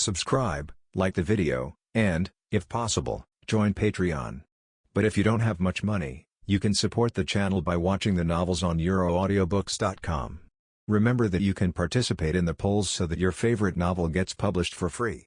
subscribe, like the video, and, if possible, join Patreon. But if you don't have much money, you can support the channel by watching the novels on euroaudiobooks.com. Remember that you can participate in the polls so that your favorite novel gets published for free.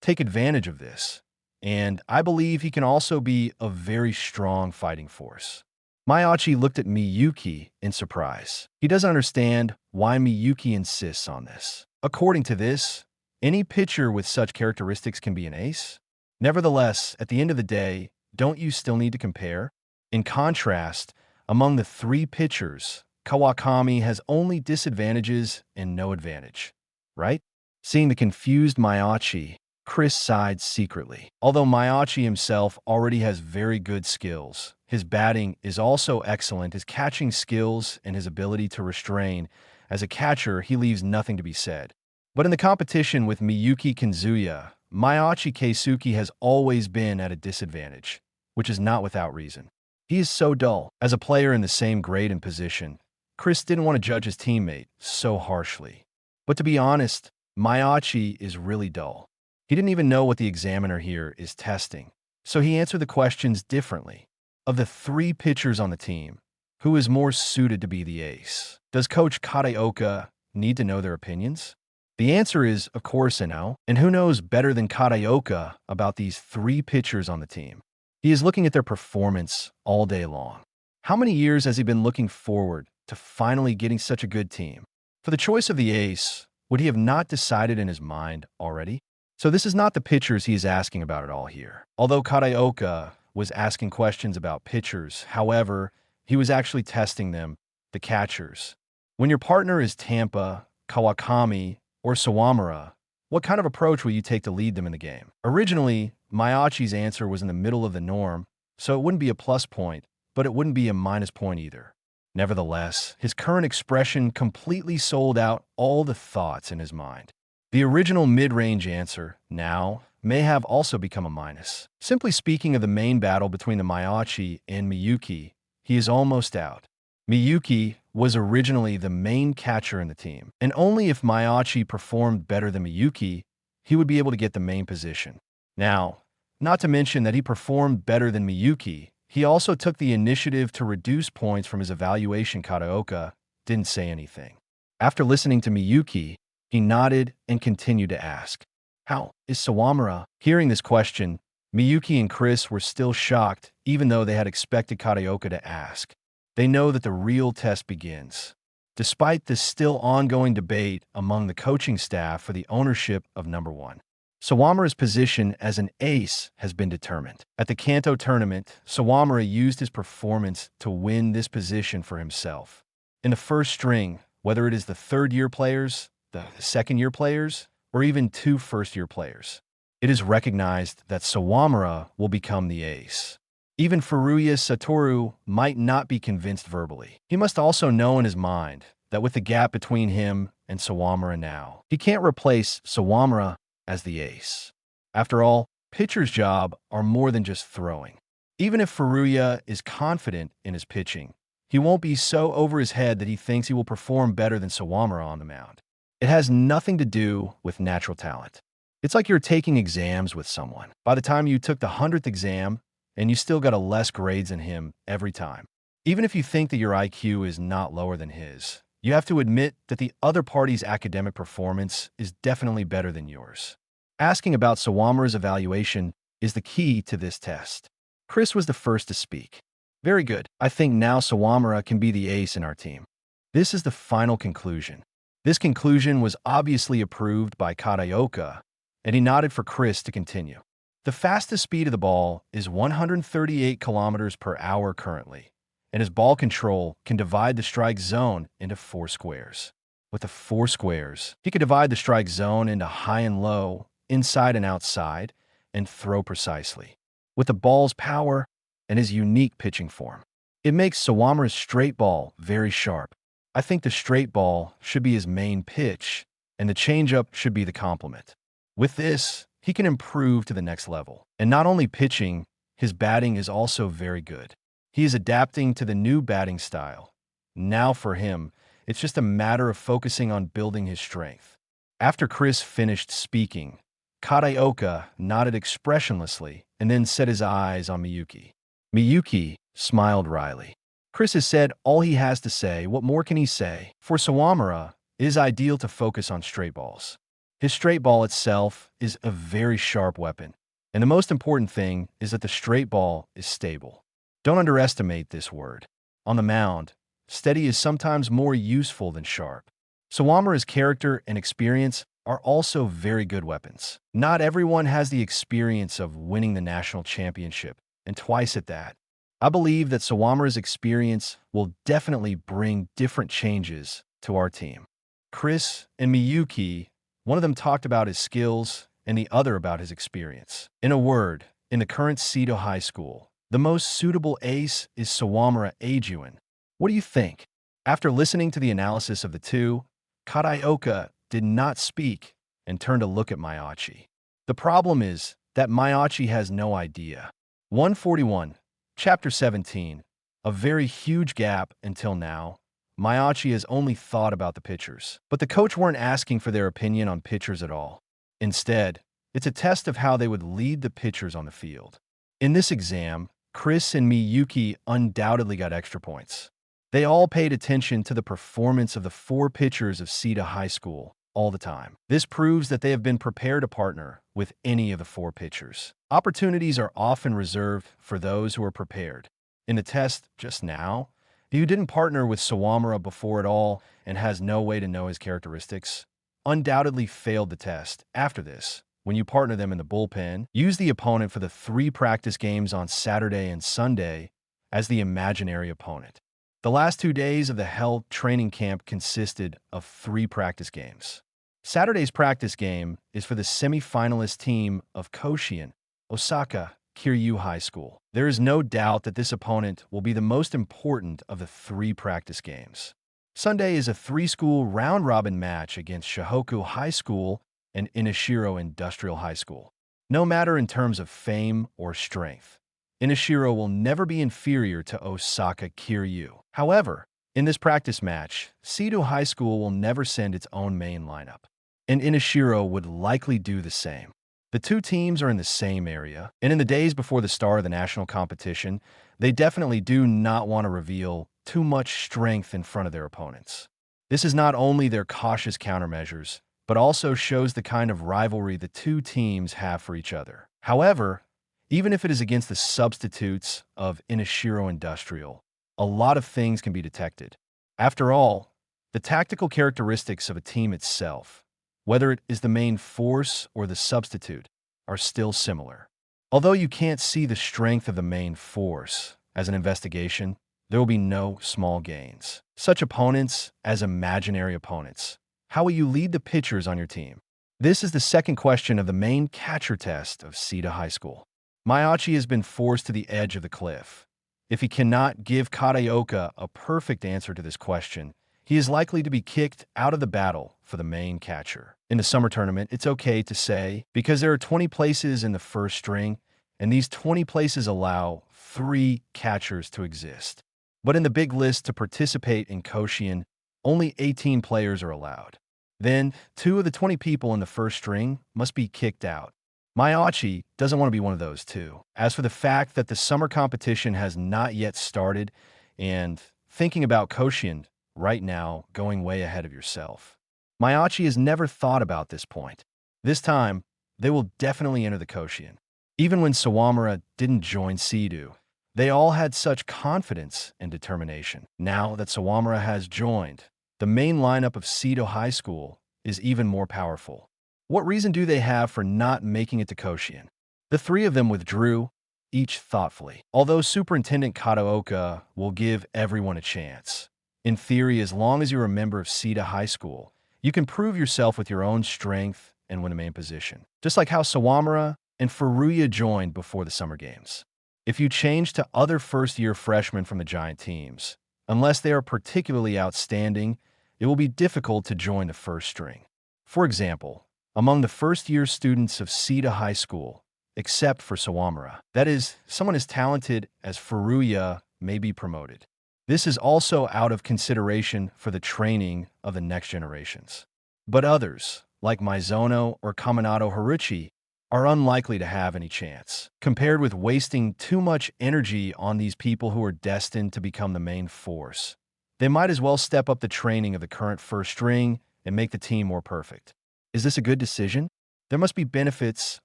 Take advantage of this, and I believe he can also be a very strong fighting force. Miyauchi looked at Miyuki in surprise. He doesn't understand why Miyuki insists on this. According to this, any pitcher with such characteristics can be an ace. Nevertheless, at the end of the day, don't you still need to compare? In contrast, among the three pitchers, Kawakami has only disadvantages and no advantage, right? Seeing the confused Miyauchi, Chris sighed secretly. Although Miyauchi himself already has very good skills, his batting is also excellent, his catching skills and his ability to restrain. As a catcher, he leaves nothing to be said. But in the competition with Miyuki Kinzuya, Miyauchi Keisuke has always been at a disadvantage, which is not without reason. He is so dull. As a player in the same grade and position, Chris didn't want to judge his teammate so harshly. But to be honest, Miyauchi is really dull. He didn't even know what the examiner here is testing, so he answered the questions differently. Of the three pitchers on the team, who is more suited to be the ace? Does Coach Kataoka need to know their opinions? The answer is, of course, no. And who knows better than Kataoka about these three pitchers on the team? He is looking at their performance all day long. How many years has he been looking forward to finally getting such a good team? For the choice of the ace, would he have not decided in his mind already? So this is not the pitchers he is asking about at all here. Although Kataoka was asking questions about pitchers, however, he was actually testing them, the catchers. When your partner is Tampa, Kawakami, or Sawamura, what kind of approach will you take to lead them in the game? Originally, Miyauchi's answer was in the middle of the norm, so it wouldn't be a plus point, but it wouldn't be a minus point either. Nevertheless, his current expression completely sold out all the thoughts in his mind. The original mid-range answer, now, may have also become a minus. Simply speaking of the main battle between the Miyauchi and Miyuki, he is almost out. Miyuki was originally the main catcher in the team, and only if Miyauchi performed better than Miyuki, he would be able to get the main position. Now, not to mention that he performed better than Miyuki, he also took the initiative to reduce points from his evaluation. Kataoka didn't say anything. After listening to Miyuki, he nodded and continued to ask, "How is Sawamura?" Hearing this question, Miyuki and Chris were still shocked, even though they had expected Kataoka to ask. They know that the real test begins. Despite this still ongoing debate among the coaching staff for the ownership of number one, Sawamura's position as an ace has been determined. At the Kanto tournament, Sawamura used his performance to win this position for himself. In the first string, whether it is the third-year players, the second-year players, or even two first-year players, it is recognized that Sawamura will become the ace. Even Furuya Satoru might not be convinced verbally. He must also know in his mind that with the gap between him and Sawamura now, he can't replace Sawamura as the ace. After all, pitcher's job are more than just throwing. Even if Furuya is confident in his pitching, he won't be so over his head that he thinks he will perform better than Sawamura on the mound. It has nothing to do with natural talent. It's like you're taking exams with someone. By the time you took the 100th exam, and you still got a less grades than him every time. Even if you think that your IQ is not lower than his, you have to admit that the other party's academic performance is definitely better than yours. Asking about Sawamura's evaluation is the key to this test. Chris was the first to speak. Very good. I think now Sawamura can be the ace in our team. This is the final conclusion. This conclusion was obviously approved by Kataoka, and he nodded for Chris to continue. The fastest speed of the ball is 138 kilometers per hour currently, and his ball control can divide the strike zone into 4 squares. With the 4 squares, he could divide the strike zone into high and low, inside and outside, and throw precisely. With the ball's power and his unique pitching form, it makes Sawamura's straight ball very sharp. I think the straight ball should be his main pitch, and the changeup should be the complement. With this, he can improve to the next level. And not only pitching, his batting is also very good. He is adapting to the new batting style. Now for him, it's just a matter of focusing on building his strength. After Chris finished speaking, Kataoka nodded expressionlessly and then set his eyes on Miyuki. Miyuki smiled wryly. Chris has said all he has to say. What more can he say? For Sawamura, it is ideal to focus on straight balls. His straight ball itself is a very sharp weapon, and the most important thing is that the straight ball is stable. Don't underestimate this word. On the mound, steady is sometimes more useful than sharp. Sawamura's character and experience are also very good weapons. Not everyone has the experience of winning the national championship, and twice at that. I believe that Sawamura's experience will definitely bring different changes to our team. Chris and Miyuki, one of them talked about his skills and the other about his experience. In a word, in the current Seto High School, the most suitable ace is Sawamura Eijun. What do you think? After listening to the analysis of the two, Kataoka did not speak and turned to look at Maiachi. The problem is that Maiachi has no idea. 141, Chapter 17. A very huge gap until now. Maiachi has only thought about the pitchers, but the coach weren't asking for their opinion on pitchers at all. Instead, it's a test of how they would lead the pitchers on the field. In this exam, Chris and Miyuki undoubtedly got extra points. They all paid attention to the performance of the four pitchers of Seto High School all the time. This proves that they have been prepared to partner with any of the four pitchers. Opportunities are often reserved for those who are prepared. In the test just now, you didn't partner with Sawamura before at all and has no way to know his characteristics, undoubtedly failed the test. After this, when you partner them in the bullpen, use the opponent for the 3 practice games on Saturday and Sunday as the imaginary opponent. The last 2 days of the held training camp consisted of 3 practice games. Saturday's practice game is for the semi-finalist team of Koshien, Osaka Kiryu High School. There is no doubt that this opponent will be the most important of the 3 practice games. Sunday is a 3-school round-robin match against Shohoku High School and Inashiro Industrial High School. No matter in terms of fame or strength, Inashiro will never be inferior to Osaka Kiryu. However, in this practice match, Seto High School will never send its own main lineup, and Inashiro would likely do the same. The two teams are in the same area, and in the days before the start of the national competition, they definitely do not want to reveal too much strength in front of their opponents. This is not only their cautious countermeasures, but also shows the kind of rivalry the two teams have for each other. However, even if it is against the substitutes of Inashiro Industrial, a lot of things can be detected. After all, the tactical characteristics of a team itself, whether it is the main force or the substitute, are still similar. Although you can't see the strength of the main force as an investigation, there will be no small gains. Such opponents as imaginary opponents. How will you lead the pitchers on your team? This is the second question of the main catcher test of Seto High School. Maiachi has been forced to the edge of the cliff. If he cannot give Kataoka a perfect answer to this question, he is likely to be kicked out of the battle for the main catcher. In the summer tournament, it's okay to say, because there are 20 places in the first string, and these 20 places allow 3 catchers to exist. But in the big list to participate in Koshien, only 18 players are allowed. Then, 2 of the 20 people in the first string must be kicked out. Maiachi doesn't want to be one of those two. As for the fact that the summer competition has not yet started, and thinking about Koshien right now going way ahead of yourself, Maiachi has never thought about this point. This time, they will definitely enter the Koshien. Even when Sawamura didn't join Seto, they all had such confidence and determination. Now that Sawamura has joined, the main lineup of Seto High School is even more powerful. What reason do they have for not making it to Koshien? The 3 of them withdrew, each thoughtfully. Although Superintendent Kataoka will give everyone a chance. In theory, as long as you're a member of Seto High School, you can prove yourself with your own strength and win a main position. Just like how Sawamura and Furuya joined before the summer games. If you change to other first-year freshmen from the giant teams, unless they are particularly outstanding, it will be difficult to join the first string. For example, among the first-year students of Seto High School, except for Sawamura, that is, someone as talented as Furuya may be promoted. This is also out of consideration for the training of the next generations. But others, like Mizuno or Kaminato Haruchi, are unlikely to have any chance, compared with wasting too much energy on these people who are destined to become the main force. They might as well step up the training of the current first string and make the team more perfect. Is this a good decision? There must be benefits,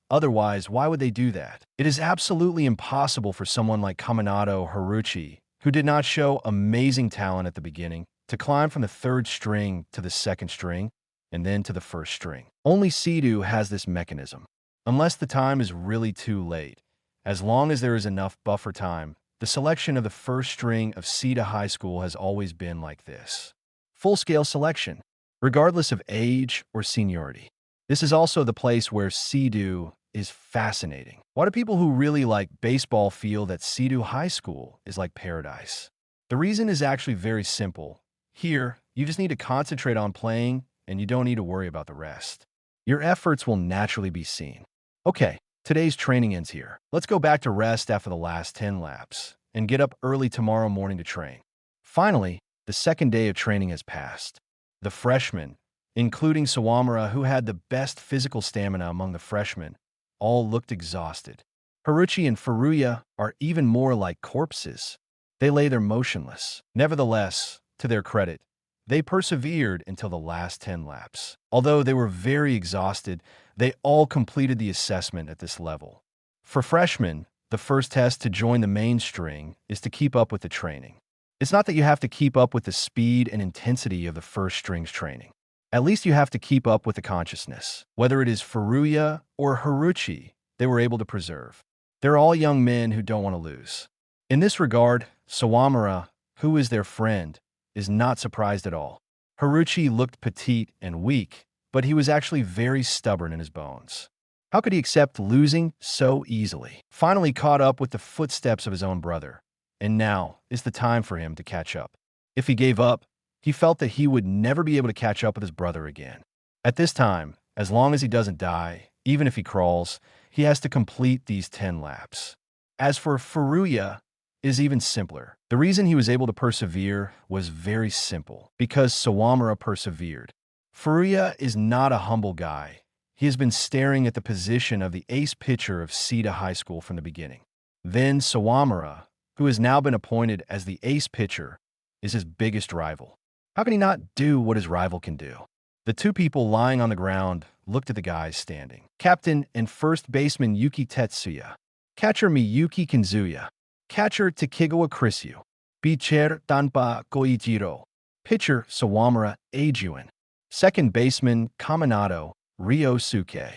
otherwise why would they do that? It is absolutely impossible for someone like Kaminato Haruchi, who did not show amazing talent at the beginning, to climb from the third string to the second string and then to the first string. Only Seedou has this mechanism. Unless the time is really too late, as long as there is enough buffer time, the selection of the first string of Seedou High School has always been like this. Full-scale selection, regardless of age or seniority. This is also the place where Seedou is fascinating. Why do people who really like baseball feel that Seedou High School is like paradise? The reason is actually very simple. Here, you just need to concentrate on playing, and you don't need to worry about the rest. Your efforts will naturally be seen. Okay, today's training ends here. Let's go back to rest after the last 10 laps, and get up early tomorrow morning to train. Finally, the second day of training has passed. The freshmen, including Sawamura, who had the best physical stamina among the freshmen, all looked exhausted. Haruchi and Furuya are even more like corpses. They lay there motionless. Nevertheless, to their credit, they persevered until the last 10 laps. Although they were very exhausted, they all completed the assessment at this level. For freshmen, the first test to join the main string is to keep up with the training. It's not that you have to keep up with the speed and intensity of the first string's training. At least you have to keep up with the consciousness. Whether it is Furuya or Haruchi, they were able to preserve. They're all young men who don't want to lose. In this regard, Sawamura, who is their friend, is not surprised at all. Haruchi looked petite and weak, but he was actually very stubborn in his bones. How could he accept losing so easily? Finally caught up with the footsteps of his own brother, and now is the time for him to catch up. If he gave up, he felt that he would never be able to catch up with his brother again. At this time, as long as he doesn't die, even if he crawls, he has to complete these 10 laps. As for Furuya, it is even simpler. The reason he was able to persevere was very simple, because Sawamura persevered. Furuya is not a humble guy. He has been staring at the position of the ace pitcher of Seedou High School from the beginning. Then Sawamura, who has now been appointed as the ace pitcher, is his biggest rival. How can he not do what his rival can do? The two people lying on the ground looked at the guys standing. Captain and first baseman Yuki Tetsuya. Catcher Miyuki Kinzuya. Catcher Takegawa Krisyu. Pitcher Tanpa Koichiro. Pitcher Sawamura Eijun. Second baseman Kaminato Ryosuke.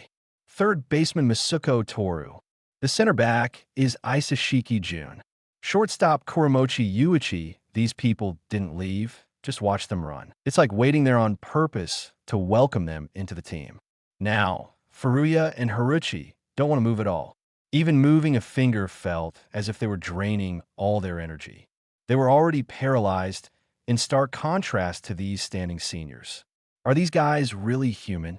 Third baseman Masuko Toru. The center back is Isashiki Jun. Shortstop Kurimochi Yuichi. These people didn't leave. Just watch them run. It's like waiting there on purpose to welcome them into the team. Now, Furuya and Haruchi don't want to move at all. Even moving a finger felt as if they were draining all their energy. They were already paralyzed, in stark contrast to these standing seniors. Are these guys really human?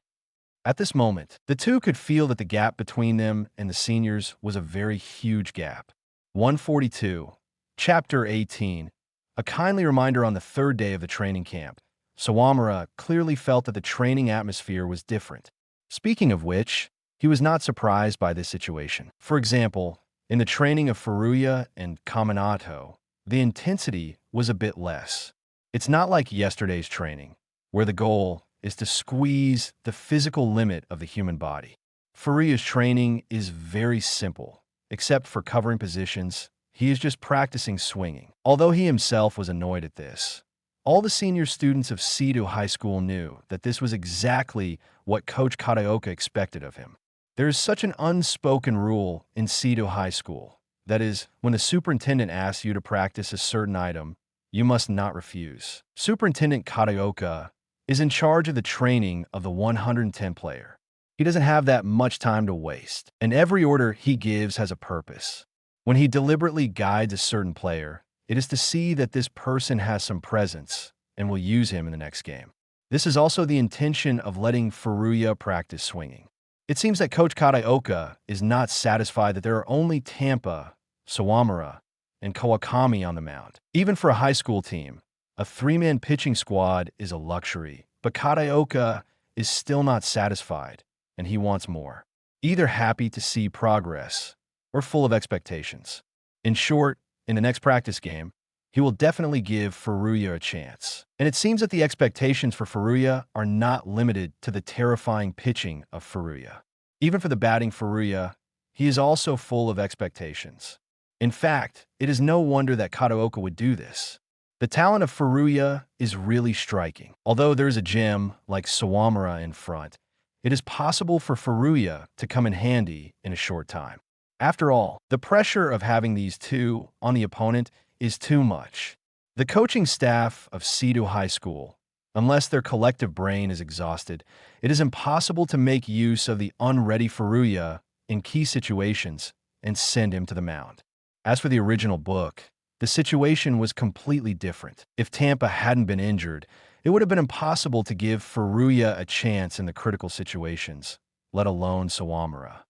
At this moment, the two could feel that the gap between them and the seniors was a very huge gap. 142, Chapter 18. A kindly reminder on the third day of the training camp. Sawamura clearly felt that the training atmosphere was different. Speaking of which, he was not surprised by this situation. For example, in the training of Furuya and Kaminato, the intensity was a bit less. It's not like yesterday's training, where the goal is to squeeze the physical limit of the human body. Furuya's training is very simple, except for covering positions. He is just practicing swinging. Although he himself was annoyed at this, all the senior students of Seedou High School knew that this was exactly what Coach Kataoka expected of him. There is such an unspoken rule in Seedou High School. That is, when the superintendent asks you to practice a certain item, you must not refuse. Superintendent Kataoka is in charge of the training of the 110 player. He doesn't have that much time to waste, and every order he gives has a purpose. When he deliberately guides a certain player, it is to see that this person has some presence and will use him in the next game. This is also the intention of letting Furuya practice swinging. It seems that Coach Kataoka is not satisfied that there are only Tampa, Sawamura, and Kawakami on the mound. Even for a high school team, a three-man pitching squad is a luxury, but Kataoka is still not satisfied, and he wants more. Either happy to see progress or full of expectations. In short, in the next practice game, he will definitely give Furuya a chance. And it seems that the expectations for Furuya are not limited to the terrifying pitching of Furuya. Even for the batting Furuya, he is also full of expectations. In fact, it is no wonder that Kataoka would do this. The talent of Furuya is really striking. Although there is a gem like Sawamura in front, it is possible for Furuya to come in handy in a short time. After all, the pressure of having these two on the opponent is too much. The coaching staff of Seto High School, unless their collective brain is exhausted, it is impossible to make use of the unready Furuya in key situations and send him to the mound. As for the original book, the situation was completely different. If Tampa hadn't been injured, it would have been impossible to give Furuya a chance in the critical situations, let alone Sawamura.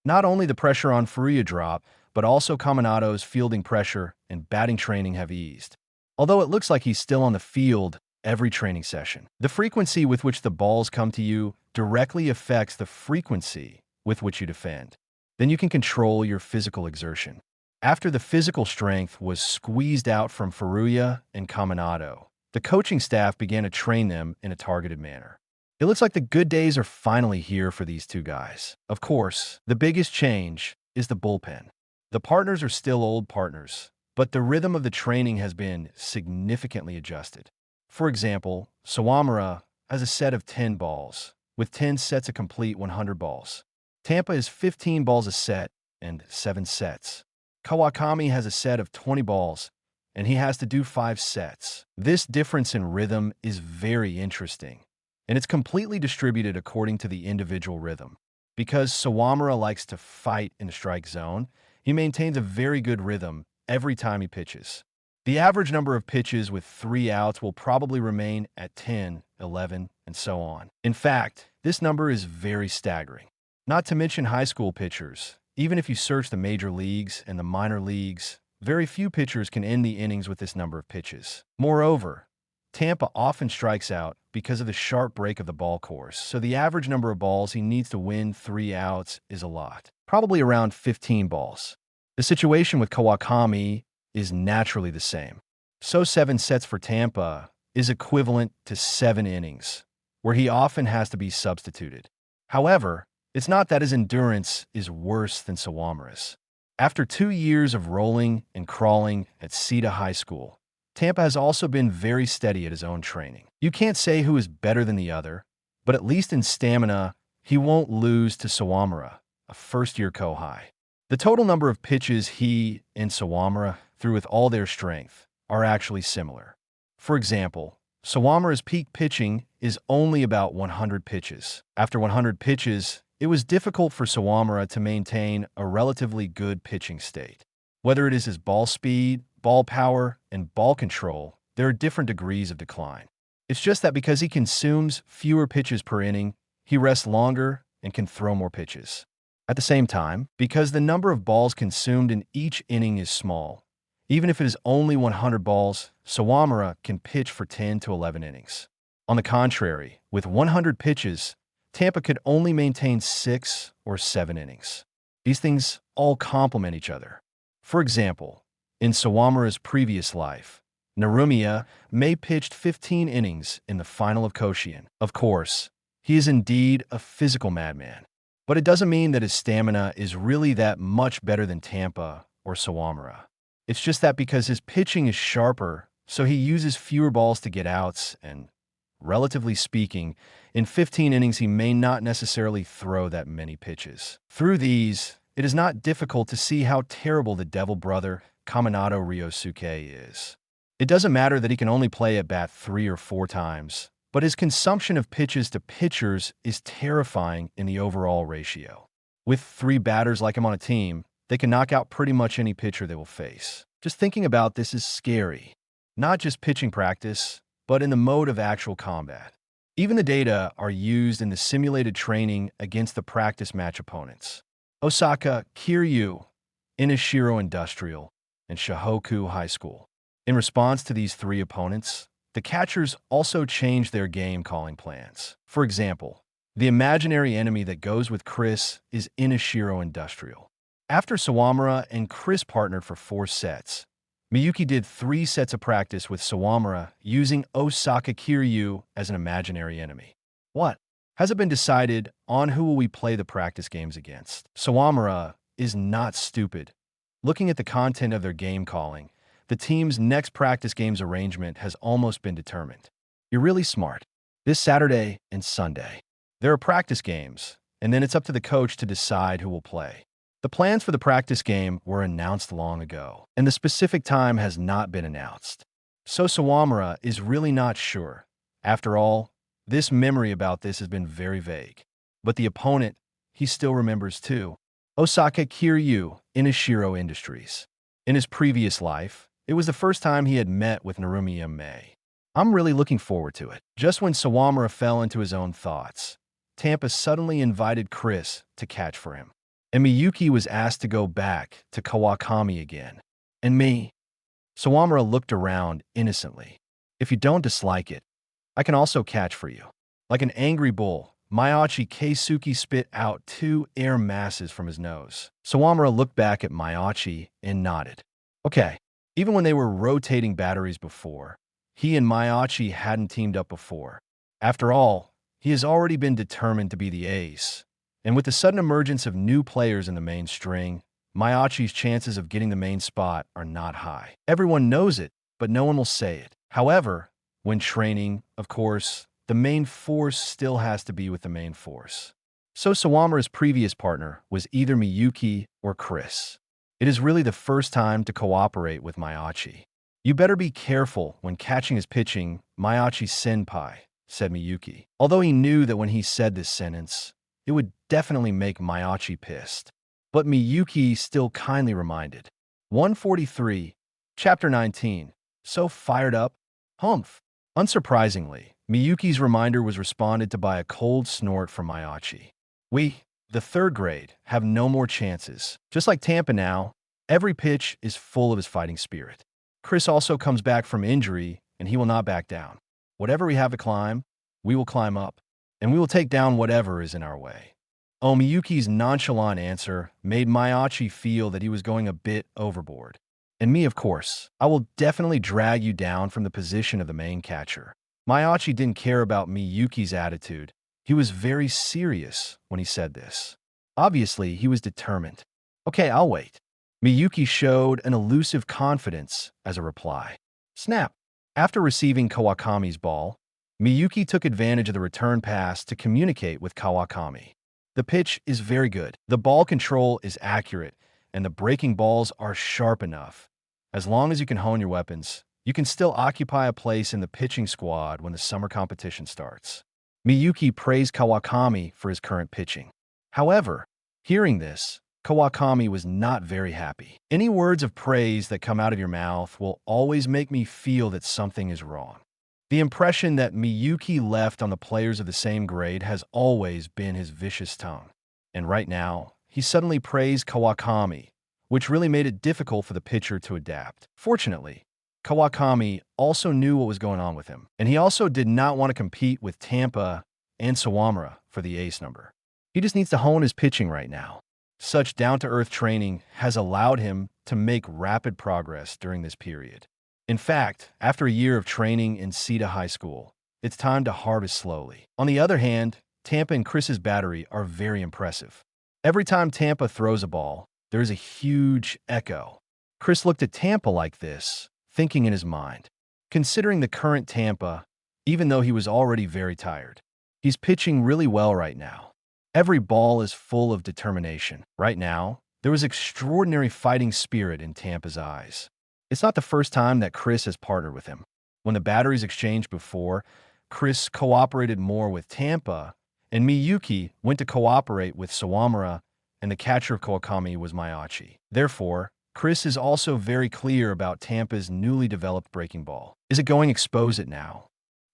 Not only the pressure on Furuya dropped, but also Kaminado's fielding pressure and batting training have eased. Although it looks like he's still on the field every training session, the frequency with which the balls come to you directly affects the frequency with which you defend. Then you can control your physical exertion. After the physical strength was squeezed out from Furuya and Kaminado, the coaching staff began to train them in a targeted manner. It looks like the good days are finally here for these two guys. Of course, the biggest change is the bullpen. The partners are still old partners, but the rhythm of the training has been significantly adjusted. For example, Sawamura has a set of 10 balls, with 10 sets of complete 100 balls. Tampa is 15 balls a set and 7 sets. Kawakami has a set of 20 balls, and he has to do 5 sets. This difference in rhythm is very interesting, and it's completely distributed according to the individual rhythm. Because Sawamura likes to fight in the strike zone, he maintains a very good rhythm every time he pitches. The average number of pitches with 3 outs will probably remain at 10, 11, and so on. In fact, this number is very staggering. Not to mention high school pitchers. Even if you search the major leagues and the minor leagues, very few pitchers can end the innings with this number of pitches. Moreover, Tampa often strikes out because of the sharp break of the ball course, so the average number of balls he needs to win 3 outs is a lot, probably around 15 balls. The situation with Kawakami is naturally the same. So 7 sets for Tampa is equivalent to 7 innings, where he often has to be substituted. However, it's not that his endurance is worse than Sawamura's. After 2 years of rolling and crawling at Seto High School, Tampa has also been very steady at his own training. You can't say who is better than the other, but at least in stamina, he won't lose to Sawamura, a first-year Kohai. The total number of pitches he and Sawamura threw with all their strength are actually similar. For example, Sawamura's peak pitching is only about 100 pitches. After 100 pitches, it was difficult for Sawamura to maintain a relatively good pitching state. Whether it is his ball speed, ball power, and ball control, there are different degrees of decline. It's just that because he consumes fewer pitches per inning, he rests longer and can throw more pitches. At the same time, because the number of balls consumed in each inning is small, even if it is only 100 balls, Sawamura can pitch for 10 to 11 innings. On the contrary, with 100 pitches, Tampa could only maintain 6 or 7 innings. These things all complement each other. For example, in Sawamura's previous life, Narumiya may pitched 15 innings in the final of Koshien. Of course, he is indeed a physical madman, but it doesn't mean that his stamina is really that much better than Tampa or Sawamura. It's just that because his pitching is sharper, so he uses fewer balls to get outs, and relatively speaking, in 15 innings he may not necessarily throw that many pitches. Through these, it is not difficult to see how terrible the devil brother Kaminado Ryosuke is. It doesn't matter that he can only play at bat 3 or 4 times, but his consumption of pitches to pitchers is terrifying in the overall ratio. With 3 batters like him on a team, they can knock out pretty much any pitcher they will face. Just thinking about this is scary. Not just pitching practice, but in the mode of actual combat. Even the data are used in the simulated training against the practice match opponents. Osaka, Kiryu, Inashiro Industrial, and Shohoku High School. In response to these 3 opponents, the catchers also changed their game calling plans. For example, the imaginary enemy that goes with Chris is Inashiro Industrial. After Sawamura and Chris partnered for 4 sets, Miyuki did 3 sets of practice with Sawamura using Osaka Kiryu as an imaginary enemy. What? Has it been decided on who will we play the practice games against? Sawamura is not stupid. Looking at the content of their game calling, the team's next practice games arrangement has almost been determined. You're really smart. This Saturday and Sunday, there are practice games, and then it's up to the coach to decide who will play. The plans for the practice game were announced long ago, and the specific time has not been announced. So Sawamura is really not sure. After all, this memory about this has been very vague. But the opponent, he still remembers too. Osaka Kiryu, Inashiro Industries. In his previous life, it was the first time he had met with Narumiya Mei. I'm really looking forward to it. Just when Sawamura fell into his own thoughts, Tampa suddenly invited Chris to catch for him. And Miyuki was asked to go back to Kawakami again. And me? Sawamura looked around innocently. If you don't dislike it, I can also catch for you. Like an angry bull, Maiachi Keisuke spit out 2 air masses from his nose. Sawamura looked back at Maiachi and nodded. Okay, even when they were rotating batteries before, he and Maiachi hadn't teamed up before. After all, he has already been determined to be the ace. And with the sudden emergence of new players in the main string, Maiachi's chances of getting the main spot are not high. Everyone knows it, but no one will say it. However, when training, of course, the main force still has to be with the main force. So Sawamura's previous partner was either Miyuki or Chris. It is really the first time to cooperate with Maiachi. You better be careful when catching his pitching, Maiachi-senpai, said Miyuki. Although he knew that when he said this sentence, it would definitely make Maiachi pissed. But Miyuki still kindly reminded. 143, Chapter 19. So fired up? Humph. Unsurprisingly, Miyuki's reminder was responded to by a cold snort from Maiachi. We, the 3rd grade, have no more chances. Just like Tampa now, every pitch is full of his fighting spirit. Chris also comes back from injury, and he will not back down. Whatever we have to climb, we will climb up, and we will take down whatever is in our way. Oh, Miyuki's nonchalant answer made Maiachi feel that he was going a bit overboard. And me, of course, I will definitely drag you down from the position of the main catcher. Maiachi didn't care about Miyuki's attitude. He was very serious when he said this. Obviously, he was determined. Okay, I'll wait. Miyuki showed an elusive confidence as a reply. Snap. After receiving Kawakami's ball, Miyuki took advantage of the return pass to communicate with Kawakami. The pitch is very good. The ball control is accurate, and the breaking balls are sharp enough. As long as you can hone your weapons, you can still occupy a place in the pitching squad when the summer competition starts. Miyuki praised Kawakami for his current pitching. However, hearing this, Kawakami was not very happy. Any words of praise that come out of your mouth will always make me feel that something is wrong. The impression that Miyuki left on the players of the same grade has always been his vicious tongue. And right now, he suddenly praised Kawakami, which really made it difficult for the pitcher to adapt. Fortunately, Kawakami also knew what was going on with him, and he also did not want to compete with Tampa and Sawamura for the ace number. He just needs to hone his pitching right now. Such down-to-earth training has allowed him to make rapid progress during this period. In fact, after a year of training in Cedar High School, it's time to harvest slowly. On the other hand, Tampa and Chris's battery are very impressive. Every time Tampa throws a ball, there is a huge echo. Chris looked at Tampa like this, thinking in his mind. Considering the current Tampa, even though he was already very tired, he's pitching really well right now. Every ball is full of determination. Right now, there was extraordinary fighting spirit in Tampa's eyes. It's not the first time that Chris has partnered with him. When the batteries exchanged before, Chris cooperated more with Tampa, and Miyuki went to cooperate with Sawamura, and the catcher of Kawakami was Maiachi. Therefore, Chris is also very clear about Tampa's newly developed breaking ball. Is it going expose it now?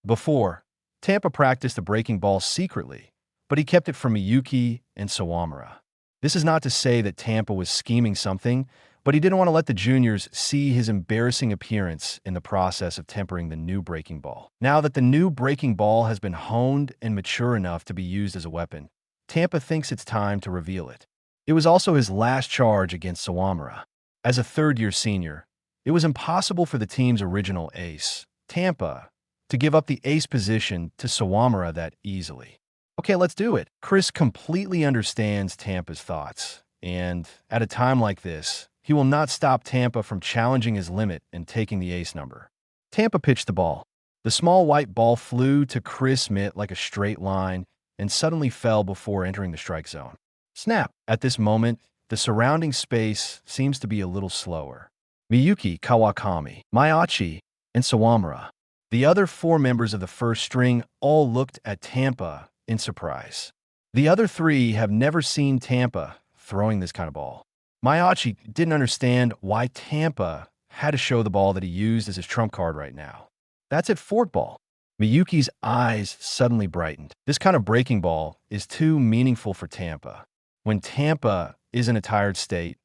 Before, Tampa practiced the breaking ball secretly, but he kept it from Miyuki and Sawamura. This is not to say that Tampa was scheming something But he didn't want to let the juniors see his embarrassing appearance in the process of tempering the new breaking ball. Now that the new breaking ball has been honed and mature enough to be used as a weapon, Tampa thinks it's time to reveal it. It was also his last charge against Sawamura. As a third-year senior, it was impossible for the team's original ace, Tampa, to give up the ace position to Sawamura that easily. Okay, let's do it. Chris completely understands Tampa's thoughts, and at a time like this, he will not stop Tampa from challenging his limit and taking the ace number. Tampa pitched the ball. The small white ball flew to Chris' mitt like a straight line and suddenly fell before entering the strike zone. Snap! At this moment, the surrounding space seems to be a little slower. Miyuki, Kawakami, Maiachi, and Sawamura, the other four members of the first string, all looked at Tampa in surprise. The other three have never seen Tampa throwing this kind of ball. Maiachi didn't understand why Tampa had to show the ball that he used as his trump card right now. That's at forkball. Miyuki's eyes suddenly brightened. This kind of breaking ball is too meaningful for Tampa. When Tampa is in a tired state,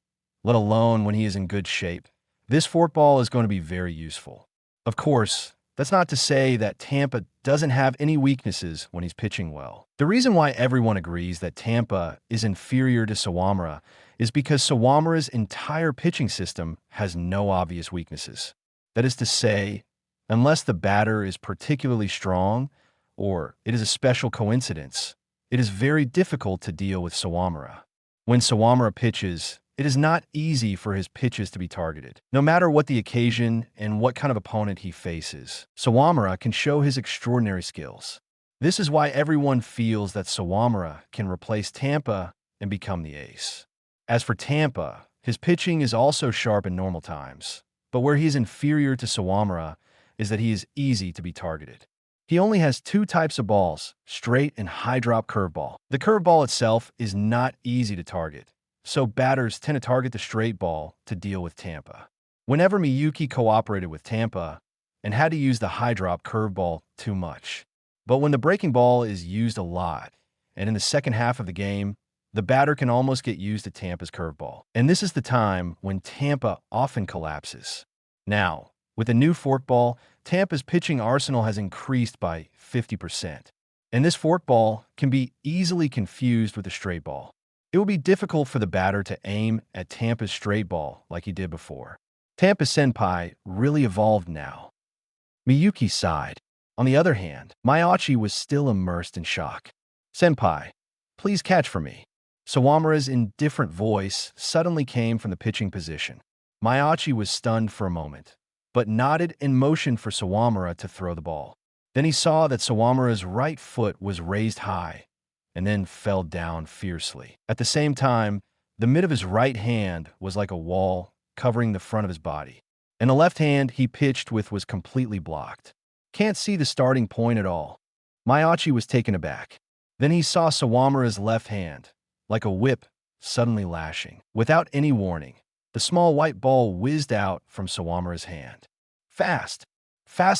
let alone when he is in good shape, this forkball is going to be very useful. Of course, that's not to say that Tampa doesn't have any weaknesses when he's pitching well. The reason why everyone agrees that Tampa is inferior to Sawamura is because Sawamura's entire pitching system has no obvious weaknesses. That is to say, unless the batter is particularly strong or it is a special coincidence, it is very difficult to deal with Sawamura. When Sawamura pitches, it is not easy for his pitches to be targeted, no matter what the occasion and what kind of opponent he faces. Sawamura can show his extraordinary skills. This is why everyone feels that Sawamura can replace Tampa and become the ace. As for Tampa, his pitching is also sharp in normal times, but where he is inferior to Sawamura is that he is easy to be targeted. He only has two types of balls, straight and high drop curveball. The curveball itself is not easy to target, so batters tend to target the straight ball to deal with Tampa. Whenever Miyuki cooperated with Tampa and had to use the high drop curveball too much. But when the breaking ball is used a lot, and in the second half of the game, the batter can almost get used to Tampa's curveball. And this is the time when Tampa often collapses. Now, with the new forkball, Tampa's pitching arsenal has increased by 50%. And this forkball can be easily confused with a straight ball. It will be difficult for the batter to aim at Tampa's straight ball like he did before. Tampa Senpai really evolved now. Miyuki sighed. On the other hand, Maiachi was still immersed in shock. Senpai, please catch for me. Sawamura's indifferent voice suddenly came from the pitching position. Maiachi was stunned for a moment, but nodded and motioned for Sawamura to throw the ball. Then he saw that Sawamura's right foot was raised high and then fell down fiercely. At the same time, the mid of his right hand was like a wall covering the front of his body, and the left hand he pitched with was completely blocked. Can't see the starting point at all. Maiachi was taken aback. Then he saw Sawamura's left hand, like a whip, suddenly lashing. Without any warning, the small white ball whizzed out from Sawamura's hand. Fast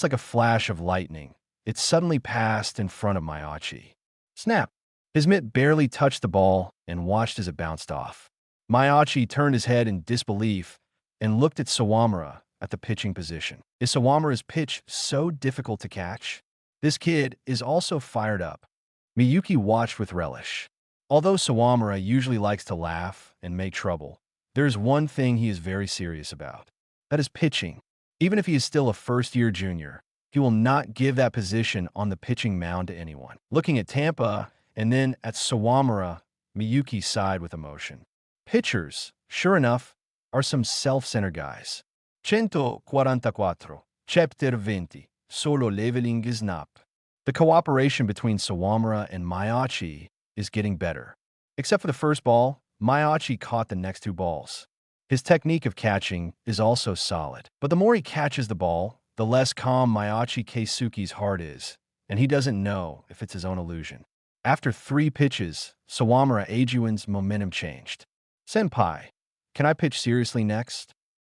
like a flash of lightning, it suddenly passed in front of Maiachi. Snap! His mitt barely touched the ball and watched as it bounced off. Maiachi turned his head in disbelief and looked at Sawamura at the pitching position. Is Sawamura's pitch so difficult to catch? This kid is also fired up. Miyuki watched with relish. Although Sawamura usually likes to laugh and make trouble, there is one thing he is very serious about. That is pitching. Even if he is still a first-year junior, he will not give that position on the pitching mound to anyone. Looking at Tampa and then at Sawamura, Miyuki sighed with emotion. Pitchers, sure enough, are some self-centered guys. 144, Chapter 20, Solo Leveling is Up. The cooperation between Sawamura and Maiachi is getting better. Except for the first ball, Maiachi caught the next two balls. His technique of catching is also solid. But the more he catches the ball, the less calm Maiachi Keisuke's heart is, and he doesn't know if it's his own illusion. After 3 pitches, Sawamura Eijun's momentum changed. Senpai, can I pitch seriously next?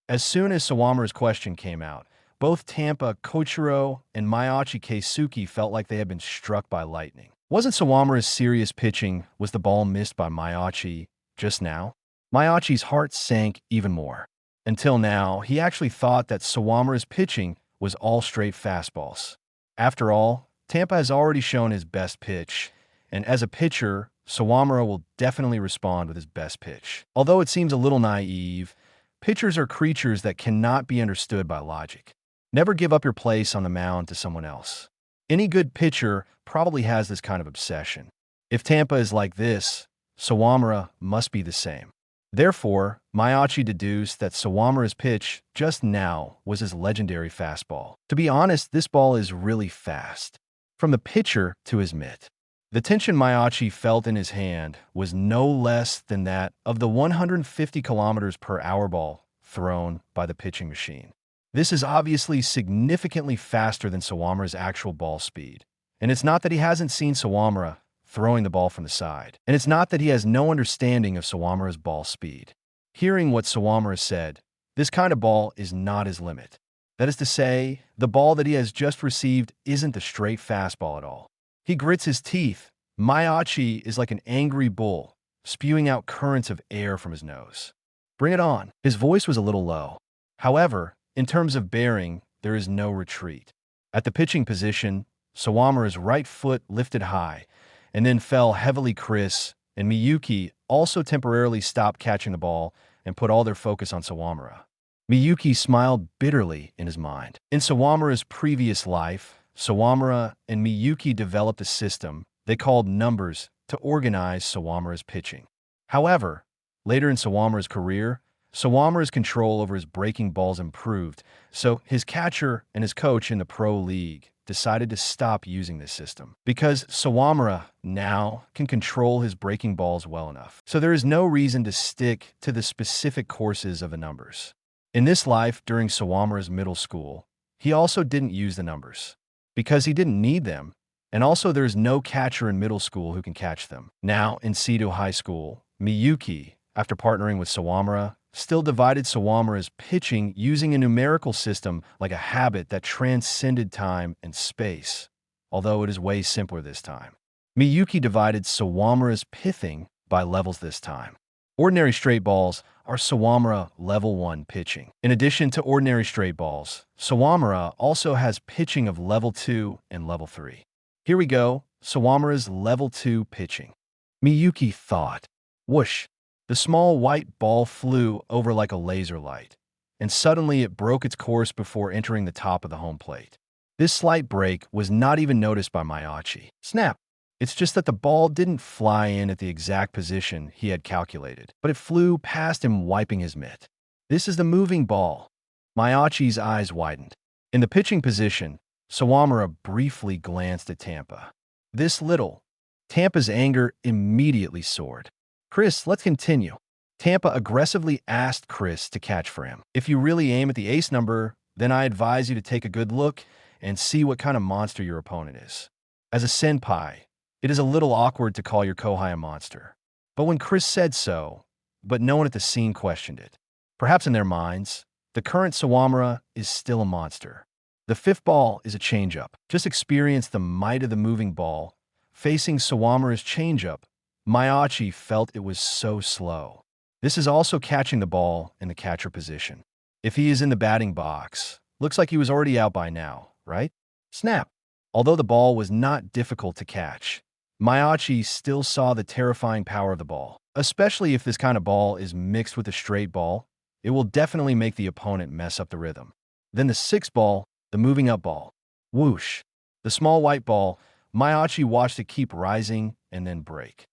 As soon as Sawamura's question came out, both Tampa Koichiro and Maiachi Keisuke felt like they had been struck by lightning. Wasn't Sawamura's serious pitching was the ball missed by Maiachi just now? Maiachi's heart sank even more. Until now, he actually thought that Sawamura's pitching was all straight fastballs. After all, Tampa has already shown his best pitch, and as a pitcher, Sawamura will definitely respond with his best pitch. Although it seems a little naive, pitchers are creatures that cannot be understood by logic. Never give up your place on the mound to someone else. Any good pitcher probably has this kind of obsession. If Tampa is like this, Sawamura must be the same. Therefore, Maiachi deduced that Sawamura's pitch just now was his legendary fastball. To be honest, this ball is really fast. From the pitcher to his mitt. The tension Maiachi felt in his hand was no less than that of the 150 kilometers per hour ball thrown by the pitching machine. This is obviously significantly faster than Sawamura's actual ball speed. And it's not that he hasn't seen Sawamura throwing the ball from the side. And it's not that he has no understanding of Sawamura's ball speed. Hearing what Sawamura said, this kind of ball is not his limit. That is to say, the ball that he has just received isn't the straight fastball at all. He grits his teeth. Maiachi is like an angry bull, spewing out currents of air from his nose. Bring it on. His voice was a little low. However, in terms of bearing, there is no retreat. At the pitching position, Sawamura's right foot lifted high, and then fell heavily. Chris and Miyuki also temporarily stopped catching the ball and put all their focus on Sawamura. Miyuki smiled bitterly in his mind. In Sawamura's previous life, Sawamura and Miyuki developed a system they called numbers to organize Sawamura's pitching. However, later in Sawamura's career, Sawamura's control over his breaking balls improved, so his catcher and his coach in the pro league decided to stop using this system because Sawamura now can control his breaking balls well enough. So there is no reason to stick to the specific courses of the numbers. In this life, during Sawamura's middle school, he also didn't use the numbers because he didn't need them, and also there's no catcher in middle school who can catch them. Now, in Seto High School, Miyuki, after partnering with Sawamura, still divided Sawamura's pitching using a numerical system like a habit that transcended time and space, although it is way simpler this time. Miyuki divided Sawamura's pithing by levels this time. Ordinary straight balls are Sawamura level 1 pitching. In addition to ordinary straight balls, Sawamura also has pitching of level 2 and level 3. Here we go, Sawamura's level 2 pitching. Miyuki thought. Whoosh! The small white ball flew over like a laser light, and suddenly it broke its course before entering the top of the home plate. This slight break was not even noticed by Maiachi. Snap! It's just that the ball didn't fly in at the exact position he had calculated, but it flew past him, wiping his mitt. This is the moving ball. Maiachi's eyes widened. In the pitching position, Sawamura briefly glanced at Tampa. This little. Tampa's anger immediately soared. Chris, let's continue. Tampa aggressively asked Chris to catch for him. If you really aim at the ace number, then I advise you to take a good look and see what kind of monster your opponent is. As a senpai, it is a little awkward to call your kohai a monster. But when Chris said so, but no one at the scene questioned it. Perhaps in their minds, the current Sawamura is still a monster. The fifth ball is a changeup. Just experience the might of the moving ball. Facing Sawamura's changeup, Maiachi felt it was so slow. This is also catching the ball in the catcher position. If he is in the batting box, looks like he was already out by now, right? Snap! Although the ball was not difficult to catch, Maiachi still saw the terrifying power of the ball. Especially if this kind of ball is mixed with a straight ball, it will definitely make the opponent mess up the rhythm. Then the sixth ball, the moving up ball. Whoosh! The small white ball, Maiachi watched it keep rising and then break.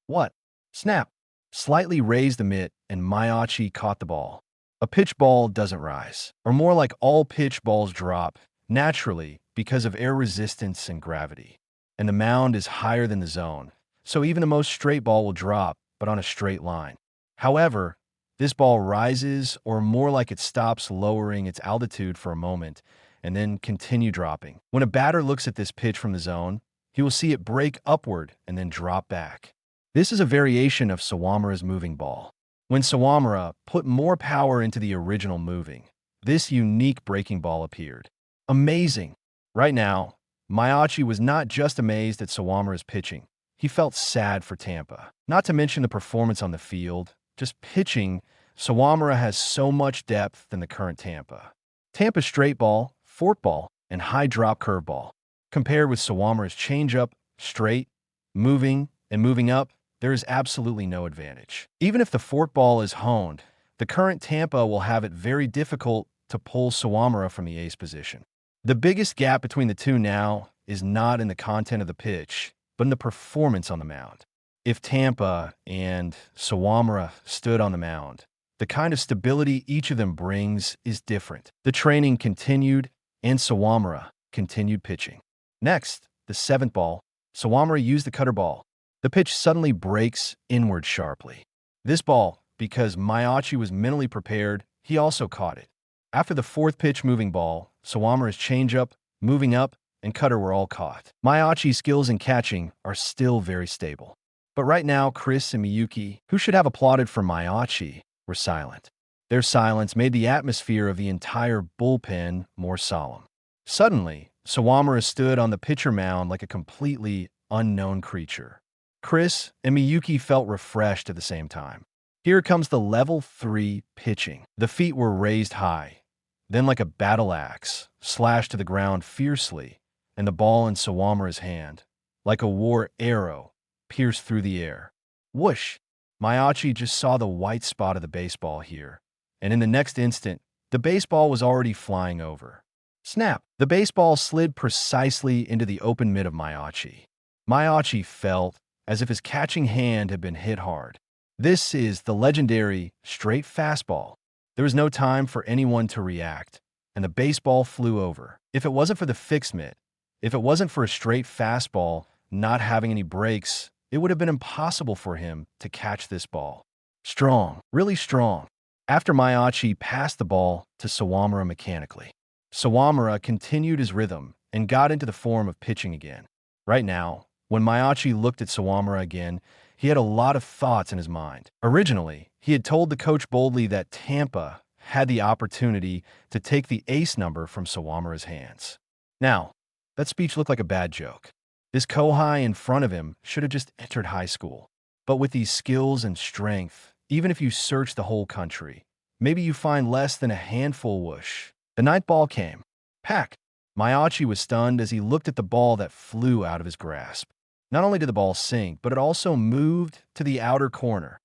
What? Snap! Slightly raised the mitt, and Maiachi caught the ball. A pitch ball doesn't rise, or more like all pitch balls drop, naturally because of air resistance and gravity. And the mound is higher than the zone, so even the most straight ball will drop, but on a straight line. However, this ball rises, or more like it stops lowering its altitude for a moment, and then continue dropping. When a batter looks at this pitch from the zone, he will see it break upward and then drop back. This is a variation of Sawamura's moving ball. When Sawamura put more power into the original moving, this unique breaking ball appeared. Amazing! Right now, Maiachi was not just amazed at Sawamura's pitching. He felt sad for Tampa. Not to mention the performance on the field. Just pitching Sawamura has so much depth than the current Tampa. Tampa's straight ball, forkball, and high drop curveball. Compared with Sawamura's changeup, straight, moving, and moving up, there is absolutely no advantage. Even if the forkball is honed, the current Tampa will have it very difficult to pull Sawamura from the ace position. The biggest gap between the two now is not in the content of the pitch, but in the performance on the mound. If Tampa and Sawamura stood on the mound, the kind of stability each of them brings is different. The training continued, and Sawamura continued pitching. Next, the seventh ball, Sawamura used the cutter ball. The pitch suddenly breaks inward sharply. This ball, because Maiachi was mentally prepared, he also caught it. After the fourth pitch moving ball, Sawamura's changeup, moving up, and cutter were all caught. Maiachi's skills in catching are still very stable. But right now, Chris and Miyuki, who should have applauded for Maiachi, were silent. Their silence made the atmosphere of the entire bullpen more solemn. Suddenly, Sawamura stood on the pitcher mound like a completely unknown creature. Chris and Miyuki felt refreshed at the same time. Here comes the level 3 pitching. The feet were raised high, then like a battle axe, slashed to the ground fiercely, and the ball in Sawamura's hand, like a war arrow, pierced through the air. Whoosh! Maiachi just saw the white spot of the baseball here, and in the next instant, the baseball was already flying over. Snap! The baseball slid precisely into the open mitt of Maiachi. Maiachi felt as if his catching hand had been hit hard. This is the legendary straight fastball. There was no time for anyone to react, and the baseball flew over. If it wasn't for the fixed mitt, if it wasn't for a straight fastball not having any breaks, it would have been impossible for him to catch this ball. Strong, really strong. After Maiachi passed the ball to Sawamura mechanically, Sawamura continued his rhythm and got into the form of pitching again. Right now, when Maiachi looked at Sawamura again, he had a lot of thoughts in his mind. Originally, he had told the coach boldly that Tampa had the opportunity to take the ace number from Sawamura's hands. Now, that speech looked like a bad joke. This Kohai in front of him should have just entered high school. But with these skills and strength, even if you search the whole country, maybe you find less than a handful. Whoosh. The ninth ball came. Pack! Maiachi was stunned as he looked at the ball that flew out of his grasp. Not only did the ball sink, but it also moved to the outer corner.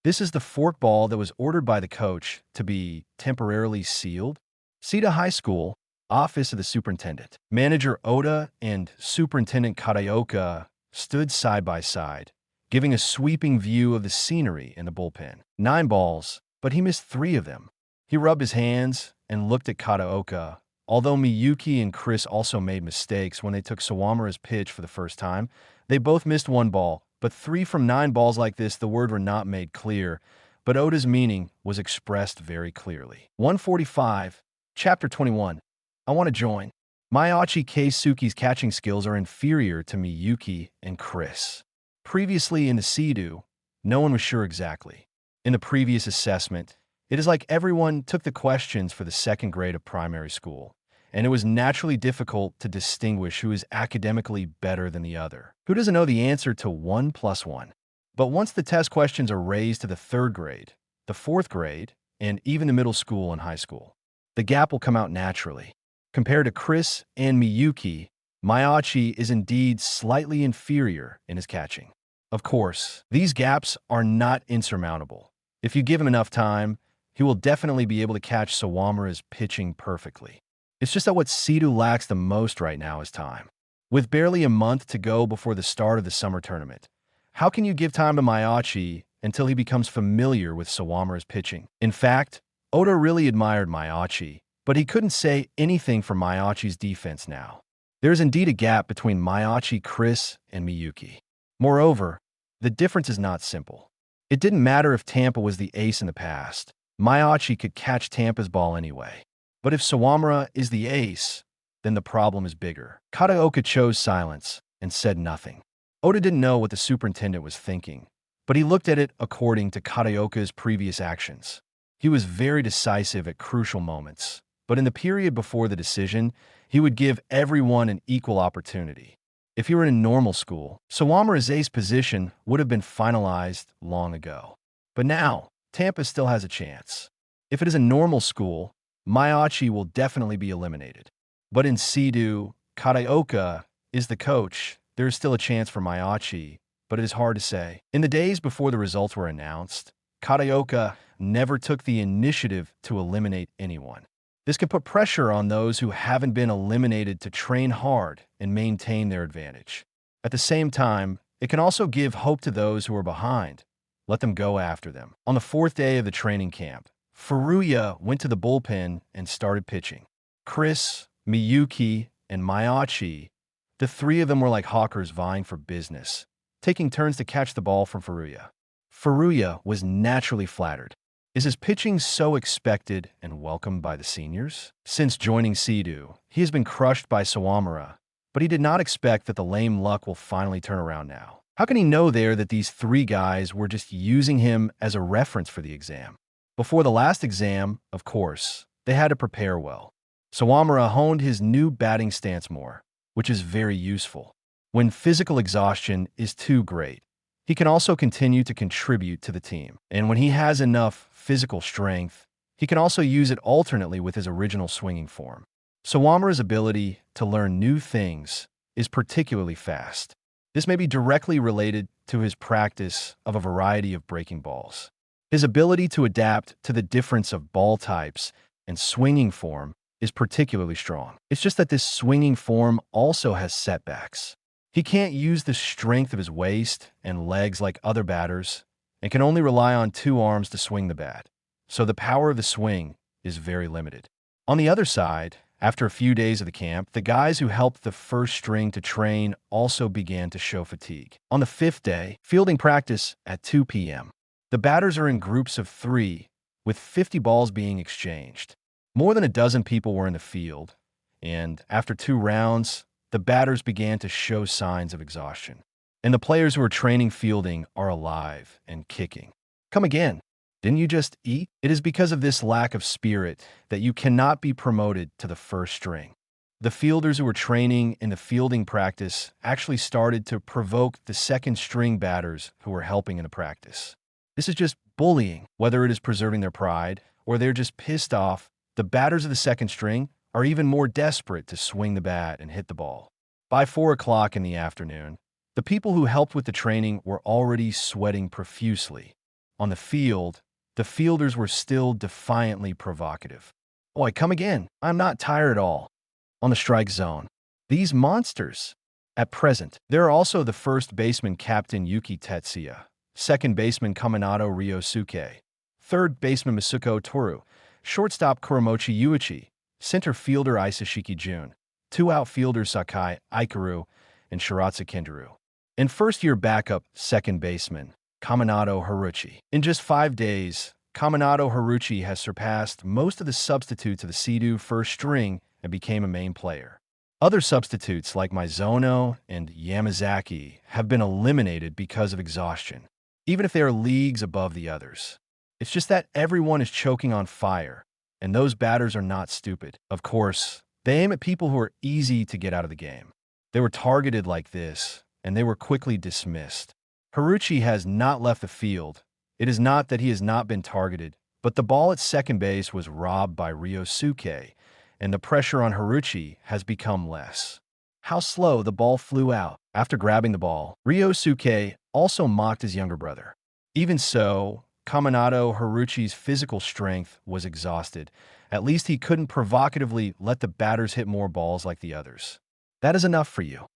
This is the forkball that was ordered by the coach to be temporarily sealed. Sita High School, Office of the Superintendent. Manager Oda and Superintendent Kataoka stood side by side, giving a sweeping view of the scenery in the bullpen. 9 balls, but he missed 3 of them. He rubbed his hands and looked at Kataoka. Although Miyuki and Chris also made mistakes when they took Sawamura's pitch for the first time, they both missed 1 ball, but 3 from 9 balls like this, the word were not made clear, but Oda's meaning was expressed very clearly. 145, Chapter 21. I want to join. Maiachi Keisuke's catching skills are inferior to Miyuki and Chris. Previously in the Sea-Doo, no one was sure exactly. In the previous assessment, it is like everyone took the questions for the 2nd grade of primary school, and it was naturally difficult to distinguish who is academically better than the other. Who doesn't know the answer to 1 + 1? But once the test questions are raised to the 3rd grade, the 4th grade, and even the middle school and high school, the gap will come out naturally. Compared to Chris and Miyuki, Maiachi is indeed slightly inferior in his catching. Of course, these gaps are not insurmountable. If you give him enough time, he will definitely be able to catch Sawamura's pitching perfectly. It's just that what Sea-Doo lacks the most right now is time. With barely a month to go before the start of the summer tournament, how can you give time to Maiachi until he becomes familiar with Sawamura's pitching? In fact, Oda really admired Maiachi, but he couldn't say anything for Maiachi's defense now. There is indeed a gap between Maiachi, Chris, and Miyuki. Moreover, the difference is not simple. It didn't matter if Tampa was the ace in the past. Maiachi could catch Tampa's ball anyway. But if Sawamura is the ace, then the problem is bigger. Kataoka chose silence and said nothing. Oda didn't know what the superintendent was thinking, but he looked at it according to Kataoka's previous actions. He was very decisive at crucial moments, but in the period before the decision, he would give everyone an equal opportunity. If he were in normal school, Sawamura's ace position would have been finalized long ago. But now, Tampa still has a chance. If it is a normal school, Maiachi will definitely be eliminated. But in Sidu, Kataoka is the coach. There is still a chance for Maiachi, but it is hard to say. In the days before the results were announced, Kataoka never took the initiative to eliminate anyone. This can put pressure on those who haven't been eliminated to train hard and maintain their advantage. At the same time, it can also give hope to those who are behind. Let them go after them. On the fourth day of the training camp, Furuya went to the bullpen and started pitching. Chris, Miyuki, and Maiachi, the three of them were like hawkers vying for business, taking turns to catch the ball from Furuya. Furuya was naturally flattered. Is his pitching so expected and welcomed by the seniors? Since joining Sidu, he has been crushed by Sawamura, but he did not expect that the lame luck will finally turn around now. How can he know there that these three guys were just using him as a reference for the exam? Before the last exam, of course, they had to prepare well. Sawamura honed his new batting stance more, which is very useful. When physical exhaustion is too great, he can also continue to contribute to the team. And when he has enough physical strength, he can also use it alternately with his original swinging form. Sawamura's ability to learn new things is particularly fast. This may be directly related to his practice of a variety of breaking balls. His ability to adapt to the difference of ball types and swinging form is particularly strong. It's just that this swinging form also has setbacks. He can't use the strength of his waist and legs like other batters and can only rely on two arms to swing the bat, so the power of the swing is very limited. On the other side, after a few days of the camp, the guys who helped the first string to train also began to show fatigue. On the fifth day, fielding practice at 2 p.m. The batters are in groups of 3, with 50 balls being exchanged. More than a dozen people were in the field, and after 2 rounds, the batters began to show signs of exhaustion. And the players who are training fielding are alive and kicking. Come again. Didn't you just eat? It is because of this lack of spirit that you cannot be promoted to the first string. The fielders who were training in the fielding practice actually started to provoke the second string batters who were helping in the practice. This is just bullying. Whether it is preserving their pride or they're just pissed off, the batters of the second string are even more desperate to swing the bat and hit the ball. By 4 o'clock in the afternoon, the people who helped with the training were already sweating profusely. On the field, the fielders were still defiantly provocative. Oi, come again. I'm not tired at all. On the strike zone, these monsters. At present, there are also the first baseman Captain Yuki Tetsuya, second baseman Kaminato Ryosuke, third baseman Masuko Toru, shortstop Kuromochi Yuichi, center fielder Isashiki Jun, 2 outfielders Sakai Ikaru and Shiratsu Kendaru, and first-year backup second baseman Kaminato Haruchi. In just 5 days, Kaminato Haruchi has surpassed most of the substitutes of the Sidu first string and became a main player. Other substitutes like Mizono and Yamazaki have been eliminated because of exhaustion, even if they are leagues above the others. It's just that everyone is choking on fire, and those batters are not stupid. Of course, they aim at people who are easy to get out of the game. They were targeted like this, and they were quickly dismissed. Haruchi has not left the field. It is not that he has not been targeted, but the ball at second base was robbed by Ryosuke, and the pressure on Haruchi has become less. How slow the ball flew out. After grabbing the ball, Ryosuke also mocked his younger brother. Even so, Kaminato Haruchi's physical strength was exhausted. At least he couldn't provocatively let the batters hit more balls like the others. That is enough for you.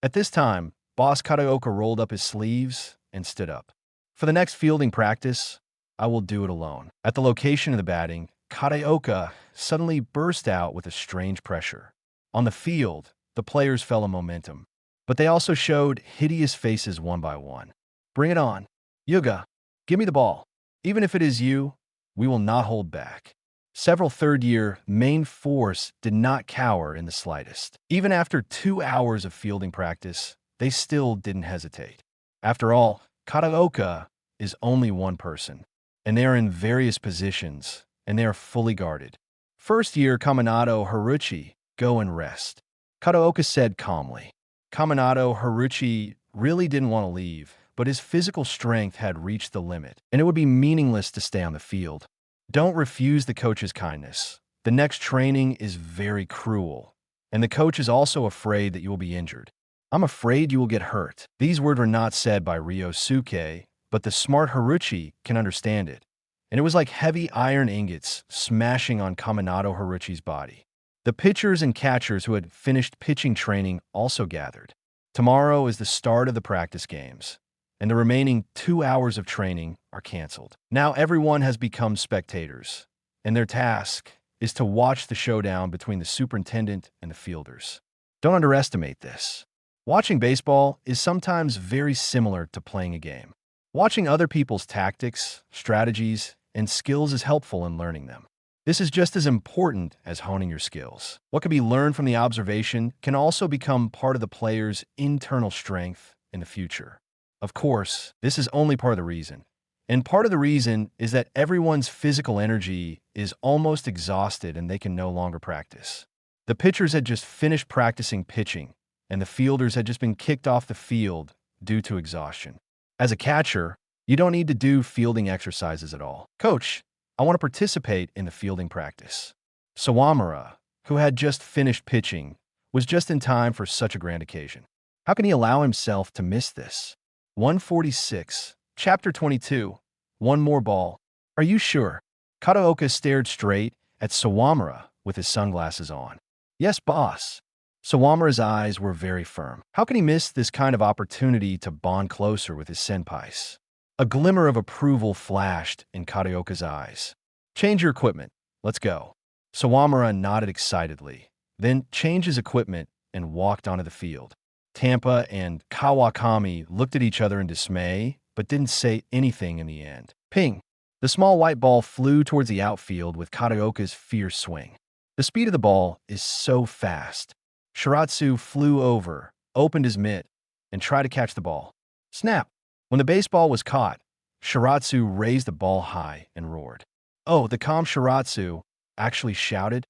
At this time, Boss Kataoka rolled up his sleeves and stood up. For the next fielding practice, I will do it alone. At the location of the batting, Kataoka suddenly burst out with a strange pressure. On the field, the players fell a momentum, but they also showed hideous faces one by one. Bring it on. Yuga, give me the ball. Even if it is you, we will not hold back. Several third-year main force did not cower in the slightest. Even after 2 hours of fielding practice, they still didn't hesitate. After all, Kataoka is only one person, and they are in various positions, and they are fully guarded. First-year Kaminato Haruchi, go and rest. Kataoka said calmly. Kaminato Haruchi really didn't want to leave, but his physical strength had reached the limit, and it would be meaningless to stay on the field. Don't refuse the coach's kindness. The next training is very cruel, and the coach is also afraid that you will be injured. I'm afraid you will get hurt. These words were not said by Ryosuke, but the smart Haruchi can understand it. And it was like heavy iron ingots smashing on Kaminato Haruchi's body. The pitchers and catchers who had finished pitching training also gathered. Tomorrow is the start of the practice games, and the remaining 2 hours of training are canceled. Now everyone has become spectators, and their task is to watch the showdown between the superintendent and the fielders. Don't underestimate this. Watching baseball is sometimes very similar to playing a game. Watching other people's tactics, strategies, and skills is helpful in learning them. This is just as important as honing your skills. What can be learned from the observation can also become part of the player's internal strength in the future. Of course, this is only part of the reason. And part of the reason is that everyone's physical energy is almost exhausted and they can no longer practice. The pitchers had just finished practicing pitching, and the fielders had just been kicked off the field due to exhaustion. As a catcher, you don't need to do fielding exercises at all. Coach, I want to participate in the fielding practice. Sawamura, who had just finished pitching, was just in time for such a grand occasion. How can he allow himself to miss this? 146, Chapter 22, One More Ball. Are you sure? Kataoka stared straight at Sawamura with his sunglasses on. Yes, boss. Sawamura's eyes were very firm. How can he miss this kind of opportunity to bond closer with his senpais? A glimmer of approval flashed in Kataoka's eyes. Change your equipment. Let's go. Sawamura nodded excitedly, then changed his equipment and walked onto the field. Tampa and Kawakami looked at each other in dismay, but didn't say anything in the end. Ping! The small white ball flew towards the outfield with Kataoka's fierce swing. The speed of the ball is so fast. Shiratsu flew over, opened his mitt, and tried to catch the ball. Snap! When the baseball was caught, Shiratsu raised the ball high and roared. Oh, the calm Shiratsu actually shouted.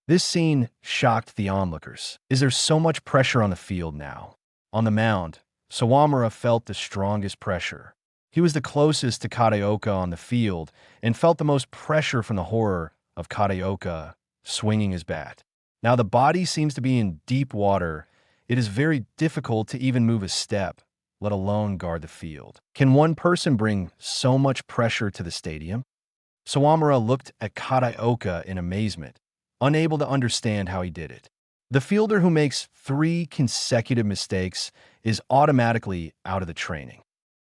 This scene shocked the onlookers. Is there so much pressure on the field now? On the mound, Sawamura felt the strongest pressure. He was the closest to Kataoka on the field and felt the most pressure from the horror of Kataoka swinging his bat. Now the body seems to be in deep water. It is very difficult to even move a step, let alone guard the field. Can one person bring so much pressure to the stadium? Sawamura looked at Kataoka in amazement, unable to understand how he did it. The fielder who makes 3 consecutive mistakes is automatically out of the training.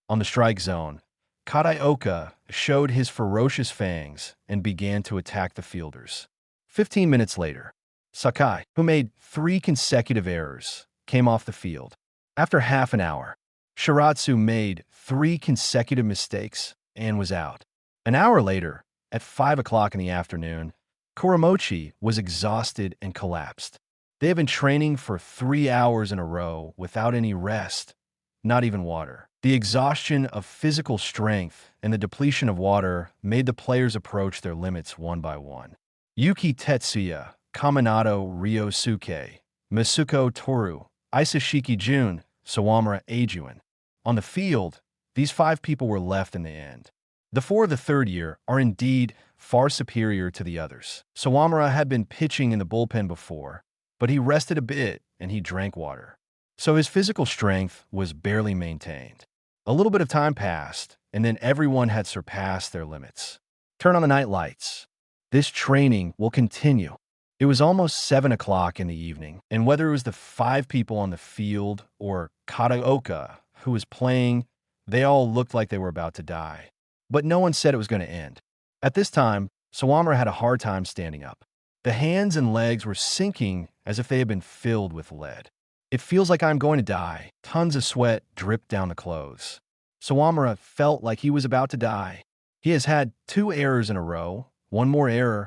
On the strike zone, Kataoka showed his ferocious fangs and began to attack the fielders. 15 minutes later, Sakai, who made 3 consecutive errors, came off the field. After half an hour, Shiratsu made 3 consecutive mistakes and was out. An hour later, at 5 o'clock in the afternoon, Kuramochi was exhausted and collapsed. They had been training for 3 hours in a row without any rest, not even water. The exhaustion of physical strength and the depletion of water made the players approach their limits one by one. Yuki Tetsuya, Kaminato Ryosuke, Masuko Toru, Isashiki Jun, Sawamura Eijun. On the field, these 5 people were left in the end. The 4 of the third year are indeed far superior to the others. Sawamura had been pitching in the bullpen before, but he rested a bit and he drank water. So his physical strength was barely maintained. A little bit of time passed, and then everyone had surpassed their limits. Turn on the night lights. This training will continue. It was almost 7 o'clock in the evening, and whether it was the 5 people on the field or Kataoka, who was playing, they all looked like they were about to die. But no one said it was going to end. At this time, Sawamura had a hard time standing up. The hands and legs were sinking as if they had been filled with lead. It feels like I'm going to die. Tons of sweat dripped down the clothes. Sawamura felt like he was about to die. He has had 2 errors in a row, 1 more error,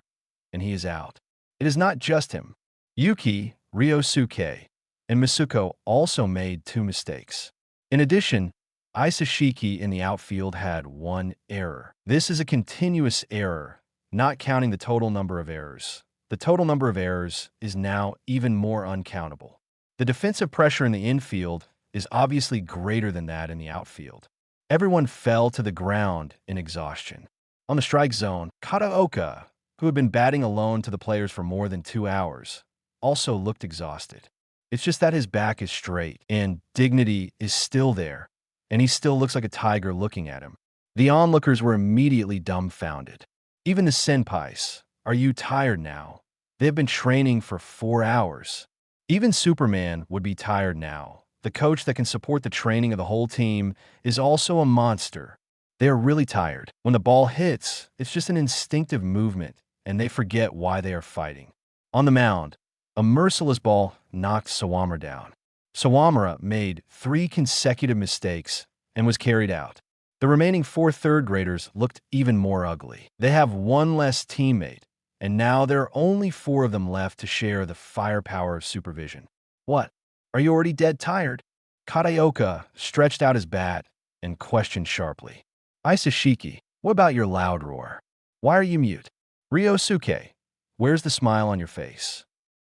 and he is out. It is not just him. Yuki, Ryosuke, and Masuko also made 2 mistakes. In addition, Isashiki in the outfield had 1 error. This is a continuous error, not counting the total number of errors. The total number of errors is now even more uncountable. The defensive pressure in the infield is obviously greater than that in the outfield. Everyone fell to the ground in exhaustion. On the strike zone, Kataoka, who had been batting alone to the players for more than 2 hours, also looked exhausted. It's just that his back is straight and dignity is still there, and he still looks like a tiger looking at him. The onlookers were immediately dumbfounded. Even the senpais, "Are you tired now? They've been training for 4 hours." Even Superman would be tired now. The coach that can support the training of the whole team is also a monster. They are really tired. When the ball hits, it's just an instinctive movement, and they forget why they are fighting. On the mound, a merciless ball knocked Sawamura down. Sawamura made 3 consecutive mistakes and was carried out. The remaining 4 third-graders looked even more ugly. They have one less teammate, and now there are only 4 of them left to share the firepower of supervision. "What? Are you already dead tired?" Kataoka stretched out his bat and questioned sharply. "Isashiki, what about your loud roar? Why are you mute?" "Ryosuke, where's the smile on your face?"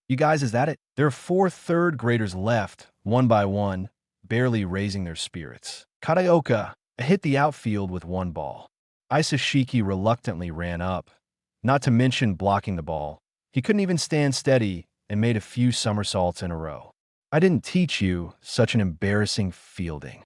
"You guys, is that it?" There are 4 third-graders left, one by one, barely raising their spirits. Kataoka hit the outfield with 1 ball. Isashiki reluctantly ran up, not to mention blocking the ball. He couldn't even stand steady and made a few somersaults in a row. "I didn't teach you such an embarrassing fielding."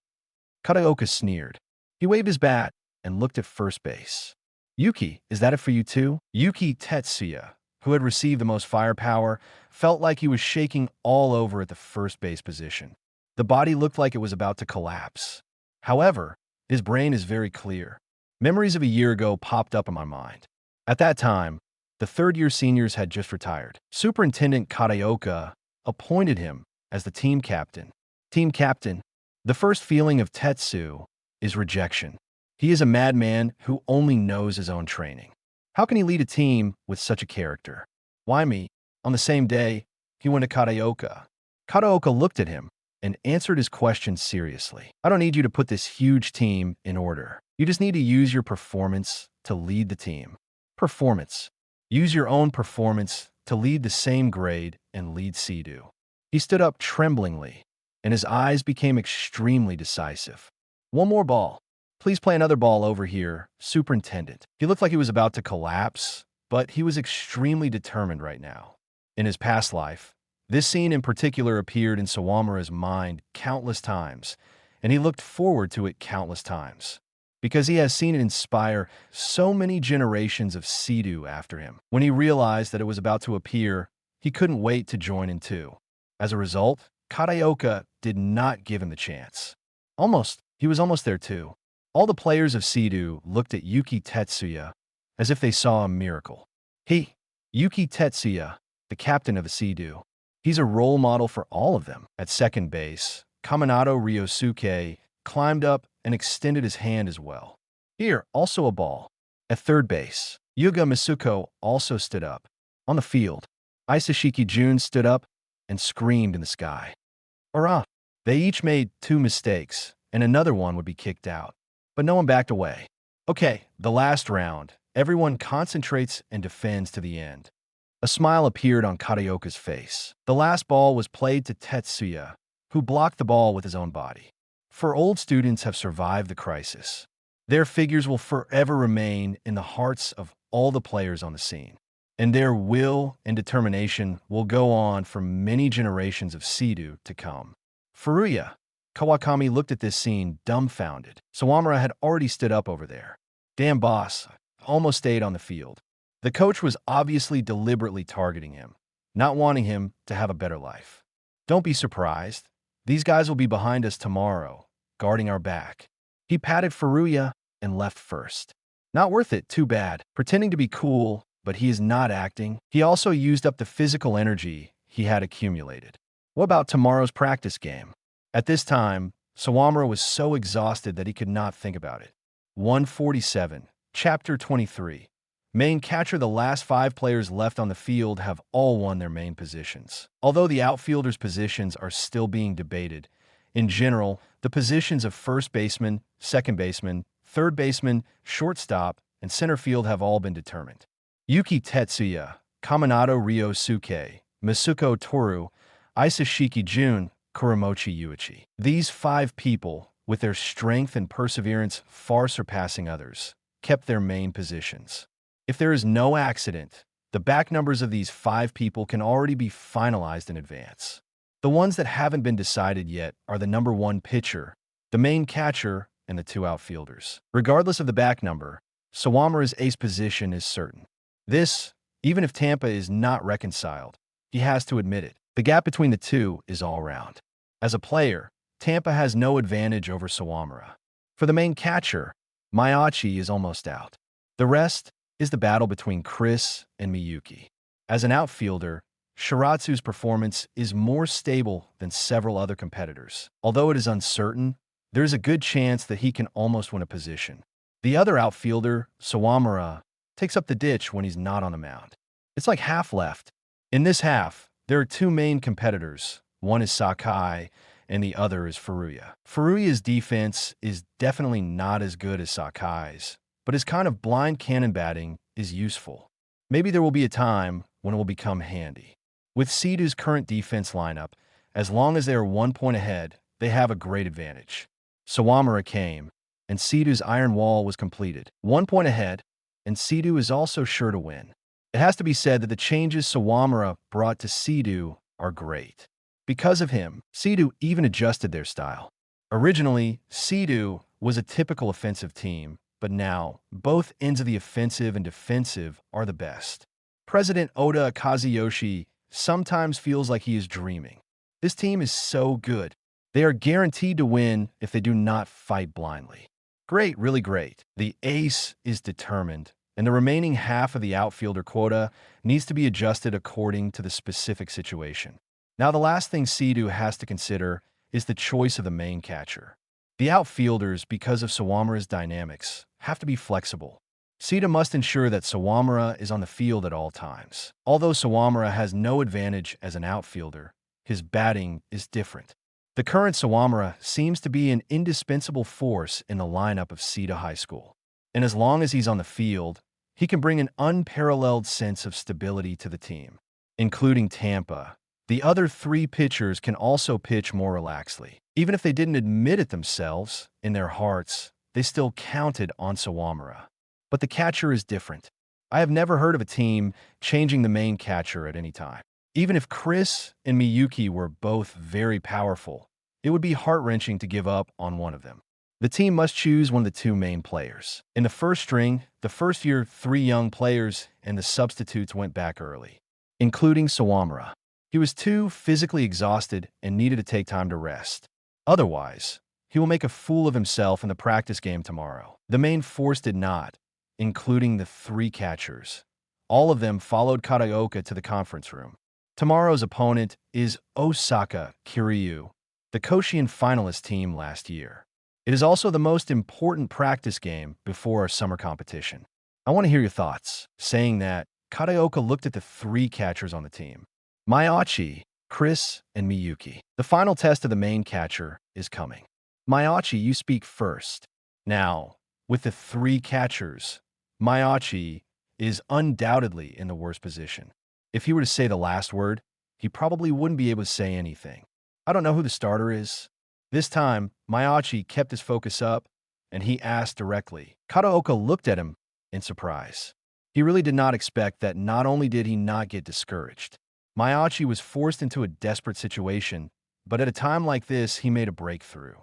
Kataoka sneered. He waved his bat and looked at first base. "Yuki, is that it for you too?" Yuki Tetsuya, who had received the most firepower, felt like he was shaking all over at the first base position. The body looked like it was about to collapse. However, his brain is very clear. Memories of a year ago popped up in my mind. At that time, the third-year seniors had just retired. Superintendent Kataoka appointed him as the team captain. Team captain. The first feeling of Tetsu is rejection. He is a madman who only knows his own training. How can he lead a team with such a character? "Why me?" On the same day, he went to Kataoka. Kataoka looked at him and answered his question seriously. "I don't need you to put this huge team in order. You just need to use your performance to lead the team." Performance. Use your own performance to lead the same grade and lead Cedu. He stood up tremblingly, and his eyes became extremely decisive. "One more ball. Please play another ball over here, Superintendent." He looked like he was about to collapse, but he was extremely determined right now. In his past life, this scene in particular appeared in Sawamura's mind countless times, and he looked forward to it countless times, because he has seen it inspire so many generations of Cedu after him. When he realized that it was about to appear, he couldn't wait to join in too. As a result, Kataoka did not give him the chance. He was almost there too. All the players of Cedu looked at Yuki Tetsuya as if they saw a miracle. Yuki Tetsuya, the captain of the Cedu. He's a role model for all of them. At second base, Kaminato Ryosuke climbed up and extended his hand as well. "Here, also a ball." At third base, Yuga Misuko also stood up. On the field, Isashiki Jun stood up and screamed in the sky. "Hurrah!" They each made 2 mistakes, and another one would be kicked out. But no one backed away. "Okay, the last round. Everyone concentrates and defends to the end." A smile appeared on Kataoka's face. The last ball was played to Tetsuya, who blocked the ball with his own body. 4 old students have survived the crisis. Their figures will forever remain in the hearts of all the players on the scene, and their will and determination will go on for many generations of Cedu to come. "Furuya." Kawakami looked at this scene dumbfounded. Sawamura had already stood up over there. "Damn boss, almost stayed on the field." The coach was obviously deliberately targeting him, not wanting him to have a better life. "Don't be surprised. These guys will be behind us tomorrow, guarding our back." He patted Furuya and left first. "Not worth it, too bad." Pretending to be cool, but he is not acting. He also used up the physical energy he had accumulated. "What about tomorrow's practice game?" At this time, Sawamura was so exhausted that he could not think about it. 147, Chapter 23. Main catcher. The last 5 players left on the field have all won their main positions. Although the outfielders' positions are still being debated, in general, the positions of first baseman, second baseman, third baseman, shortstop, and center field have all been determined. Yuki Tetsuya, Kaminato Ryosuke, Misuko Toru, Isashiki Jun, Kuramochi Yuichi. These 5 people with their strength and perseverance far surpassing others, kept their main positions. If there is no accident, the back numbers of these 5 people can already be finalized in advance. The ones that haven't been decided yet are the number 1 pitcher, the main catcher, and the 2 outfielders. Regardless of the back number, Sawamura's ace position is certain. This, even if Tampa is not reconciled, he has to admit it. The gap between the two is all around. As a player, Tampa has no advantage over Sawamura. For the main catcher, Maiachi is almost out. The rest is the battle between Chris and Miyuki. As an outfielder, Shiratsu's performance is more stable than several other competitors. Although it is uncertain, there is a good chance that he can almost win a position. The other outfielder, Sawamura, takes up the ditch when he's not on the mound. It's like half left. In this half, there are 2 main competitors. One is Sakai, and the other is Furuya. Furuya's defense is definitely not as good as Sakai's, but his kind of blind cannon batting is useful. Maybe there will be a time when it will become handy. With Sidhu's current defense lineup, as long as they are 1 point ahead, they have a great advantage. Sawamura came, and Sidhu's iron wall was completed. 1 point ahead, and Sidhu is also sure to win. It has to be said that the changes Sawamura brought to Sidhu are great. Because of him, Sidhu even adjusted their style. Originally, Sidhu was a typical offensive team, but now, both ends of the offensive and defensive are the best. President Oda Kazuyoshi sometimes feels like he is dreaming. This team is so good. They are guaranteed to win if they do not fight blindly. Great, really great. The ace is determined, and the remaining half of the outfielder quota needs to be adjusted according to the specific situation. Now, the last thing Sidhu has to consider is the choice of the main catcher. The outfielders, because of Sawamura's dynamics, have to be flexible. Sidhu must ensure that Sawamura is on the field at all times. Although Sawamura has no advantage as an outfielder, his batting is different. The current Sawamura seems to be an indispensable force in the lineup of Sidhu High School. And as long as he's on the field, he can bring an unparalleled sense of stability to the team. Including Tampa, the other 3 pitchers can also pitch more relaxedly. Even if they didn't admit it themselves, in their hearts, they still counted on Sawamura. But the catcher is different. I have never heard of a team changing the main catcher at any time. Even if Chris and Miyuki were both very powerful, it would be heart-wrenching to give up on one of them. The team must choose one of the 2 main players. In the first string, the first year 3 young players and the substitutes went back early, including Sawamura. He was too physically exhausted and needed to take time to rest. Otherwise, he will make a fool of himself in the practice game tomorrow. The main force did not, including the 3 catchers. All of them followed Kataoka to the conference room. Tomorrow's opponent is Osaka Kiryu, the Koshien finalist team last year. It is also the most important practice game before our summer competition. I want to hear your thoughts. Saying that, Kataoka looked at the 3 catchers on the team: Maiachi, Chris, and Miyuki. The final test of the main catcher is coming. Maiachi, you speak first. Now, with the 3 catchers, Maiachi is undoubtedly in the worst position. If he were to say the last word, he probably wouldn't be able to say anything. I don't know who the starter is. This time, Maiachi kept his focus up, and he asked directly. Kataoka looked at him in surprise. He really did not expect that. Not only did he not get discouraged, Maiachi was forced into a desperate situation, but at a time like this, he made a breakthrough.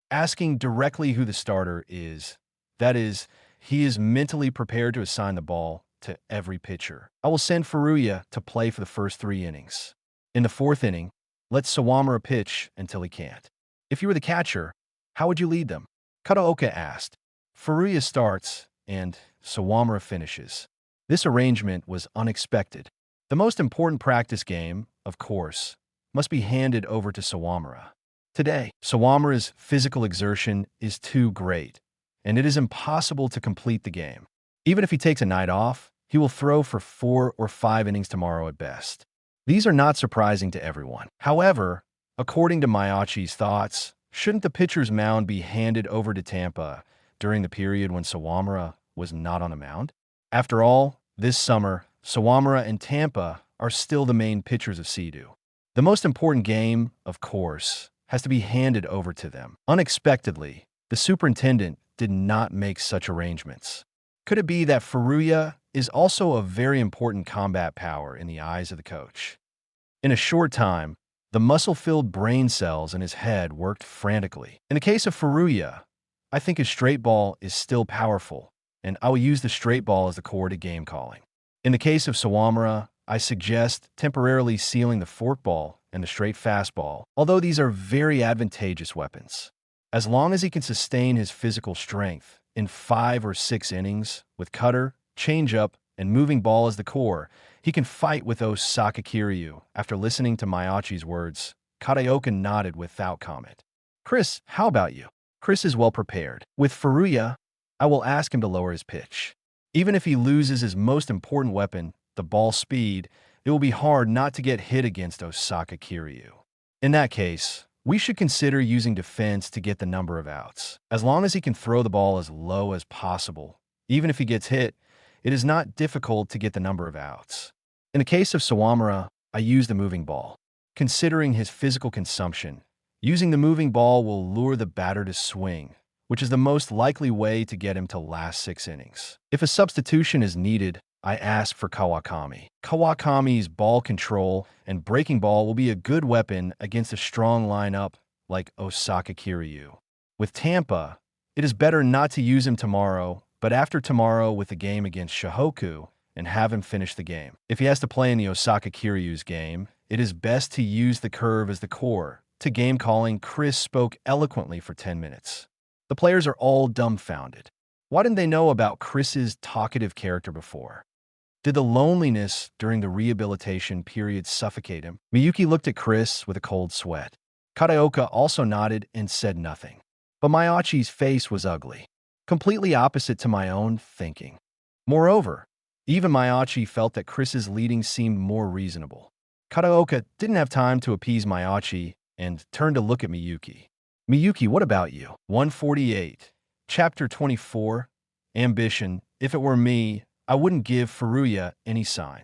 Asking directly who the starter is, that is, he is mentally prepared to assign the ball to every pitcher. I will send Furuya to play for the first 3 innings. In the 4th inning, let Sawamura pitch until he can't. If you were the catcher, how would you lead them? Kataoka asked. Furuya starts, and Sawamura finishes. This arrangement was unexpected. The most important practice game, of course, must be handed over to Sawamura. Today, Sawamura's physical exertion is too great, and it is impossible to complete the game. Even if he takes a night off, he will throw for 4 or 5 innings tomorrow at best. These are not surprising to everyone. However, according to Maiachi's thoughts, shouldn't the pitcher's mound be handed over to Tampa during the period when Sawamura was not on the mound? After all, this summer, Sawamura and Tampa are still the main pitchers of Sidhu. The most important game, of course, has to be handed over to them. Unexpectedly, the superintendent did not make such arrangements. Could it be that Furuya is also a very important combat power in the eyes of the coach? In a short time, the muscle-filled brain cells in his head worked frantically. In the case of Furuya, I think his straight ball is still powerful, and I will use the straight ball as the core to game calling. In the case of Sawamura, I suggest temporarily sealing the forkball and the straight fastball, although these are very advantageous weapons. As long as he can sustain his physical strength in 5 or 6 innings with cutter, changeup, and moving ball as the core, he can fight with Osaka Kiryu. After listening to Maiachi's words, Kataoka nodded without comment. Chris, how about you? Chris is well prepared. With Furuya, I will ask him to lower his pitch. Even if he loses his most important weapon, the ball speed, it will be hard not to get hit against Osaka Kiryu. In that case, we should consider using defense to get the number of outs. As long as he can throw the ball as low as possible, even if he gets hit, it is not difficult to get the number of outs. In the case of Sawamura, I use the moving ball. Considering his physical consumption, using the moving ball will lure the batter to swing, which is the most likely way to get him to last 6 innings. If a substitution is needed, I ask for Kawakami. Kawakami's ball control and breaking ball will be a good weapon against a strong lineup like Osaka Kiryu. With Tampa, it is better not to use him tomorrow, but after tomorrow with the game against Shohoku and have him finish the game. If he has to play in the Osaka Kiryu's game, it is best to use the curve as the core. To game calling, Chris spoke eloquently for 10 minutes. The players are all dumbfounded. Why didn't they know about Chris's talkative character before? Did the loneliness during the rehabilitation period suffocate him? Miyuki looked at Chris with a cold sweat. Kataoka also nodded and said nothing. But Maiachi's face was ugly, completely opposite to my own thinking. Moreover, even Maiachi felt that Chris's leading seemed more reasonable. Kataoka didn't have time to appease Maiachi and turned to look at Miyuki. Miyuki, what about you? 148. Chapter 24. Ambition. If it were me, I wouldn't give Furuya any sign.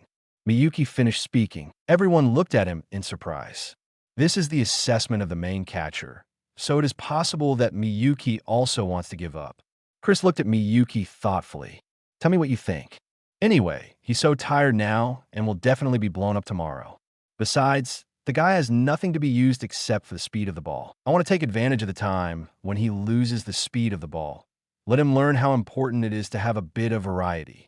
Miyuki finished speaking. Everyone looked at him in surprise. This is the assessment of the main catcher, so it is possible that Miyuki also wants to give up. Chris looked at Miyuki thoughtfully. Tell me what you think. Anyway, he's so tired now and will definitely be blown up tomorrow. Besides, the guy has nothing to be used except for the speed of the ball. I want to take advantage of the time when he loses the speed of the ball. Let him learn how important it is to have a bit of variety.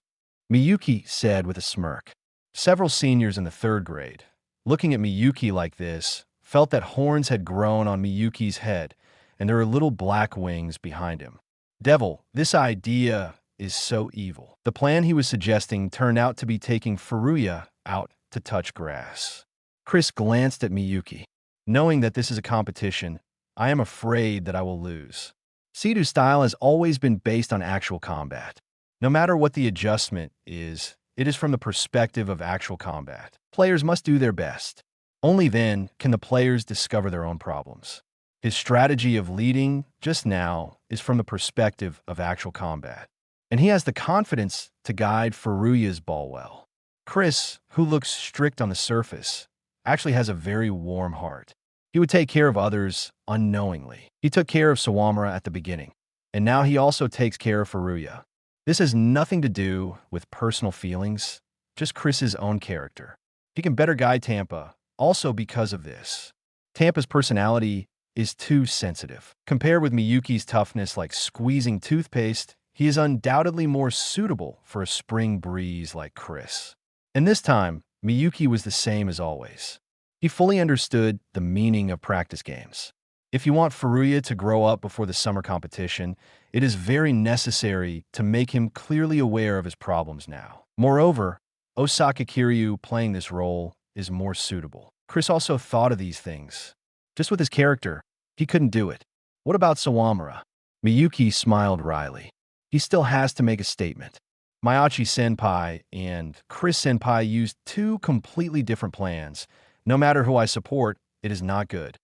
Miyuki said with a smirk. Several seniors in the 3rd grade, looking at Miyuki like this, felt that horns had grown on Miyuki's head and there were little black wings behind him. Devil, this idea is so evil. The plan he was suggesting turned out to be taking Furuya out to touch grass. Chris glanced at Miyuki. Knowing that this is a competition, I am afraid that I will lose. Sidu's style has always been based on actual combat. No matter what the adjustment is, it is from the perspective of actual combat. Players must do their best. Only then can the players discover their own problems. His strategy of leading just now is from the perspective of actual combat, and he has the confidence to guide Furuya's ball well. Chris, who looks strict on the surface, actually has a very warm heart. He would take care of others unknowingly. He took care of Sawamura at the beginning, and now he also takes care of Furuya. This has nothing to do with personal feelings, just Chris's own character. He can better guide Tampa, also because of this. Tampa's personality is too sensitive. Compared with Miyuki's toughness like squeezing toothpaste, he is undoubtedly more suitable for a spring breeze like Chris. And this time, Miyuki was the same as always. He fully understood the meaning of practice games. If you want Furuya to grow up before the summer competition, it is very necessary to make him clearly aware of his problems now. Moreover, Osaka Kiryu playing this role is more suitable. Chris also thought of these things. Just with his character, he couldn't do it. What about Sawamura? Miyuki smiled wryly. He still has to make a statement. Maiachi-senpai and Chris-senpai used 2 completely different plans. No matter who I support, it is not good.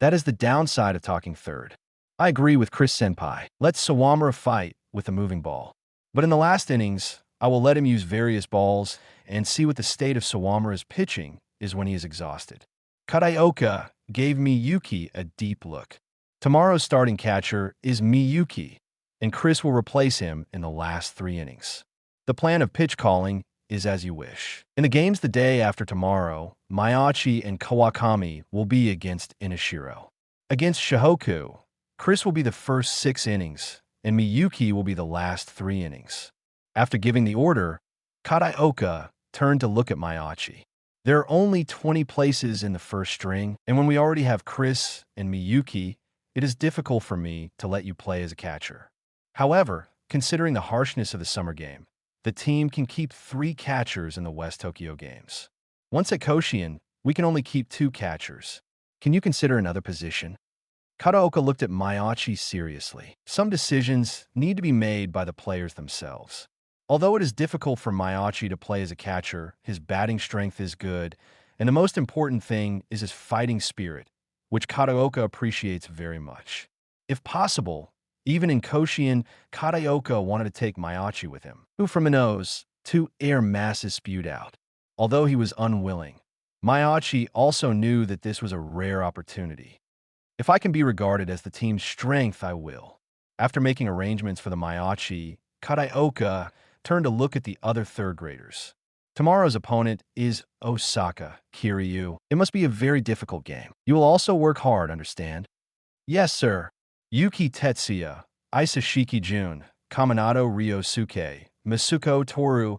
That is the downside of talking third. I agree with Chris-senpai. Let Sawamura fight with a moving ball. But in the last innings, I will let him use various balls and see what the state of Sawamura's pitching is when he is exhausted. Kataoka gave Miyuki a deep look. Tomorrow's starting catcher is Miyuki, and Chris will replace him in the last 3 innings. The plan of pitch calling is as you wish. In the games the day after tomorrow, Maiachi and Kawakami will be against Inashiro. Against Shihoku, Chris will be the first 6 innings, and Miyuki will be the last 3 innings. After giving the order, Kataoka turned to look at Maiachi. There are only 20 places in the first string, and when we already have Chris and Miyuki, it is difficult for me to let you play as a catcher. However, considering the harshness of the summer game, the team can keep 3 catchers in the West Tokyo games. Once at Koshien, we can only keep 2 catchers. Can you consider another position? Kataoka looked at Maiachi seriously. Some decisions need to be made by the players themselves. Although it is difficult for Maiachi to play as a catcher, his batting strength is good, and the most important thing is his fighting spirit, which Kataoka appreciates very much. If possible, even in Koshien, Kataoka wanted to take Maiachi with him, who from a nose, 2 air masses spewed out. Although he was unwilling, Maiachi also knew that this was a rare opportunity. If I can be regarded as the team's strength, I will. After making arrangements for the Maiachi, Kataoka turned to look at the other third graders. Tomorrow's opponent is Osaka Kiryu. It must be a very difficult game. You will also work hard, understand? Yes, sir. Yuki Tetsuya, Isashiki Jun, Kaminato Ryosuke, Masuko Toru,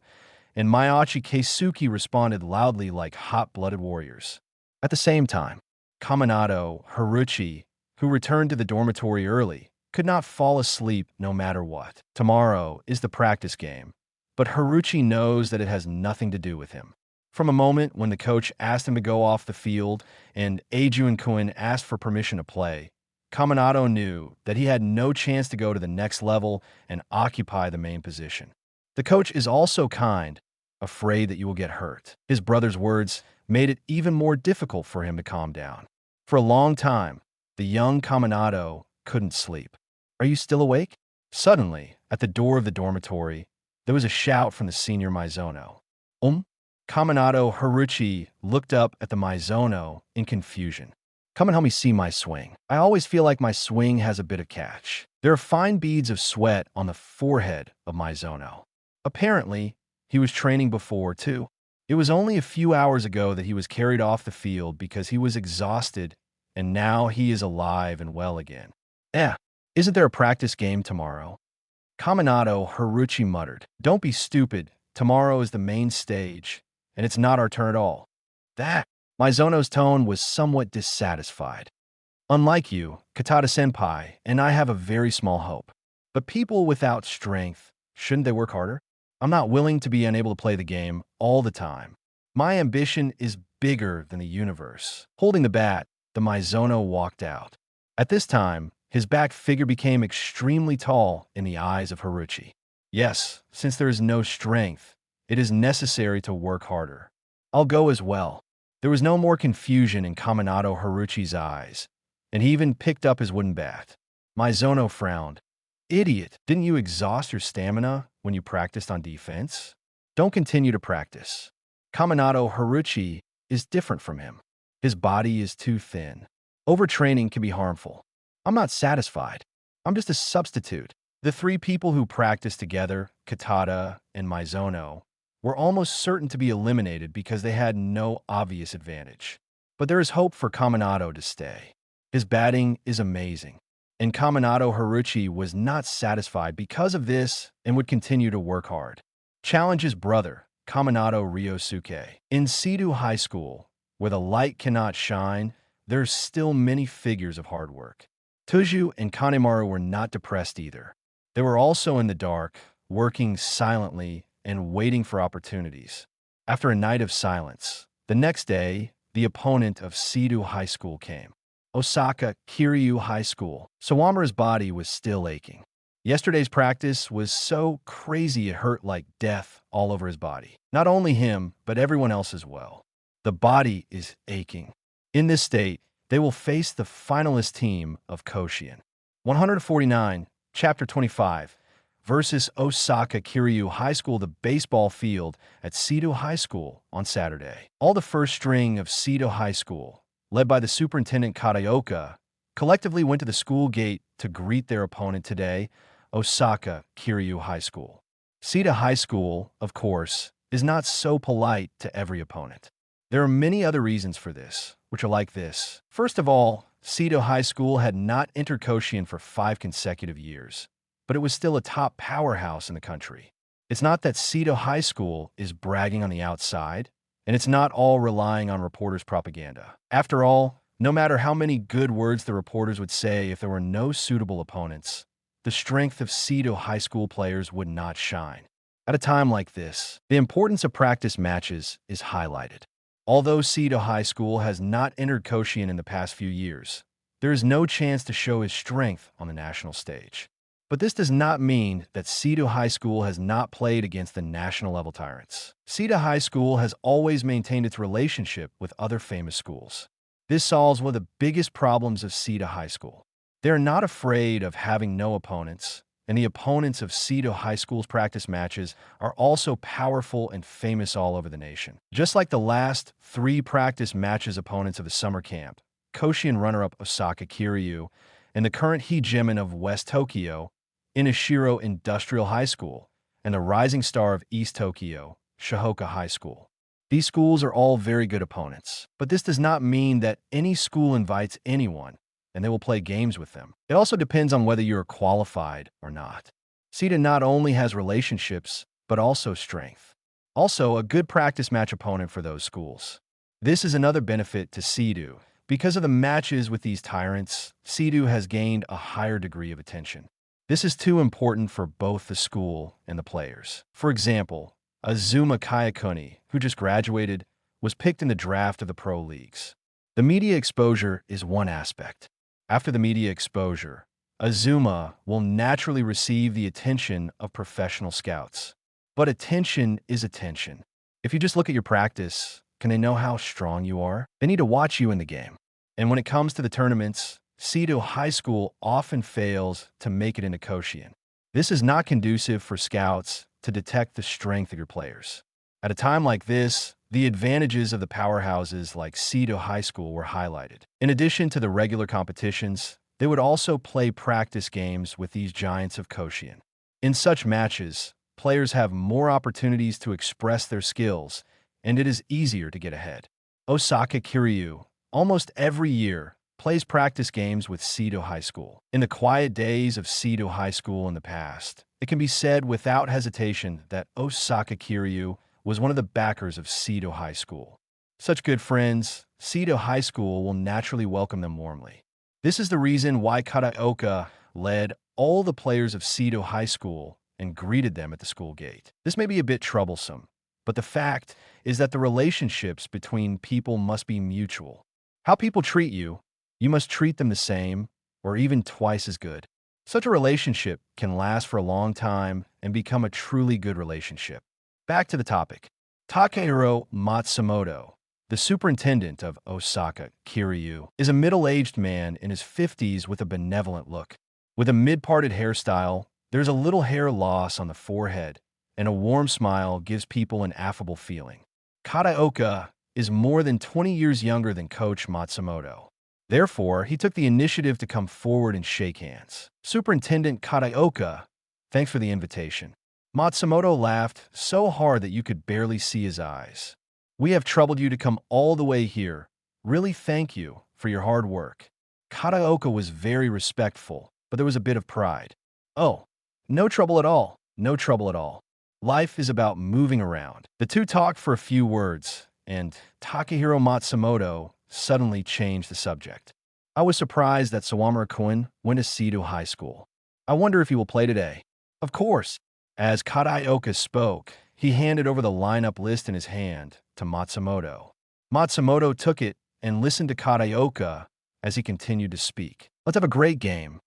and Maiachi Keisuke responded loudly like hot-blooded warriors. At the same time, Kaminato Haruchi, who returned to the dormitory early, could not fall asleep no matter what. Tomorrow is the practice game, but Haruchi knows that it has nothing to do with him. From a moment when the coach asked him to go off the field and Eijun asked for permission to play, Kaminato knew that he had no chance to go to the next level and occupy the main position. The coach is also kind, afraid that you will get hurt. His brother's words made it even more difficult for him to calm down. For a long time, the young Kaminato couldn't sleep. Are you still awake? Suddenly, at the door of the dormitory, there was a shout from the senior Maizono. Kaminato Haruchi looked up at the Maizono in confusion. Come and help me see my swing. I always feel like my swing has a bit of catch. There are fine beads of sweat on the forehead of Maizono. Apparently, he was training before, too. It was only a few hours ago that he was carried off the field because he was exhausted, and now he is alive and well again. Isn't there a practice game tomorrow? Kaminato Haruchi muttered. Don't be stupid. Tomorrow is the main stage, and it's not our turn at all. That? Maizono's tone was somewhat dissatisfied. Unlike you, Katada-senpai and I have a very small hope. But people without strength, shouldn't they work harder? I'm not willing to be unable to play the game all the time. My ambition is bigger than the universe. Holding the bat, the Maizono walked out. At this time, his back figure became extremely tall in the eyes of Haruchi. Yes, since there is no strength, it is necessary to work harder. I'll go as well. There was no more confusion in Kaminato Haruchi's eyes, and he even picked up his wooden bat. Maizono frowned. Idiot, didn't you exhaust your stamina when you practiced on defense? Don't continue to practice. Kaminato Haruchi is different from him. His body is too thin. Overtraining can be harmful. I'm not satisfied. I'm just a substitute. The 3 people who practiced together, Katada and Maizono, were almost certain to be eliminated because they had no obvious advantage. But there is hope for Kaminato to stay. His batting is amazing, and Kaminato Haruchi was not satisfied because of this and would continue to work hard. Challenge his brother, Kaminato Ryosuke. In Seido High School, where the light cannot shine, there are still many figures of hard work. Tuju and Kanemaru were not depressed either. They were also in the dark, working silently and waiting for opportunities. After a night of silence, the next day, the opponent of Seido High School came. Osaka Kiryu High School. Sawamura's body was still aching. Yesterday's practice was so crazy it hurt like death all over his body. Not only him, but everyone else as well. The body is aching. In this state, they will face the finalist team of Koshien. 149, Chapter 25, versus Osaka Kiryu High School, the baseball field at Seido High School on Saturday. All the first string of Seido High School led by the superintendent Kataoka, collectively went to the school gate to greet their opponent today, Osaka Kiryu High School. Seto High School, of course, is not so polite to every opponent. There are many other reasons for this, which are like this. First of all, Seto High School had not entered Koshien for 5 consecutive years, but it was still a top powerhouse in the country. It's not that Seto High School is bragging on the outside, and it's not all relying on reporters' propaganda. After all, no matter how many good words the reporters would say if there were no suitable opponents, the strength of Seto High School players would not shine. At a time like this, the importance of practice matches is highlighted. Although Seto High School has not entered Koshien in the past few years, there is no chance to show his strength on the national stage. But this does not mean that Seto High School has not played against the national-level tyrants. Seto High School has always maintained its relationship with other famous schools. This solves one of the biggest problems of Seto High School. They are not afraid of having no opponents, and the opponents of Seto High School's practice matches are also powerful and famous all over the nation. Just like the last 3 practice matches opponents of the summer camp, Koshien runner-up Osaka Kiryu and the current hegemon of West Tokyo, Inashiro Industrial High School, and the rising star of East Tokyo, Shihoka High School. These schools are all very good opponents, but this does not mean that any school invites anyone and they will play games with them. It also depends on whether you are qualified or not. Seto not only has relationships, but also strength. Also, a good practice match opponent for those schools. This is another benefit to Seto. Because of the matches with these tyrants, Seto has gained a higher degree of attention. This is too important for both the school and the players. For example, Azuma Kayakuni, who just graduated, was picked in the draft of the pro leagues. The media exposure is one aspect. After the media exposure, Azuma will naturally receive the attention of professional scouts. But attention is attention. If you just look at your practice, can they know how strong you are? They need to watch you in the game. And when it comes to the tournaments, Seto High School often fails to make it into Koshien. This is not conducive for scouts to detect the strength of your players. At a time like this, the advantages of the powerhouses like Seto High School were highlighted. In addition to the regular competitions, they would also play practice games with these giants of Koshien. In such matches, players have more opportunities to express their skills, and it is easier to get ahead. Osaka Kiryu, almost every year, plays practice games with Seto High School. In the quiet days of Seto High School in the past, it can be said without hesitation that Osaka Kiryu was one of the backers of Seto High School. Such good friends, Seto High School will naturally welcome them warmly. This is the reason why Kataoka led all the players of Seto High School and greeted them at the school gate. This may be a bit troublesome, but the fact is that the relationships between people must be mutual. How people treat you, you must treat them the same, or even twice as good. Such a relationship can last for a long time and become a truly good relationship. Back to the topic. Takehiro Matsumoto, the superintendent of Osaka Kiryu, is a middle-aged man in his 50s with a benevolent look. With a mid-parted hairstyle, there's a little hair loss on the forehead, and a warm smile gives people an affable feeling. Kataoka is more than 20 years younger than Coach Matsumoto. Therefore, he took the initiative to come forward and shake hands. Superintendent Kataoka, thanks for the invitation. Matsumoto laughed so hard that you could barely see his eyes. We have troubled you to come all the way here. Really thank you for your hard work. Kataoka was very respectful, but there was a bit of pride. Oh, no trouble at all. No trouble at all. Life is about moving around. The two talked for a few words, and Takehiro Matsumoto suddenly changed the subject. I was surprised that Sawamura Eijun went to Seto High School. I wonder if he will play today. Of course. As Kataoka spoke, he handed over the lineup list in his hand to Matsumoto. Matsumoto took it and listened to Kataoka as he continued to speak. Let's have a great game.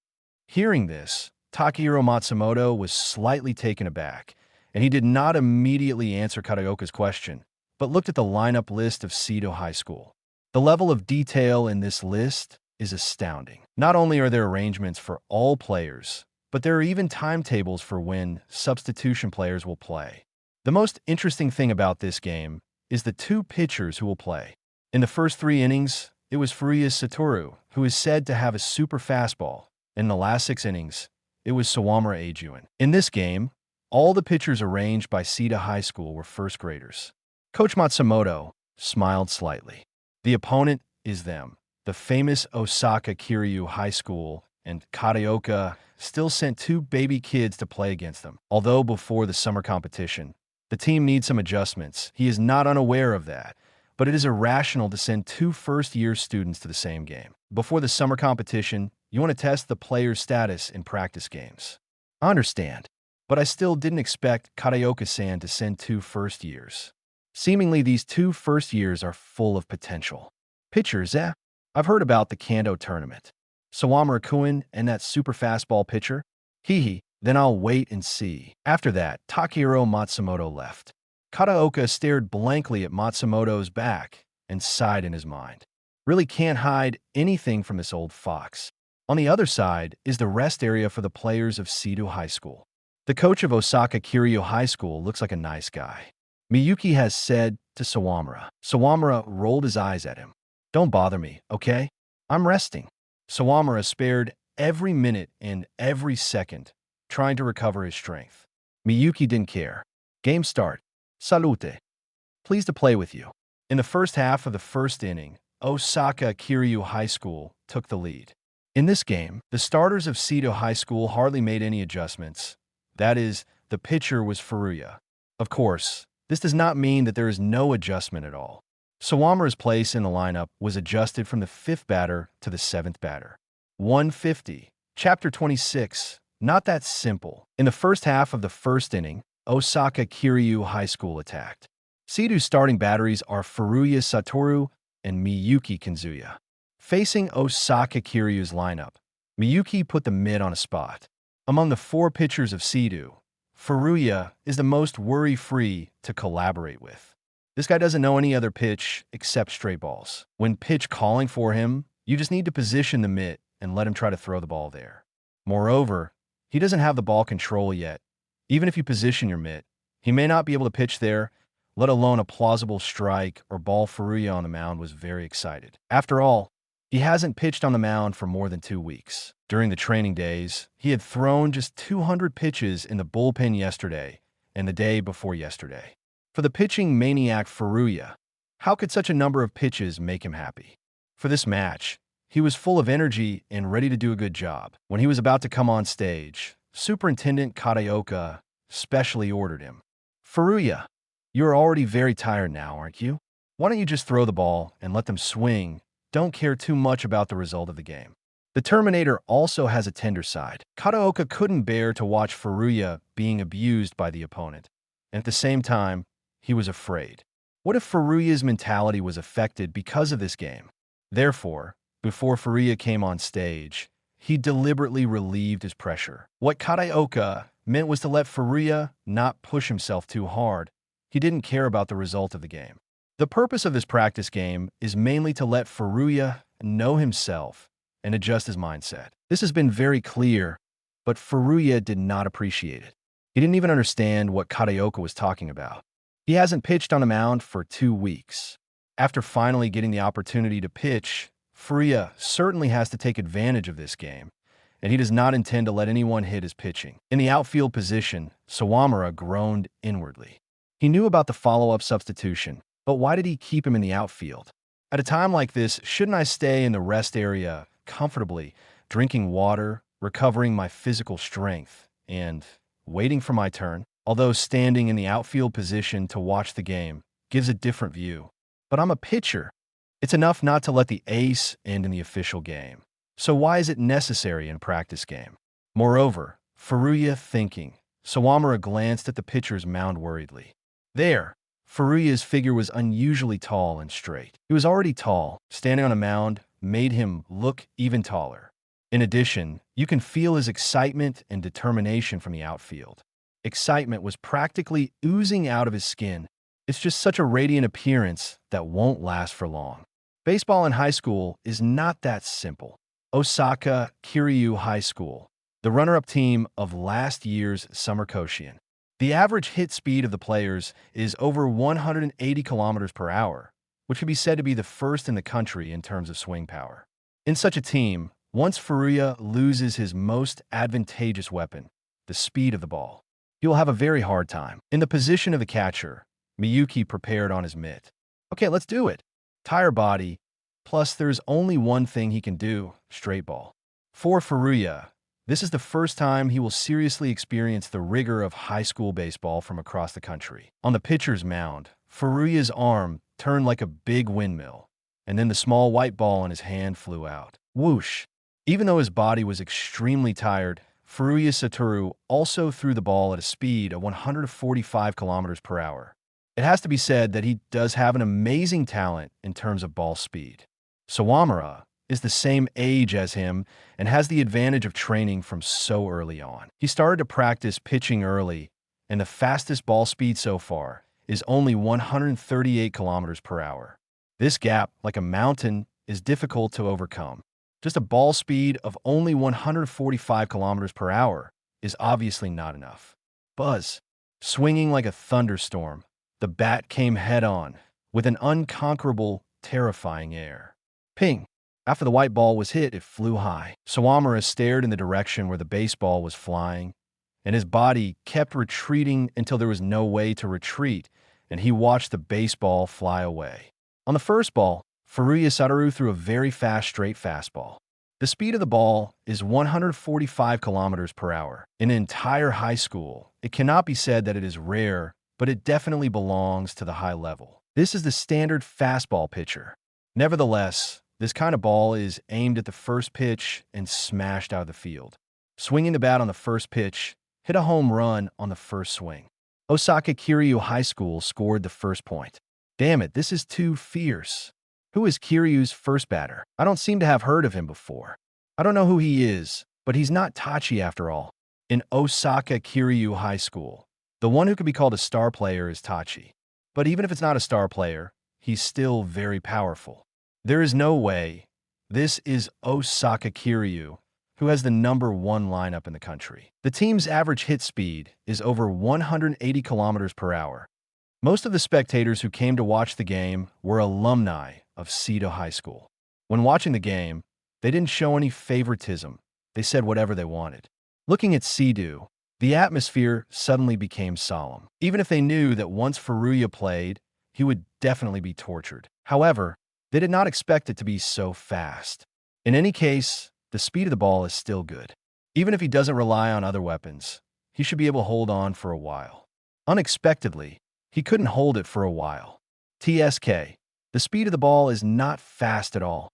Hearing this, Takehiro Matsumoto was slightly taken aback, and he did not immediately answer Kataoka's question, but looked at the lineup list of Seto High School. The level of detail in this list is astounding. Not only are there arrangements for all players, but there are even timetables for when substitution players will play. The most interesting thing about this game is the two pitchers who will play. In the first 3 innings, it was Furuya Satoru, who is said to have a super fastball. In the last 6 innings, it was Sawamura Eijun. In this game, all the pitchers arranged by Seto High School were first graders. Coach Matsumoto smiled slightly. The opponent is them. The famous Osaka Kiryu High School and Kataoka still sent 2 baby kids to play against them. Although before the summer competition, the team needs some adjustments. He is not unaware of that, but it is irrational to send 2 first-year students to the same game. Before the summer competition, you want to test the player's status in practice games. I understand, but I still didn't expect Kataoka-san to send 2 first years. Seemingly, these 2 first years are full of potential. Pitchers, I've heard about the Kanto tournament. Sawamura-kun and that super fastball pitcher? Then I'll wait and see. After that, Takehiro Matsumoto left. Kataoka stared blankly at Matsumoto's back and sighed in his mind. Really can't hide anything from this old fox. On the other side is the rest area for the players of Seto High School. The coach of Osaka Kiryu High School looks like a nice guy. Miyuki has said to Sawamura. Sawamura rolled his eyes at him. Don't bother me, okay? I'm resting. Sawamura spared every minute and every second, trying to recover his strength. Miyuki didn't care. Game start. Salute. Pleased to play with you. In the first half of the first inning, Osaka Kiryu High School took the lead. In this game, the starters of Seto High School hardly made any adjustments. That is, the pitcher was Furuya. Of course, this does not mean that there is no adjustment at all. Sawamura's place in the lineup was adjusted from the 5th batter to the 7th batter. 150. Chapter 26. Not that simple. In the first half of the first inning, Osaka Kiryu High School attacked. Seto's starting batteries are Furuya Satoru and Miyuki Kinzuya. Facing Osaka Kiryu's lineup, Miyuki put the mid on a spot. Among the 4 pitchers of Seto, Furuya is the most worry-free to collaborate with. This guy doesn't know any other pitch except straight balls. When pitch calling for him, you just need to position the mitt and let him try to throw the ball there. Moreover, he doesn't have the ball control yet. Even if you position your mitt, he may not be able to pitch there, let alone a plausible strike or ball. Furuya on the mound was very excited. After all, he hasn't pitched on the mound for more than 2 weeks. During the training days, he had thrown just 200 pitches in the bullpen yesterday and the day before yesterday. For the pitching maniac Furuya, how could such a number of pitches make him happy? For this match, he was full of energy and ready to do a good job. When he was about to come on stage, Superintendent Kataoka specially ordered him. Furuya, you're already very tired now, aren't you? Why don't you just throw the ball and let them swing? Don't care too much about the result of the game. The Terminator also has a tender side. Kataoka couldn't bear to watch Furuya being abused by the opponent. And at the same time, he was afraid. What if Furuya's mentality was affected because of this game? Therefore, before Furuya came on stage, he deliberately relieved his pressure. What Kataoka meant was to let Furuya not push himself too hard. He didn't care about the result of the game. The purpose of this practice game is mainly to let Furuya know himself and adjust his mindset. This has been very clear, but Furuya did not appreciate it. He didn't even understand what Kataoka was talking about. He hasn't pitched on the mound for 2 weeks. After finally getting the opportunity to pitch, Furuya certainly has to take advantage of this game, and he does not intend to let anyone hit his pitching. In the outfield position, Sawamura groaned inwardly. He knew about the follow-up substitution, but why did he keep him in the outfield? At a time like this, shouldn't I stay in the rest area comfortably, drinking water, recovering my physical strength, and waiting for my turn? Although standing in the outfield position to watch the game gives a different view. But I'm a pitcher. It's enough not to let the ace end in the official game. So why is it necessary in a practice game? Moreover, Furuya thinking. Sawamura glanced at the pitcher's mound worriedly. There, Furuya's figure was unusually tall and straight. He was already tall. Standing on a mound made him look even taller. In addition, you can feel his excitement and determination from the outfield. Excitement was practically oozing out of his skin. It's just such a radiant appearance that won't last for long. Baseball in high school is not that simple. Osaka Kiryu High School, the runner-up team of last year's Summer Koshien. The average hit speed of the players is over 180 kilometers per hour, which could be said to be the first in the country in terms of swing power. In such a team, once Furuya loses his most advantageous weapon, the speed of the ball, he will have a very hard time. In the position of the catcher, Miyuki prepared on his mitt. Okay, let's do it. Tire body, plus there's only one thing he can do, straight ball. For Furuya, this is the first time he will seriously experience the rigor of high school baseball from across the country. On the pitcher's mound, Furuya's arm turned like a big windmill, and then the small white ball in his hand flew out. Whoosh! Even though his body was extremely tired, Furuya Satoru also threw the ball at a speed of 145 kilometers per hour. It has to be said that he does have an amazing talent in terms of ball speed. Sawamura is the same age as him and has the advantage of training from so early on. He started to practice pitching early, and the fastest ball speed so far is only 138 kilometers per hour. This gap, like a mountain, is difficult to overcome. Just a ball speed of only 145 kilometers per hour is obviously not enough. Buzz. Swinging like a thunderstorm, the bat came head-on, with an unconquerable, terrifying air. Ping! After the white ball was hit, it flew high. Sawamura stared in the direction where the baseball was flying, and his body kept retreating until there was no way to retreat, and he watched the baseball fly away. On the first ball, Furuya Satoru threw a very fast straight fastball. The speed of the ball is 145 kilometers per hour. In an entire high school, it cannot be said that it is rare, but it definitely belongs to the high level. This is the standard fastball pitcher. Nevertheless, this kind of ball is aimed at the first pitch and smashed out of the field. Swinging the bat on the first pitch, hit a home run on the first swing. Osaka Kiryu High School scored the first point. Damn it, this is too fierce. Who is Kiryu's first batter? I don't seem to have heard of him before. I don't know who he is, but he's not Tachi after all. In Osaka Kiryu High School, the one who could be called a star player is Tachi. But even if it's not a star player, he's still very powerful. There is no way. This is Osaka Kiryu, who has the #1 lineup in the country. The team's average hit speed is over 180 kilometers per hour. Most of the spectators who came to watch the game were alumni of Seco High School. When watching the game, they didn't show any favoritism. They said whatever they wanted. Looking at Seco, the atmosphere suddenly became solemn. Even if they knew that once Furuya played, he would definitely be tortured. However, they did not expect it to be so fast. In any case, the speed of the ball is still good. Even if he doesn't rely on other weapons, he should be able to hold on for a while. Unexpectedly, he couldn't hold it for a while. TSK. The speed of the ball is not fast at all.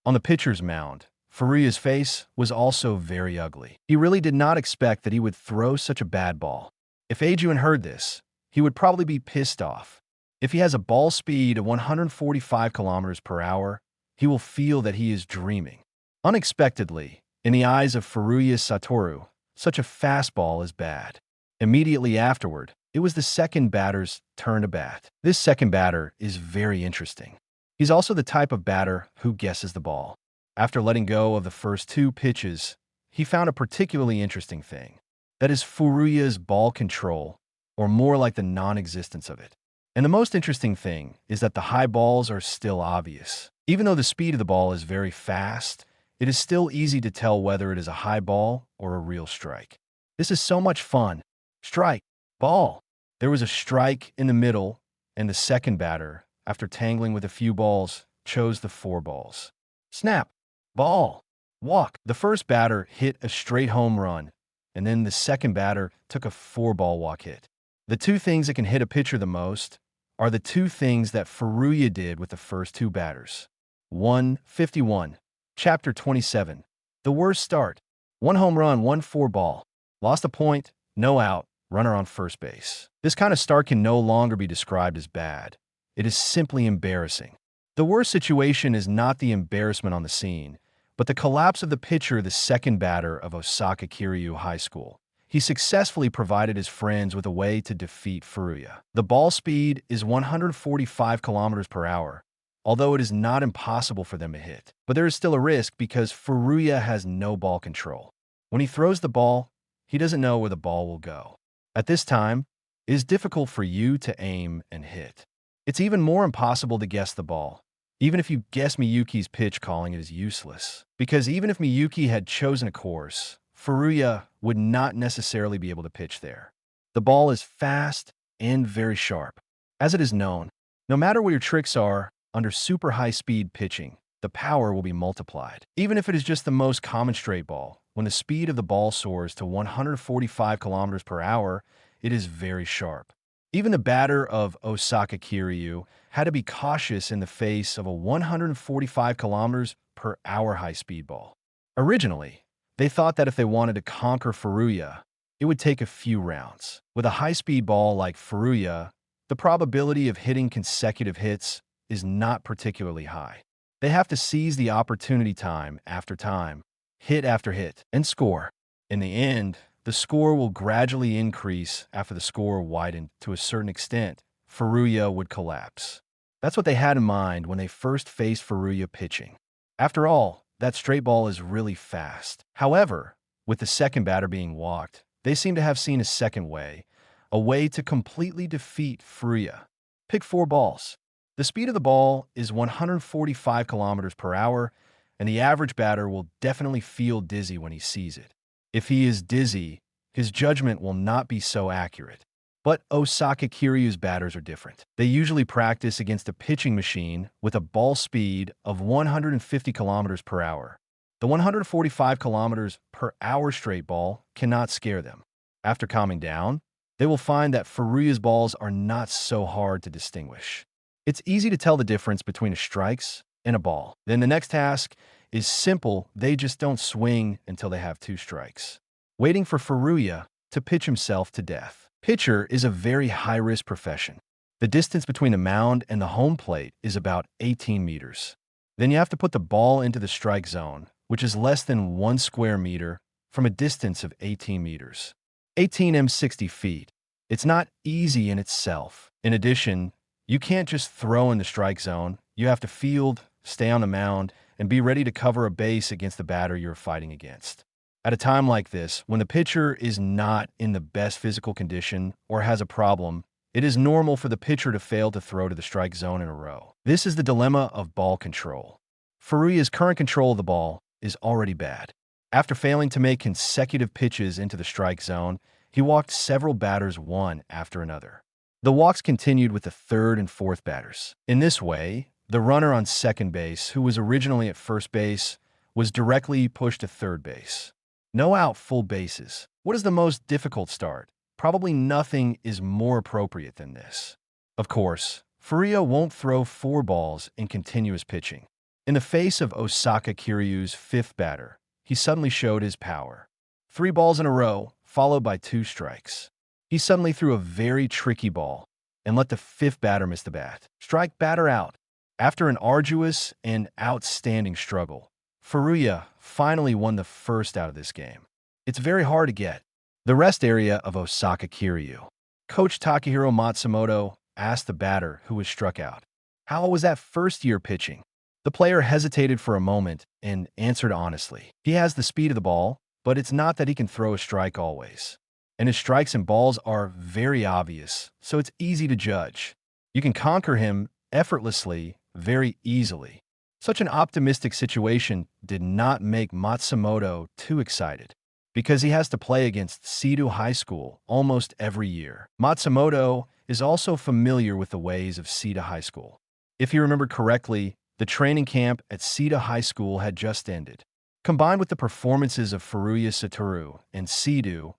On the pitcher's mound, Furuya's face was also very ugly. He really did not expect that he would throw such a bad ball. If Eijun heard this, he would probably be pissed off. If he has a ball speed of 145 kilometers per hour, he will feel that he is dreaming. Unexpectedly, in the eyes of Furuya Satoru, such a fastball is bad. Immediately afterward, it was the second batter's turn to bat. This second batter is very interesting. He's also the type of batter who guesses the ball. After letting go of the first two pitches, he found a particularly interesting thing. That is Furuya's ball control, or more like the non-existence of it. And the most interesting thing is that the high balls are still obvious. Even though the speed of the ball is very fast, it is still easy to tell whether it is a high ball or a real strike. This is so much fun. Strike. Ball. There was a strike in the middle, and the second batter, after tangling with a few balls, chose the 4 balls. Snap. Ball. Walk. The first batter hit a straight home run, and then the second batter took a 4-ball walk hit. The two things that can hit a pitcher the most are the two things that Furuya did with the first two batters. 151. Chapter 27. The worst start. 1 home run, 1 4-ball. Lost a point, no out, runner on first base. This kind of start can no longer be described as bad. It is simply embarrassing. The worst situation is not the embarrassment on the scene, but the collapse of the pitcher, the second batter of Osaka Kiryu High School. He successfully provided his friends with a way to defeat Furuya. The ball speed is 145 kilometers per hour, although it is not impossible for them to hit. But there is still a risk because Furuya has no ball control. When he throws the ball, he doesn't know where the ball will go. At this time, it is difficult for you to aim and hit. It's even more impossible to guess the ball. Even if you guess Miyuki's pitch calling, it is useless. Because even if Miyuki had chosen a course, Furuya would not necessarily be able to pitch there. The ball is fast and very sharp. As it is known, no matter what your tricks are, under super high-speed pitching, the power will be multiplied. Even if it is just the most common straight ball, when the speed of the ball soars to 145 kilometers per hour, it is very sharp. Even the batter of Osaka Kiryu had to be cautious in the face of a 145 kilometers per hour high-speed ball. Originally, they thought that if they wanted to conquer Furuya, it would take a few rounds. With a high-speed ball like Furuya, the probability of hitting consecutive hits is not particularly high. They have to seize the opportunity time after time, hit after hit, and score. In the end, the score will gradually increase after the score widened to a certain extent. Furuya would collapse. That's what they had in mind when they first faced Furuya pitching. After all, that straight ball is really fast. However, with the second batter being walked, they seem to have seen a second way, a way to completely defeat Furuya. Pick 4 balls. The speed of the ball is 145 kilometers per hour, and the average batter will definitely feel dizzy when he sees it. If he is dizzy, his judgment will not be so accurate. But Osaka Kiryu's batters are different. They usually practice against a pitching machine with a ball speed of 150 kilometers per hour. The 145 kilometers per hour straight ball cannot scare them. After calming down, they will find that Furuya's balls are not so hard to distinguish. It's easy to tell the difference between a strikes and a ball. Then the next task is simple, they just don't swing until they have 2 strikes. Waiting for Furuya to pitch himself to death. Pitcher is a very high-risk profession. The distance between the mound and the home plate is about 18 meters. Then you have to put the ball into the strike zone, which is less than 1 square meter from a distance of 18 meters. 18 m 60 feet. It's not easy in itself. In addition, you can't just throw in the strike zone. You have to field, stay on the mound, and be ready to cover a base against the batter you're fighting against. At a time like this, when the pitcher is not in the best physical condition or has a problem, it is normal for the pitcher to fail to throw to the strike zone in a row. This is the dilemma of ball control. Furuya's current control of the ball is already bad. After failing to make consecutive pitches into the strike zone, he walked several batters one after another. The walks continued with the third and fourth batters. In this way, the runner on second base, who was originally at first base, was directly pushed to third base. No out, full bases. What is the most difficult start? Probably nothing is more appropriate than this. Of course, Furuya won't throw 4 balls in continuous pitching. In the face of Osaka Kiryu's 5th batter, he suddenly showed his power. 3 balls in a row, followed by 2 strikes. He suddenly threw a very tricky ball and let the 5th batter miss the bat. Strike, batter out. After an arduous and outstanding struggle, Furuya finally won the first out of this game. It's very hard to get. The rest area of Osaka Kiryu. Coach Takahiro Matsumoto asked the batter who was struck out, "How was that first year pitching?" The player hesitated for a moment and answered honestly. He has the speed of the ball, but it's not that he can throw a strike always. And his strikes and balls are very obvious, so it's easy to judge. You can conquer him effortlessly, very easily. Such an optimistic situation did not make Matsumoto too excited, because he has to play against Seto High School almost every year. Matsumoto is also familiar with the ways of Seto High School. If you remember correctly, the training camp at Seto High School had just ended. Combined with the performances of Furuya Satoru and Seto,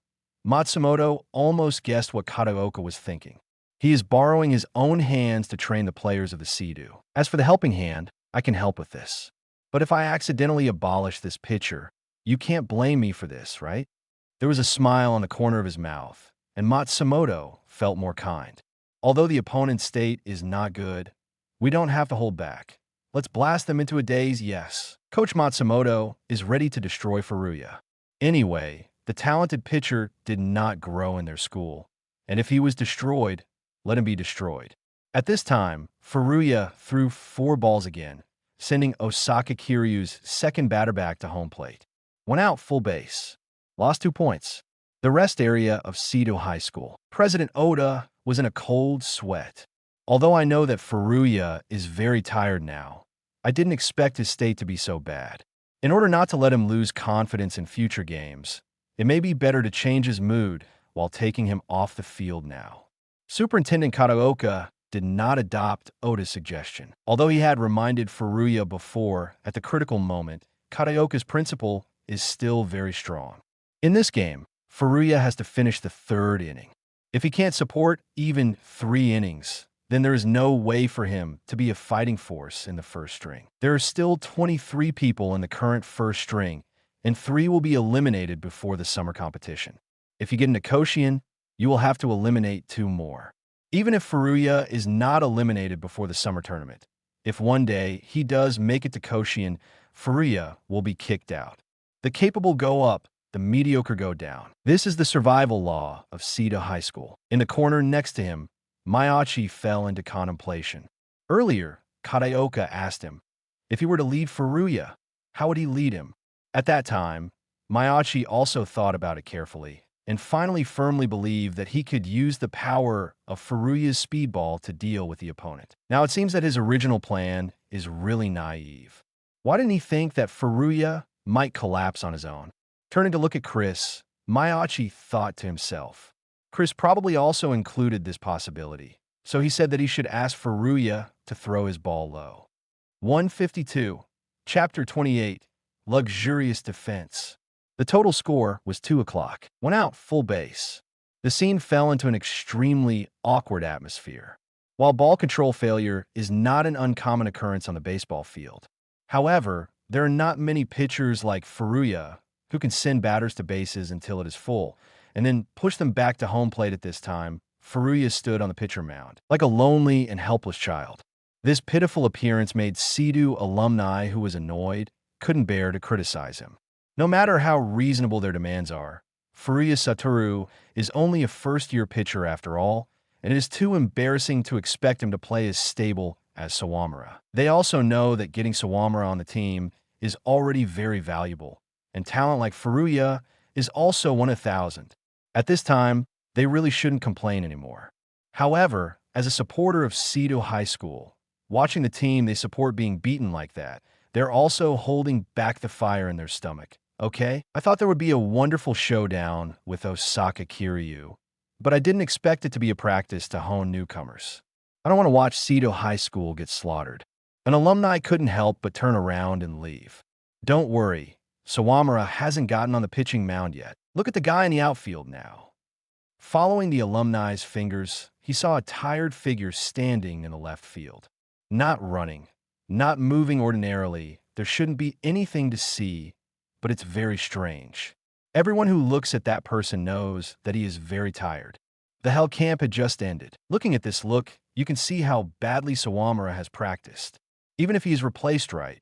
Matsumoto almost guessed what Kataoka was thinking. He is borrowing his own hands to train the players of the Seto. As for the helping hand, I can help with this. But if I accidentally abolish this pitcher, you can't blame me for this, right? There was a smile on the corner of his mouth, and Matsumoto felt more kind. Although the opponent's state is not good, we don't have to hold back. Let's blast them into a daze, yes. Coach Matsumoto is ready to destroy Furuya. Anyway, the talented pitcher did not grow in their school, and if he was destroyed, let him be destroyed. At this time, Furuya threw 4 balls again, sending Osaka Kiryu's second batter back to home plate. 1 out, full base. Lost 2 points. The rest area of Seto High School. President Oda was in a cold sweat. Although I know that Furuya is very tired now, I didn't expect his state to be so bad. In order not to let him lose confidence in future games, it may be better to change his mood while taking him off the field now. Superintendent Kataoka did not adopt Oda's suggestion. Although he had reminded Furuya before, at the critical moment, Kataoka's principle is still very strong. In this game, Furuya has to finish the third inning. If he can't support even 3 innings, then there is no way for him to be a fighting force in the first string. There are still 23 people in the current first string, and 3 will be eliminated before the summer competition. If you get into Koshien, you will have to eliminate 2 more. Even if Furuya is not eliminated before the summer tournament, if one day he does make it to Koshien, Furuya will be kicked out. The capable go up, the mediocre go down. This is the survival law of Seto High School. In the corner next to him, Mayachi fell into contemplation. Earlier, Kataoka asked him, if he were to lead Furuya, how would he lead him? At that time, Mayachi also thought about it carefully, and finally firmly believed that he could use the power of Furuya's speedball to deal with the opponent. Now it seems that his original plan is really naive. Why didn't he think that Furuya might collapse on his own? Turning to look at Chris, Mayachi thought to himself. Chris probably also included this possibility, so he said that he should ask Furuya to throw his ball low. 152, Chapter 28, Luxurious Defense. The total score was 2 o'clock. Went out full base. The scene fell into an extremely awkward atmosphere. While ball control failure is not an uncommon occurrence on the baseball field, however, there are not many pitchers like Furuya who can send batters to bases until it is full, and then push them back to home plate. At this time, Furuya stood on the pitcher mound, like a lonely and helpless child. This pitiful appearance made Seto alumni who was annoyed couldn't bear to criticize him. No matter how reasonable their demands are, Furuya Satoru is only a first-year pitcher after all, and it is too embarrassing to expect him to play as stable as Sawamura. They also know that getting Sawamura on the team is already very valuable, and talent like Furuya is also 1 in 1,000. At this time, they really shouldn't complain anymore. However, as a supporter of Seto High School, watching the team they support being beaten like that, they're also holding back the fire in their stomach. Okay, I thought there would be a wonderful showdown with Osaka Kiryu, but I didn't expect it to be a practice to hone newcomers. I don't want to watch Seto High School get slaughtered. An alumni couldn't help but turn around and leave. Don't worry, Sawamura hasn't gotten on the pitching mound yet. Look at the guy in the outfield now. Following the alumni's fingers, he saw a tired figure standing in the left field. Not running, not moving ordinarily. There shouldn't be anything to see, but it's very strange. Everyone who looks at that person knows that he is very tired. The Hell Camp had just ended. Looking at this look, you can see how badly Sawamura has practiced. Even if he is replaced right,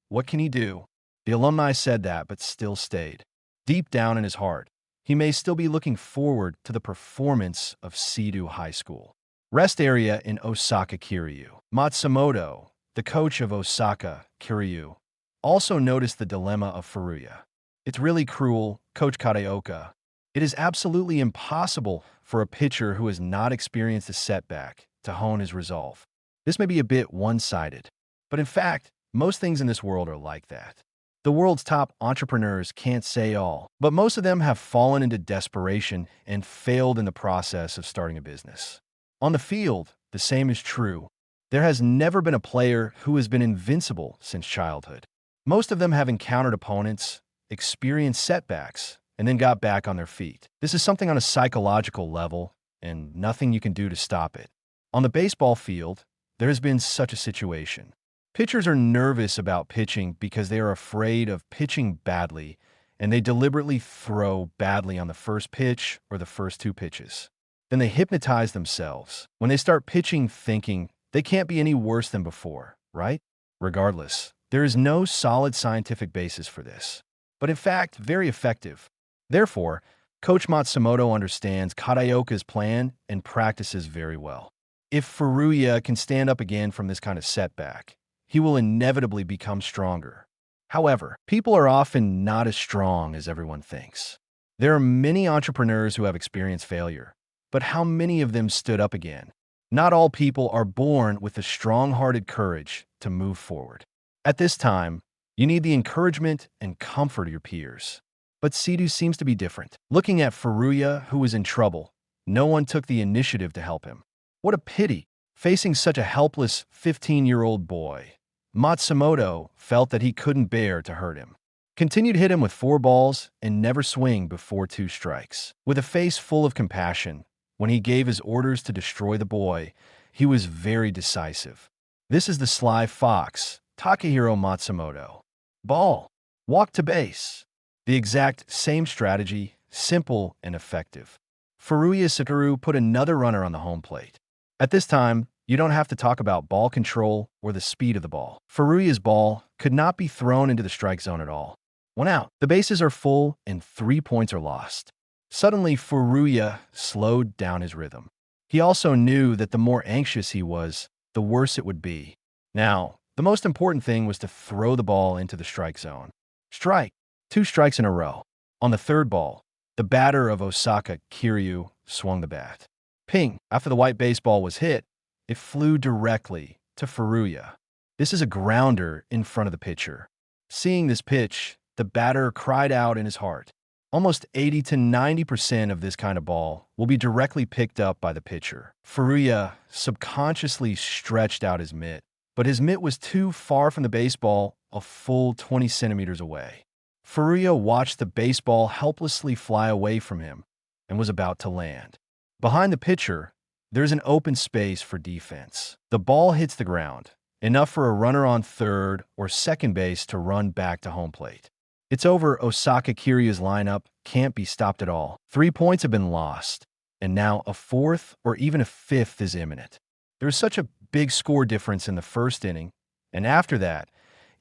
what can he do? The alumni said that, but still stayed. Deep down in his heart, he may still be looking forward to the performance of Seto High School. Rest area in Osaka Kiryu. Matsumoto, the coach of Osaka Kiryu, also noticed the dilemma of Furuya. It's really cruel, Coach Kataoka. It is absolutely impossible for a pitcher who has not experienced a setback to hone his resolve. This may be a bit one-sided, but in fact, most things in this world are like that. The world's top entrepreneurs can't say all, but most of them have fallen into desperation and failed in the process of starting a business. On the field, the same is true. There has never been a player who has been invincible since childhood. Most of them have encountered opponents, experienced setbacks, and then got back on their feet. This is something on a psychological level, and nothing you can do to stop it. On the baseball field, there has been such a situation. Pitchers are nervous about pitching because they are afraid of pitching badly, and they deliberately throw badly on the first pitch or the first 2 pitches. Then they hypnotize themselves when they start pitching thinking they can't be any worse than before, right? Regardless, there is no solid scientific basis for this, but in fact, very effective. Therefore, Coach Matsumoto understands Kataoka's plan and practices very well. If Furuya can stand up again from this kind of setback, he will inevitably become stronger. However, people are often not as strong as everyone thinks. There are many entrepreneurs who have experienced failure, but how many of them stood up again? Not all people are born with the strong-hearted courage to move forward. At this time, you need the encouragement and comfort of your peers. But Sidhu seems to be different. Looking at Furuya, who was in trouble, no one took the initiative to help him. What a pity! Facing such a helpless 15-year-old boy, Matsumoto felt that he couldn't bear to hurt him. Continued to hit him with 4 balls and never swing before 2 strikes. With a face full of compassion, when he gave his orders to destroy the boy, he was very decisive. This is the sly fox, Takahiro Matsumoto. Ball. Walk to base. The exact same strategy, simple and effective. Furuya Satoru put another runner on the home plate. At this time, you don't have to talk about ball control or the speed of the ball. Furuya's ball could not be thrown into the strike zone at all. 1 out. The bases are full and 3 points are lost. Suddenly, Furuya slowed down his rhythm. He also knew that the more anxious he was, the worse it would be. Now, the most important thing was to throw the ball into the strike zone. Strike. 2 strikes in a row. On the 3rd ball, the batter of Osaka Kiryu swung the bat. Ping. After the white baseball was hit, it flew directly to Furuya. This is a grounder in front of the pitcher. Seeing this pitch, the batter cried out in his heart. Almost 80 to 90% of this kind of ball will be directly picked up by the pitcher. Furuya subconsciously stretched out his mitt, but his mitt was too far from the baseball, a full 20 centimeters away. Furuya watched the baseball helplessly fly away from him and was about to land. Behind the pitcher, there's an open space for defense. The ball hits the ground, enough for a runner on 3rd or 2nd base to run back to home plate. It's over. Osaka Kiryu's lineup can't be stopped at all. 3 points have been lost, and now a 4th or even a 5th is imminent. There's such a big score difference in the 1st inning, and after that,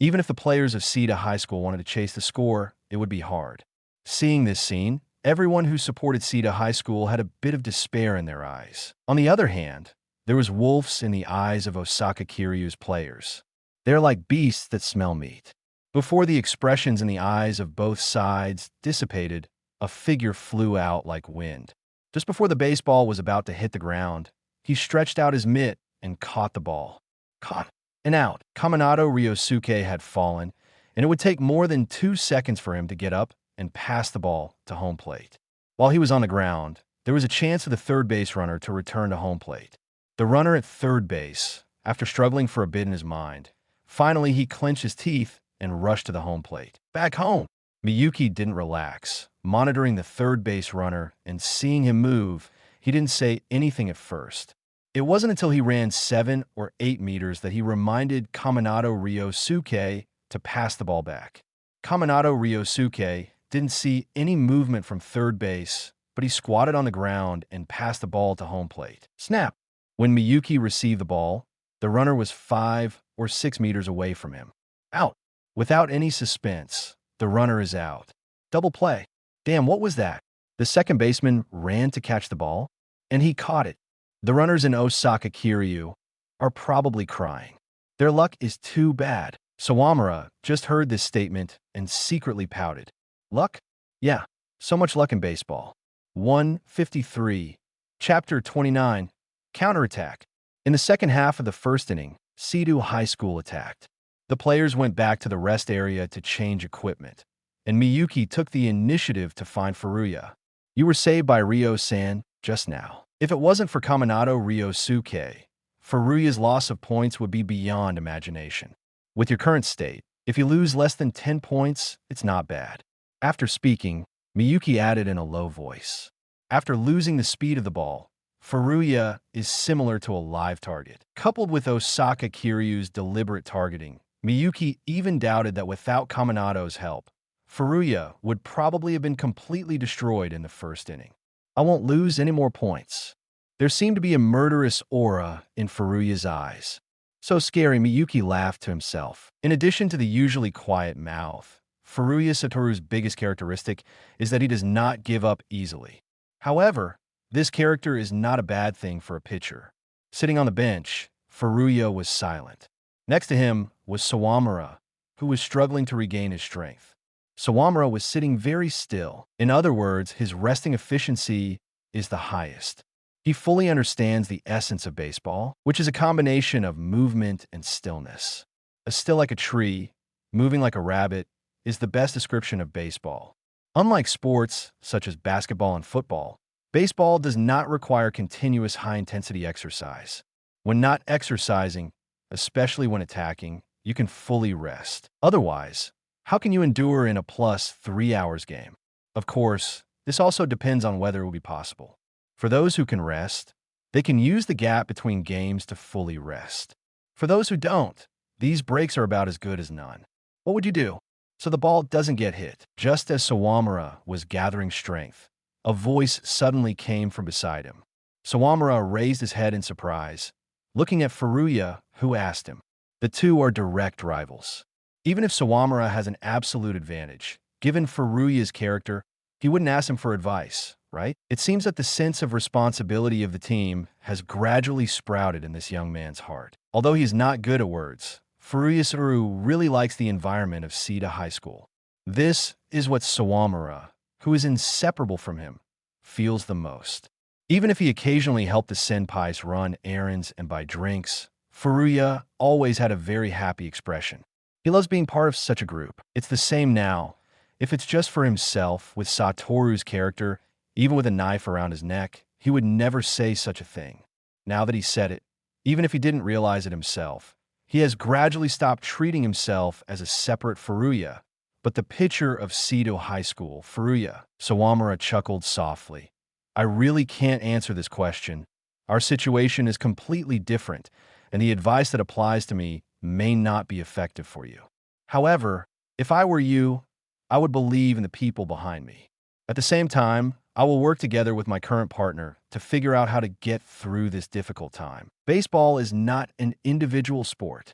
even if the players of Sita High School wanted to chase the score, it would be hard. Seeing this scene, everyone who supported Sita High School had a bit of despair in their eyes. On the other hand, there was wolves in the eyes of Osaka Kiryu's players. They're like beasts that smell meat. Before the expressions in the eyes of both sides dissipated, a figure flew out like wind. Just before the baseball was about to hit the ground, he stretched out his mitt and caught the ball. Caught and out. Kaminato Ryosuke had fallen, and it would take more than 2 seconds for him to get up and pass the ball to home plate. While he was on the ground, there was a chance for the 3rd base runner to return to home plate. The runner at 3rd base, after struggling for a bit in his mind, finally he clenched his teeth and rushed to the home plate. Back home! Miyuki didn't relax. Monitoring the 3rd base runner and seeing him move, he didn't say anything at first. It wasn't until he ran 7 or 8 meters that he reminded Kaminato Ryosuke to pass the ball back. Kaminato Ryosuke didn't see any movement from 3rd base, but he squatted on the ground and passed the ball to home plate. Snap! When Miyuki received the ball, the runner was 5 or 6 meters away from him. Out! Without any suspense, the runner is out. Double play. Damn, what was that? The 2nd baseman ran to catch the ball, and he caught it. The runners in Osaka Kiryu are probably crying. Their luck is too bad. Sawamura just heard this statement and secretly pouted. Luck? Yeah, so much luck in baseball. 153. Chapter 29. Counterattack. In the 2nd half of the 1st inning, Sita High School attacked. The players went back to the rest area to change equipment, and Miyuki took the initiative to find Furuya. You were saved by Ryo-san just now. If it wasn't for Kaminato Ryosuke, Furuya's loss of points would be beyond imagination. With your current state, if you lose less than 10 points, it's not bad. After speaking, Miyuki added in a low voice. After losing the speed of the ball, Furuya is similar to a live target. Coupled with Osaka Kiryu's deliberate targeting, Miyuki even doubted that without Kaminato's help, Furuya would probably have been completely destroyed in the 1st inning. I won't lose any more points. There seemed to be a murderous aura in Furuya's eyes. So scary, Miyuki laughed to himself. In addition to the usually quiet mouth, Furuya Satoru's biggest characteristic is that he does not give up easily. However, this character is not a bad thing for a pitcher. Sitting on the bench, Furuya was silent. Next to him was Sawamura, who was struggling to regain his strength. Sawamura was sitting very still. In other words, his resting efficiency is the highest. He fully understands the essence of baseball, which is a combination of movement and stillness. A still like a tree, moving like a rabbit, is the best description of baseball. Unlike sports, such as basketball and football, baseball does not require continuous high-intensity exercise. When not exercising, especially when attacking, you can fully rest. Otherwise, how can you endure in a plus 3 hours game? Of course, this also depends on whether it will be possible. For those who can rest, they can use the gap between games to fully rest. For those who don't, these breaks are about as good as none. What would you do? So the ball doesn't get hit. Just as Sawamura was gathering strength, a voice suddenly came from beside him. Sawamura raised his head in surprise, looking at Furuya, who asked him. The two are direct rivals. Even if Sawamura has an absolute advantage, given Furuya's character, he wouldn't ask him for advice, right? It seems that the sense of responsibility of the team has gradually sprouted in this young man's heart. Although he's not good at words, Furuya really likes the environment of Sita High School. This is what Sawamura, who is inseparable from him, feels the most. Even if he occasionally helped the senpais run errands and buy drinks, Furuya always had a very happy expression. He loves being part of such a group. It's the same now. If it's just for himself, with Satoru's character, even with a knife around his neck, he would never say such a thing. Now that he said it, even if he didn't realize it himself, he has gradually stopped treating himself as a separate Furuya, but the picture of Seto High School, Furuya. Sawamura chuckled softly. I really can't answer this question. Our situation is completely different, and the advice that applies to me may not be effective for you. However, if I were you, I would believe in the people behind me. At the same time, I will work together with my current partner to figure out how to get through this difficult time. Baseball is not an individual sport.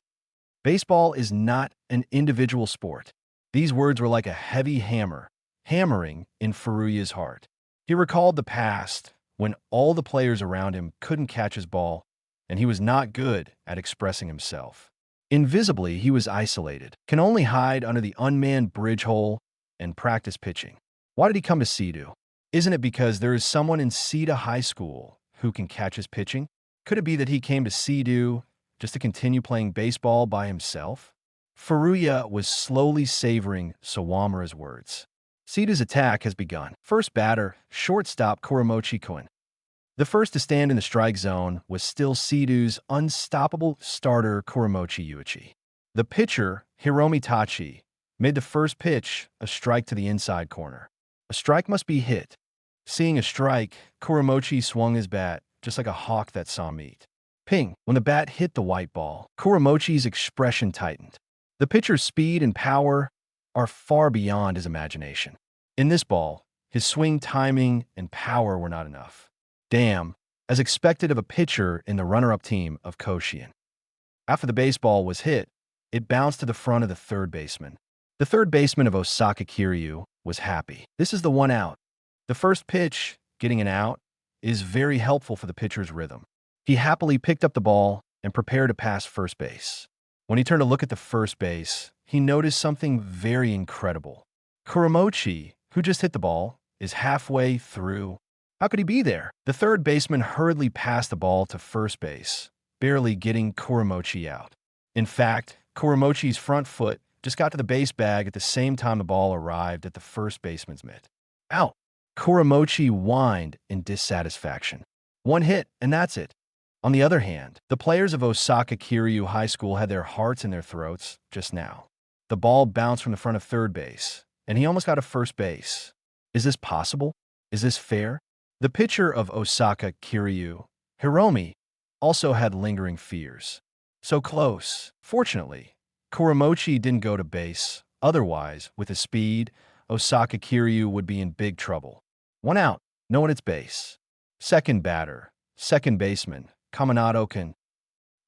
Baseball is not an individual sport. These words were like a heavy hammer, hammering in Furuya's heart. He recalled the past when all the players around him couldn't catch his ball, and he was not good at expressing himself. Invisibly, he was isolated, can only hide under the unmanned bridge hole and practice pitching. Why did he come to Sita? Isn't it because there is someone in Sita High School who can catch his pitching? Could it be that he came to Sita just to continue playing baseball by himself? Furuya was slowly savoring Sawamura's words. Sita's attack has begun. First batter, shortstop Kuramochi Koen. The first to stand in the strike zone was still Sita's unstoppable starter Kuramochi Yuichi. The pitcher, Hiromi Tachi, made the first pitch a strike to the inside corner. A strike must be hit. Seeing a strike, Kuramochi swung his bat, just like a hawk that saw meat. Ping! When the bat hit the white ball, Kuramochi's expression tightened. The pitcher's speed and power are far beyond his imagination. In this ball, his swing timing and power were not enough. Damn, as expected of a pitcher in the runner-up team of Koshien. After the baseball was hit, it bounced to the front of the third baseman. The third baseman of Osaka Kiryu was happy. This is the one out. The first pitch, getting an out, is very helpful for the pitcher's rhythm. He happily picked up the ball and prepared to pass first base. When he turned to look at the first base, he noticed something very incredible. Kuramochi, who just hit the ball, is halfway through. How could he be there? The third baseman hurriedly passed the ball to first base, barely getting Kuramochi out. In fact, Kuramochi's front foot just got to the base bag at the same time the ball arrived at the first baseman's mitt. Out! Kuramochi whined in dissatisfaction. One hit, and that's it. On the other hand, the players of Osaka Kiryu High School had their hearts in their throats just now. The ball bounced from the front of third base, and he almost got to first base. Is this possible? Is this fair? The pitcher of Osaka Kiryu, Hiromi, also had lingering fears. So close. Fortunately, Kuramochi didn't go to base. Otherwise, with his speed, Osaka Kiryu would be in big trouble. One out, no one at base. Second batter, second baseman, Kaminato-kun.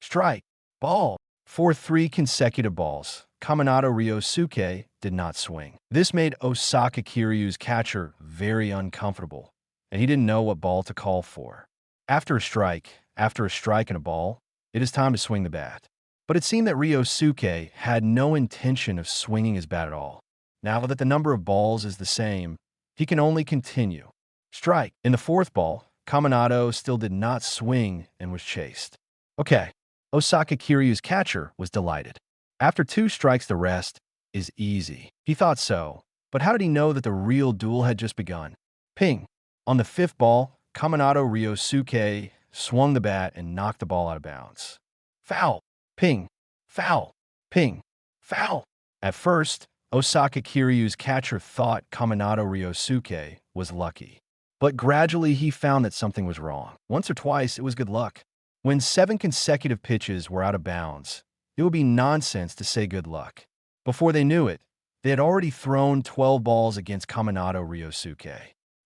Strike, ball. For 3 consecutive balls, Kaminato Ryosuke did not swing. This made Osaka Kiryu's catcher very uncomfortable, and he didn't know what ball to call for. After a strike and a ball, it is time to swing the bat. But it seemed that Ryosuke had no intention of swinging his bat at all. Now that the number of balls is the same, he can only continue. Strike. In the fourth ball, Kaminado still did not swing and was chased. Okay, Osaka Kiryu's catcher was delighted. After 2 strikes, the rest is easy. He thought so, but how did he know that the real duel had just begun? Ping! On the 5th ball, Kaminado Ryosuke swung the bat and knocked the ball out of bounds. Foul! Ping! Foul! Ping! Foul! At first, Osaka Kiryu's catcher thought Kaminado Ryosuke was lucky. But gradually he found that something was wrong. Once or twice, it was good luck. When 7 consecutive pitches were out of bounds, it would be nonsense to say good luck. Before they knew it, they had already thrown 12 balls against Kaminado Ryosuke.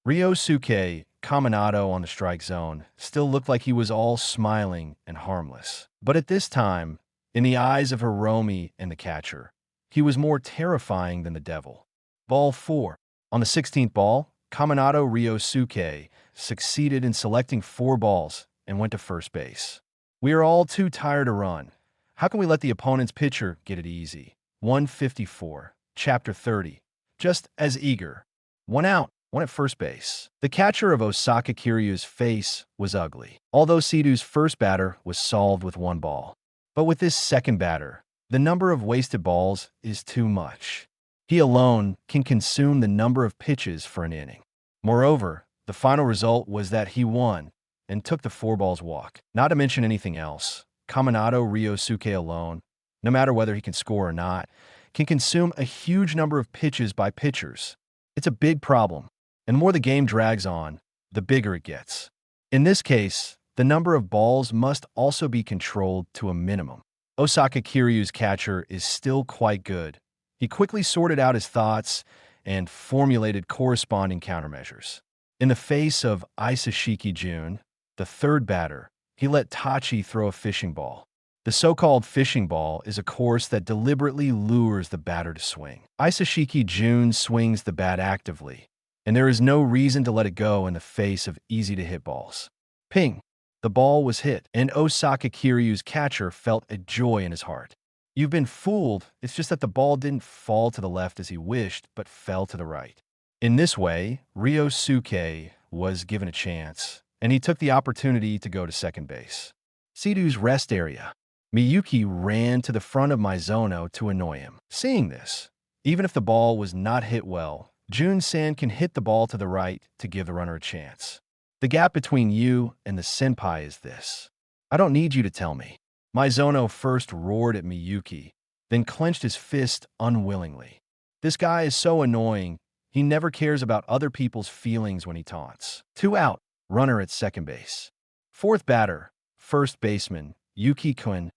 Ryosuke, Kaminado on the strike zone, still looked like he was all smiling and harmless. But at this time, in the eyes of Hiromi and the catcher, he was more terrifying than the devil. Ball 4. On the 16th ball, Kaminado Ryosuke succeeded in selecting 4 balls and went to first base. We are all too tired to run. How can we let the opponent's pitcher get it easy? 154, Chapter 30. Just as eager. 1 out, 1 at first base. The catcher of Osaka Kiryu's face was ugly, although Sedo's first batter was solved with 1 ball. But with this second batter, the number of wasted balls is too much. He alone can consume the number of pitches for an inning. Moreover, the final result was that he won and took the 4 balls walk. Not to mention anything else, Kaminado Ryosuke alone, no matter whether he can score or not, can consume a huge number of pitches by pitchers. It's a big problem, and the more the game drags on, the bigger it gets. In this case, the number of balls must also be controlled to a minimum. Osaka Kiryu's catcher is still quite good. He quickly sorted out his thoughts and formulated corresponding countermeasures. In the face of Isashiki Jun, the 3rd batter, he let Tachi throw a fishing ball. The so-called fishing ball is a course that deliberately lures the batter to swing. Isashiki Jun swings the bat actively, and there is no reason to let it go in the face of easy-to-hit balls. Ping! The ball was hit, and Osaka Kiryu's catcher felt a joy in his heart. You've been fooled, it's just that the ball didn't fall to the left as he wished, but fell to the right. In this way, Ryosuke was given a chance, and he took the opportunity to go to second base. Sedo's rest area. Miyuki ran to the front of Mizuno to annoy him. Seeing this, even if the ball was not hit well, Jun-san can hit the ball to the right to give the runner a chance. The gap between you and the senpai is this. I don't need you to tell me. Mizuno first roared at Miyuki, then clenched his fist unwillingly. This guy is so annoying, he never cares about other people's feelings when he taunts. 2 out, runner at second base. 4th batter, first baseman, Yuki Kun.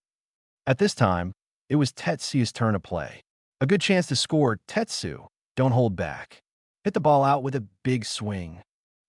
At this time, it was Tetsuya's turn to play. A good chance to score. Tetsu, don't hold back. Hit the ball out with a big swing.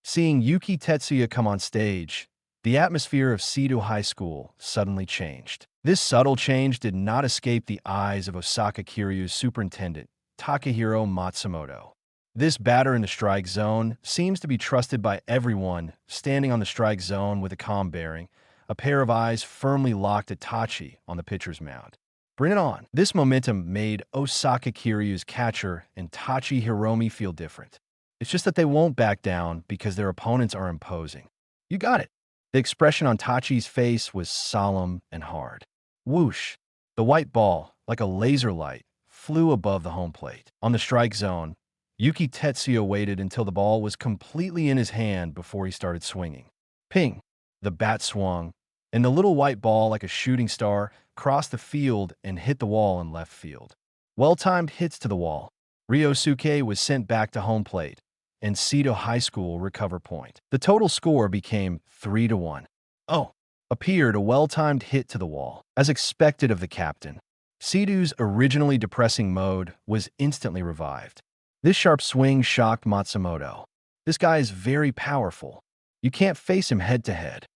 Seeing Yuki Tetsuya come on stage, the atmosphere of Seto High School suddenly changed. This subtle change did not escape the eyes of Osaka Kiryu's superintendent, Takahiro Matsumoto. This batter in the strike zone seems to be trusted by everyone standing on the strike zone with a calm bearing, a pair of eyes firmly locked at Tachi on the pitcher's mound. Bring it on. This momentum made Osaka Kiryu's catcher and Tachi Hiromi feel different. It's just that they won't back down because their opponents are imposing. You got it. The expression on Tachi's face was solemn and hard. Whoosh! The white ball, like a laser light, flew above the home plate. On the strike zone, Yuki Tetsuya waited until the ball was completely in his hand before he started swinging. Ping! The bat swung, and the little white ball, like a shooting star, crossed the field and hit the wall in left field. Well-timed hits to the wall. Ryosuke was sent back to home plate, and Seto High School recover point. The total score became 3-1. Oh, appeared a well-timed hit to the wall, as expected of the captain. Seto's originally depressing mode was instantly revived. This sharp swing shocked Matsumoto. This guy is very powerful. You can't face him head-to-head.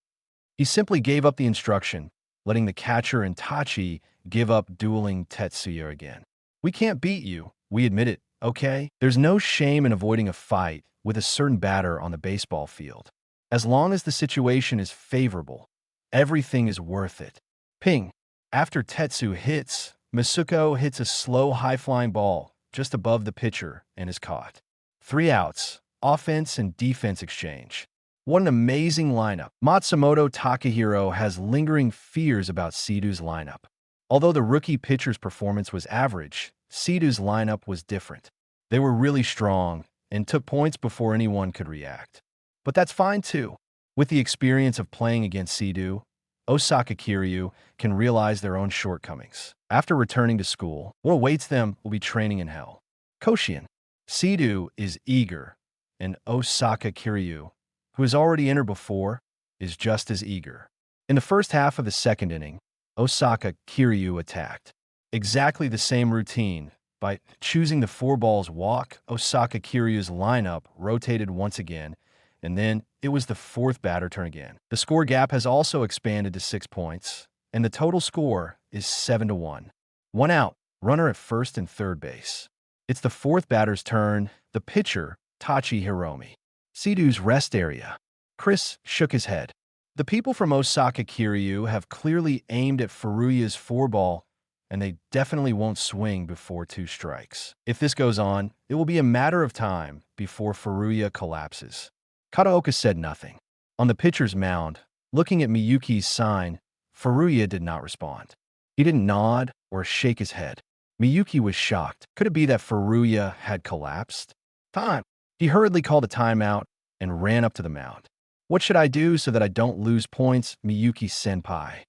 He simply gave up the instruction, letting the catcher and Tachi give up dueling Tetsuya again. We can't beat you, we admit it. Okay? There's no shame in avoiding a fight with a certain batter on the baseball field. As long as the situation is favorable, everything is worth it. Ping! After Tetsu hits, Masuko hits a slow high-flying ball just above the pitcher and is caught. 3 outs, offense and defense exchange. What an amazing lineup. Matsumoto Takahiro has lingering fears about Sidhu's lineup. Although the rookie pitcher's performance was average, Sidhu's lineup was different. They were really strong and took points before anyone could react. But that's fine too. With the experience of playing against Sidhu, Osaka Kiryu can realize their own shortcomings. After returning to school, what awaits them will be training in hell. Koshien. Sidhu is eager, and Osaka Kiryu, who has already entered before, is just as eager. In the first half of the second inning, Osaka Kiryu attacked. Exactly the same routine. By choosing the 4-balls walk, Osaka Kiryu's lineup rotated once again, and then it was the fourth batter turn again. The score gap has also expanded to 6 points, and the total score is 7-1. 1 out, runner at first and third base. It's the fourth batter's turn, the pitcher, Tachi Hiromi. Sidhu's rest area. Chris shook his head. The people from Osaka Kiryu have clearly aimed at Furuya's 4-ball, and they definitely won't swing before 2 strikes. If this goes on, it will be a matter of time before Furuya collapses. Kataoka said nothing. On the pitcher's mound, looking at Miyuki's sign, Furuya did not respond. He didn't nod or shake his head. Miyuki was shocked. Could it be that Furuya had collapsed? Time! He hurriedly called a timeout and ran up to the mound. What should I do so that I don't lose points, Miyuki-senpai?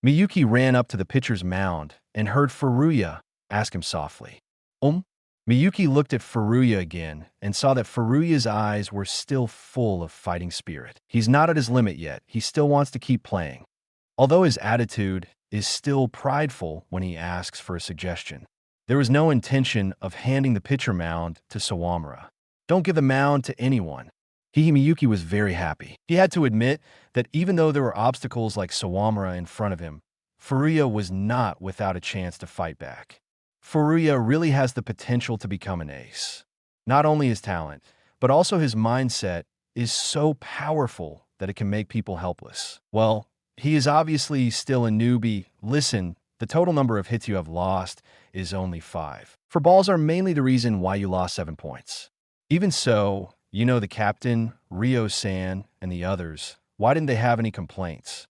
Miyuki ran up to the pitcher's mound and heard Furuya ask him softly, Miyuki looked at Furuya again and saw that Furuya's eyes were still full of fighting spirit. He's not at his limit yet. He still wants to keep playing. Although his attitude is still prideful when he asks for a suggestion. There was no intention of handing the pitcher mound to Sawamura. Don't give the mound to anyone. Miyuki was very happy. He had to admit that even though there were obstacles like Sawamura in front of him, Furuya was not without a chance to fight back. Furuya really has the potential to become an ace. Not only his talent, but also his mindset is so powerful that it can make people helpless. Well, he is obviously still a newbie. Listen, the total number of hits you have lost is only 5. For balls are mainly the reason why you lost 7 points. Even so, you know the captain, Ryo-san, and the others. Why didn't they have any complaints?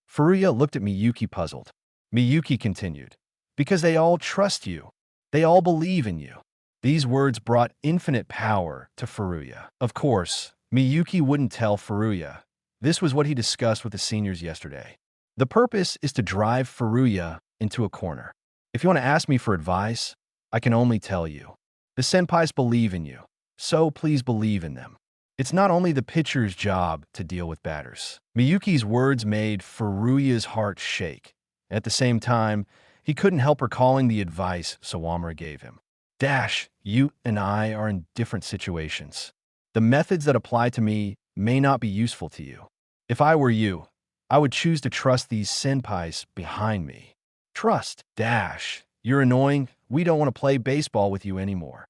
Furuya looked at Miyuki puzzled. Miyuki continued, because they all trust you. They all believe in you. These words brought infinite power to Furuya. Of course, Miyuki wouldn't tell Furuya. This was what he discussed with the seniors yesterday. The purpose is to drive Furuya into a corner. If you want to ask me for advice, I can only tell you. The senpais believe in you, so please believe in them. It's not only the pitcher's job to deal with batters. Miyuki's words made Furuya's heart shake. At the same time, he couldn't help recalling the advice Sawamura gave him. You and I are in different situations. The methods that apply to me may not be useful to you. If I were you, I would choose to trust these senpais behind me. Trust. You're annoying. We don't want to play baseball with you anymore.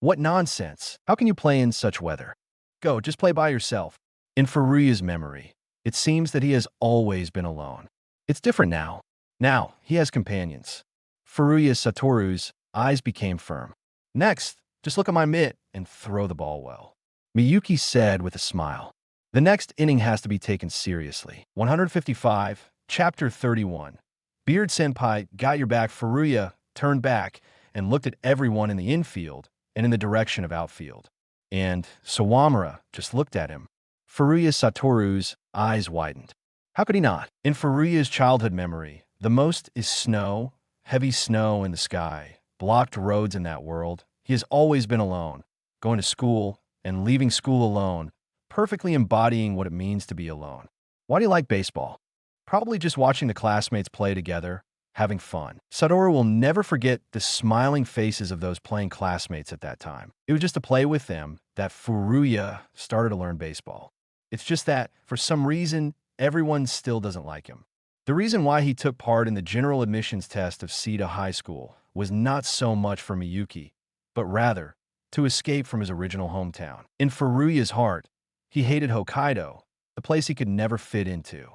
What nonsense. How can you play in such weather? Go, just play by yourself. In Furuya's memory, it seems that he has always been alone. It's different now. Now, he has companions. Furuya Satoru's eyes became firm. Next, just look at my mitt and throw the ball well. Miyuki said with a smile. The next inning has to be taken seriously. 155, Chapter 31. Beard Senpai got your back. Furuya turned back and looked at everyone in the infield and in the direction of outfield. And Sawamura just looked at him. Furuya Satoru's eyes widened. How could he not? In Furuya's childhood memory, the most is snow, heavy snow in the sky, blocked roads in that world. He has always been alone, going to school and leaving school alone, perfectly embodying what it means to be alone. Why do you like baseball? Probably just watching the classmates play together, having fun. Satoru will never forget the smiling faces of those playing classmates at that time. It was just to play with them that Furuya started to learn baseball. It's just that, for some reason, everyone still doesn't like him. The reason why he took part in the general admissions test of Sita High School was not so much for Miyuki, but rather to escape from his original hometown. In Furuya's heart, he hated Hokkaido, the place he could never fit into.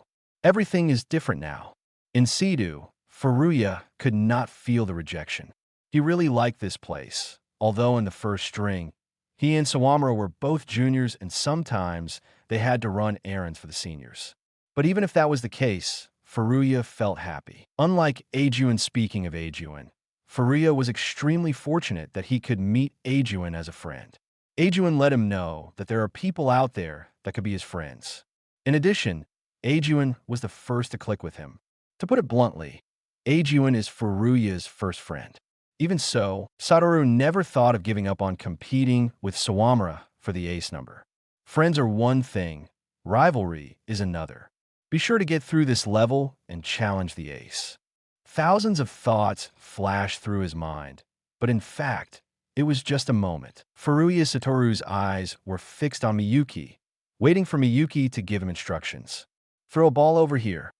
Everything is different now. In Sidhu, Furuya could not feel the rejection. He really liked this place, although in the first string, He and Sawamura were both juniors, and sometimes they had to run errands for the seniors. But even if that was the case, Furuya felt happy. Unlike Eijun, speaking of Eijun, Furuya was extremely fortunate that he could meet Eijun as a friend. Eijun let him know that there are people out there that could be his friends. In addition, Eijun was the first to click with him. To put it bluntly, Eijun is Furuya's first friend. Even so, Satoru never thought of giving up on competing with Sawamura for the ace number. Friends are one thing, rivalry is another. Be sure to get through this level and challenge the ace. Thousands of thoughts flashed through his mind, but in fact, it was just a moment. Furuya Satoru's eyes were fixed on Miyuki, waiting for Miyuki to give him instructions. Throw a ball over here.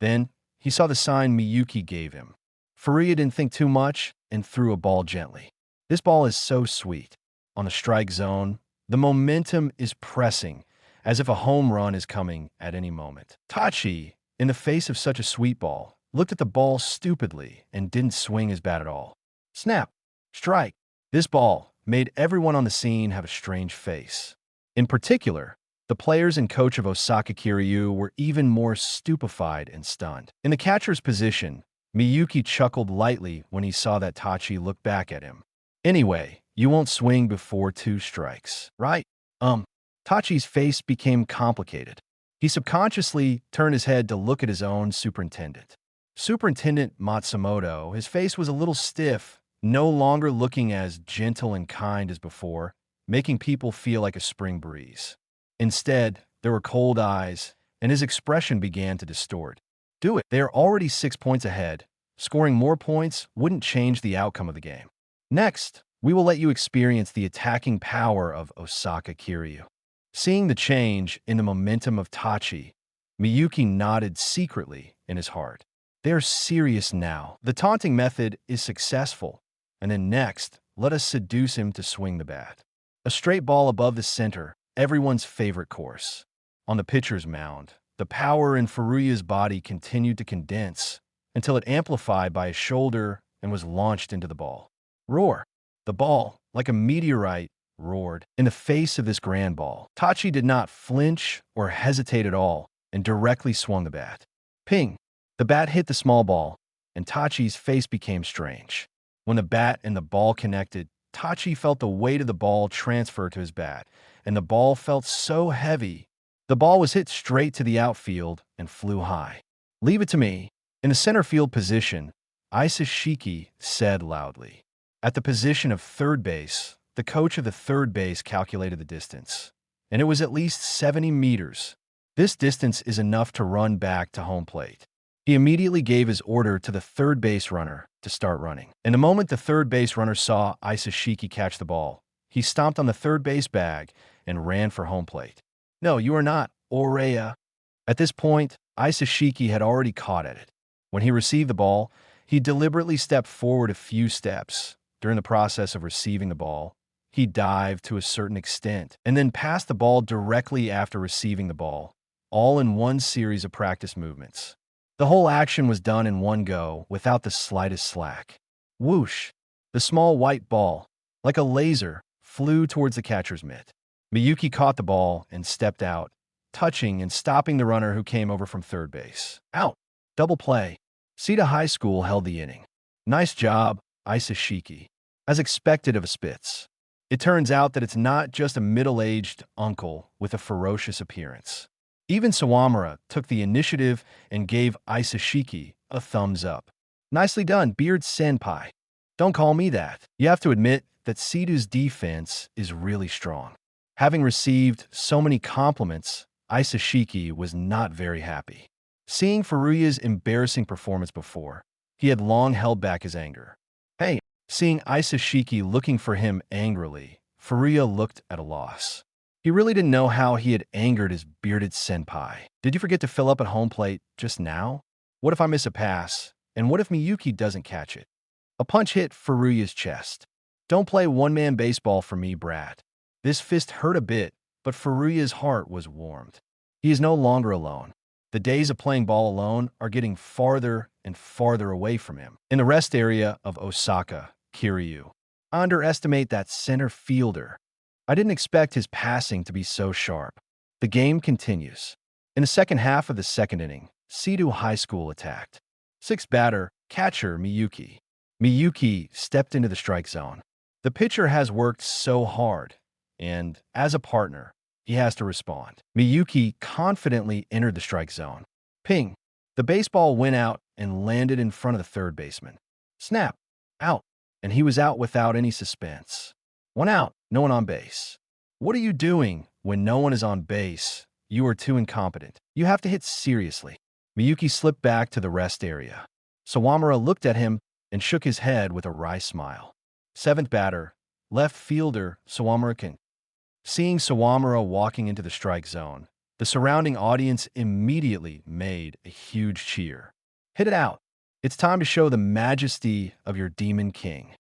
Then, he saw the sign Miyuki gave him. Furuya didn't think too much and threw a ball gently. This ball is so sweet. On the strike zone, the momentum is pressing, as if a home run is coming at any moment. Tachi, in the face of such a sweet ball, looked at the ball stupidly and didn't swing his bat at all. Snap! Strike! This ball made everyone on the scene have a strange face. In particular, the players and coach of Osaka Kiryu were even more stupefied and stunned. In the catcher's position, Miyuki chuckled lightly when he saw that Tachi looked back at him. Anyway, you won't swing before 2 strikes, right? Tachi's face became complicated. He subconsciously turned his head to look at his own superintendent. Superintendent Matsumoto, his face was a little stiff, no longer looking as gentle and kind as before, making people feel like a spring breeze. Instead, there were cold eyes, and his expression began to distort. Do it. They are already 6 points ahead. Scoring more points wouldn't change the outcome of the game. Next, we will let you experience the attacking power of Osaka Kiryu. Seeing the change in the momentum of Tachi, Miyuki nodded secretly in his heart. They are serious now. The taunting method is successful. And then next, let us seduce him to swing the bat. A straight ball above the center, everyone's favorite course. On the pitcher's mound, the power in Furuya's body continued to condense until it amplified by his shoulder and was launched into the ball. Roar! The ball, like a meteorite, roared in the face of this grand ball. Tachi did not flinch or hesitate at all and directly swung the bat. Ping! The bat hit the small ball, and Tachi's face became strange. When the bat and the ball connected, Tachi felt the weight of the ball transfer to his bat, and the ball felt so heavy. The ball was hit straight to the outfield and flew high. Leave it to me. In the center field position, Isashiki said loudly. At the position of third base, the coach of the third base calculated the distance, and it was at least 70 meters. This distance is enough to run back to home plate. He immediately gave his order to the third base runner to start running. In the moment the third base runner saw Isashiki catch the ball, he stomped on the third base bag and ran for home plate. No, you are not, Oreya. At this point, Isashiki had already caught at it. When he received the ball, he deliberately stepped forward a few steps. During the process of receiving the ball, he dived to a certain extent and then passed the ball directly after receiving the ball, all in one series of practice movements. The whole action was done in one go without the slightest slack. Whoosh! The small white ball, like a laser, flew towards the catcher's mitt. Miyuki caught the ball and stepped out, touching and stopping the runner who came over from third base. Out! Double play. Sita High School held the inning. Nice job, Isashiki. As expected of a Spitz. It turns out that it's not just a middle-aged uncle with a ferocious appearance. Even Sawamura took the initiative and gave Isashiki a thumbs up. Nicely done, Beard Senpai. Don't call me that. You have to admit that Situ's defense is really strong. Having received so many compliments, Isashiki was not very happy. Seeing Furuya's embarrassing performance before, he had long held back his anger. Hey, seeing Isashiki looking for him angrily, Furuya looked at a loss. He really didn't know how he had angered his bearded senpai. Did you forget to fill up at home plate just now? What if I miss a pass? And what if Miyuki doesn't catch it? A punch hit Furuya's chest. Don't play one-man baseball for me, brat. This fist hurt a bit, but Furuya's heart was warmed. He is no longer alone. The days of playing ball alone are getting farther and farther away from him. In the rest area of Osaka, Kiryu, underestimate that center fielder. I didn't expect his passing to be so sharp. The game continues. In the second half of the second inning, Seto High School attacked. Sixth batter, catcher Miyuki. Miyuki stepped into the strike zone. The pitcher has worked so hard, and as a partner, he has to respond. Miyuki confidently entered the strike zone. Ping! The baseball went out and landed in front of the third baseman. Snap! Out! And he was out without any suspense. 1 out, no one on base. What are you doing when no one is on base? You are too incompetent. You have to hit seriously. Miyuki slipped back to the rest area. Sawamura looked at him and shook his head with a wry smile. Seventh batter, left fielder Sawamura. Seeing Sawamura walking into the strike zone, the surrounding audience immediately made a huge cheer. Hit it out. It's time to show the majesty of your demon king.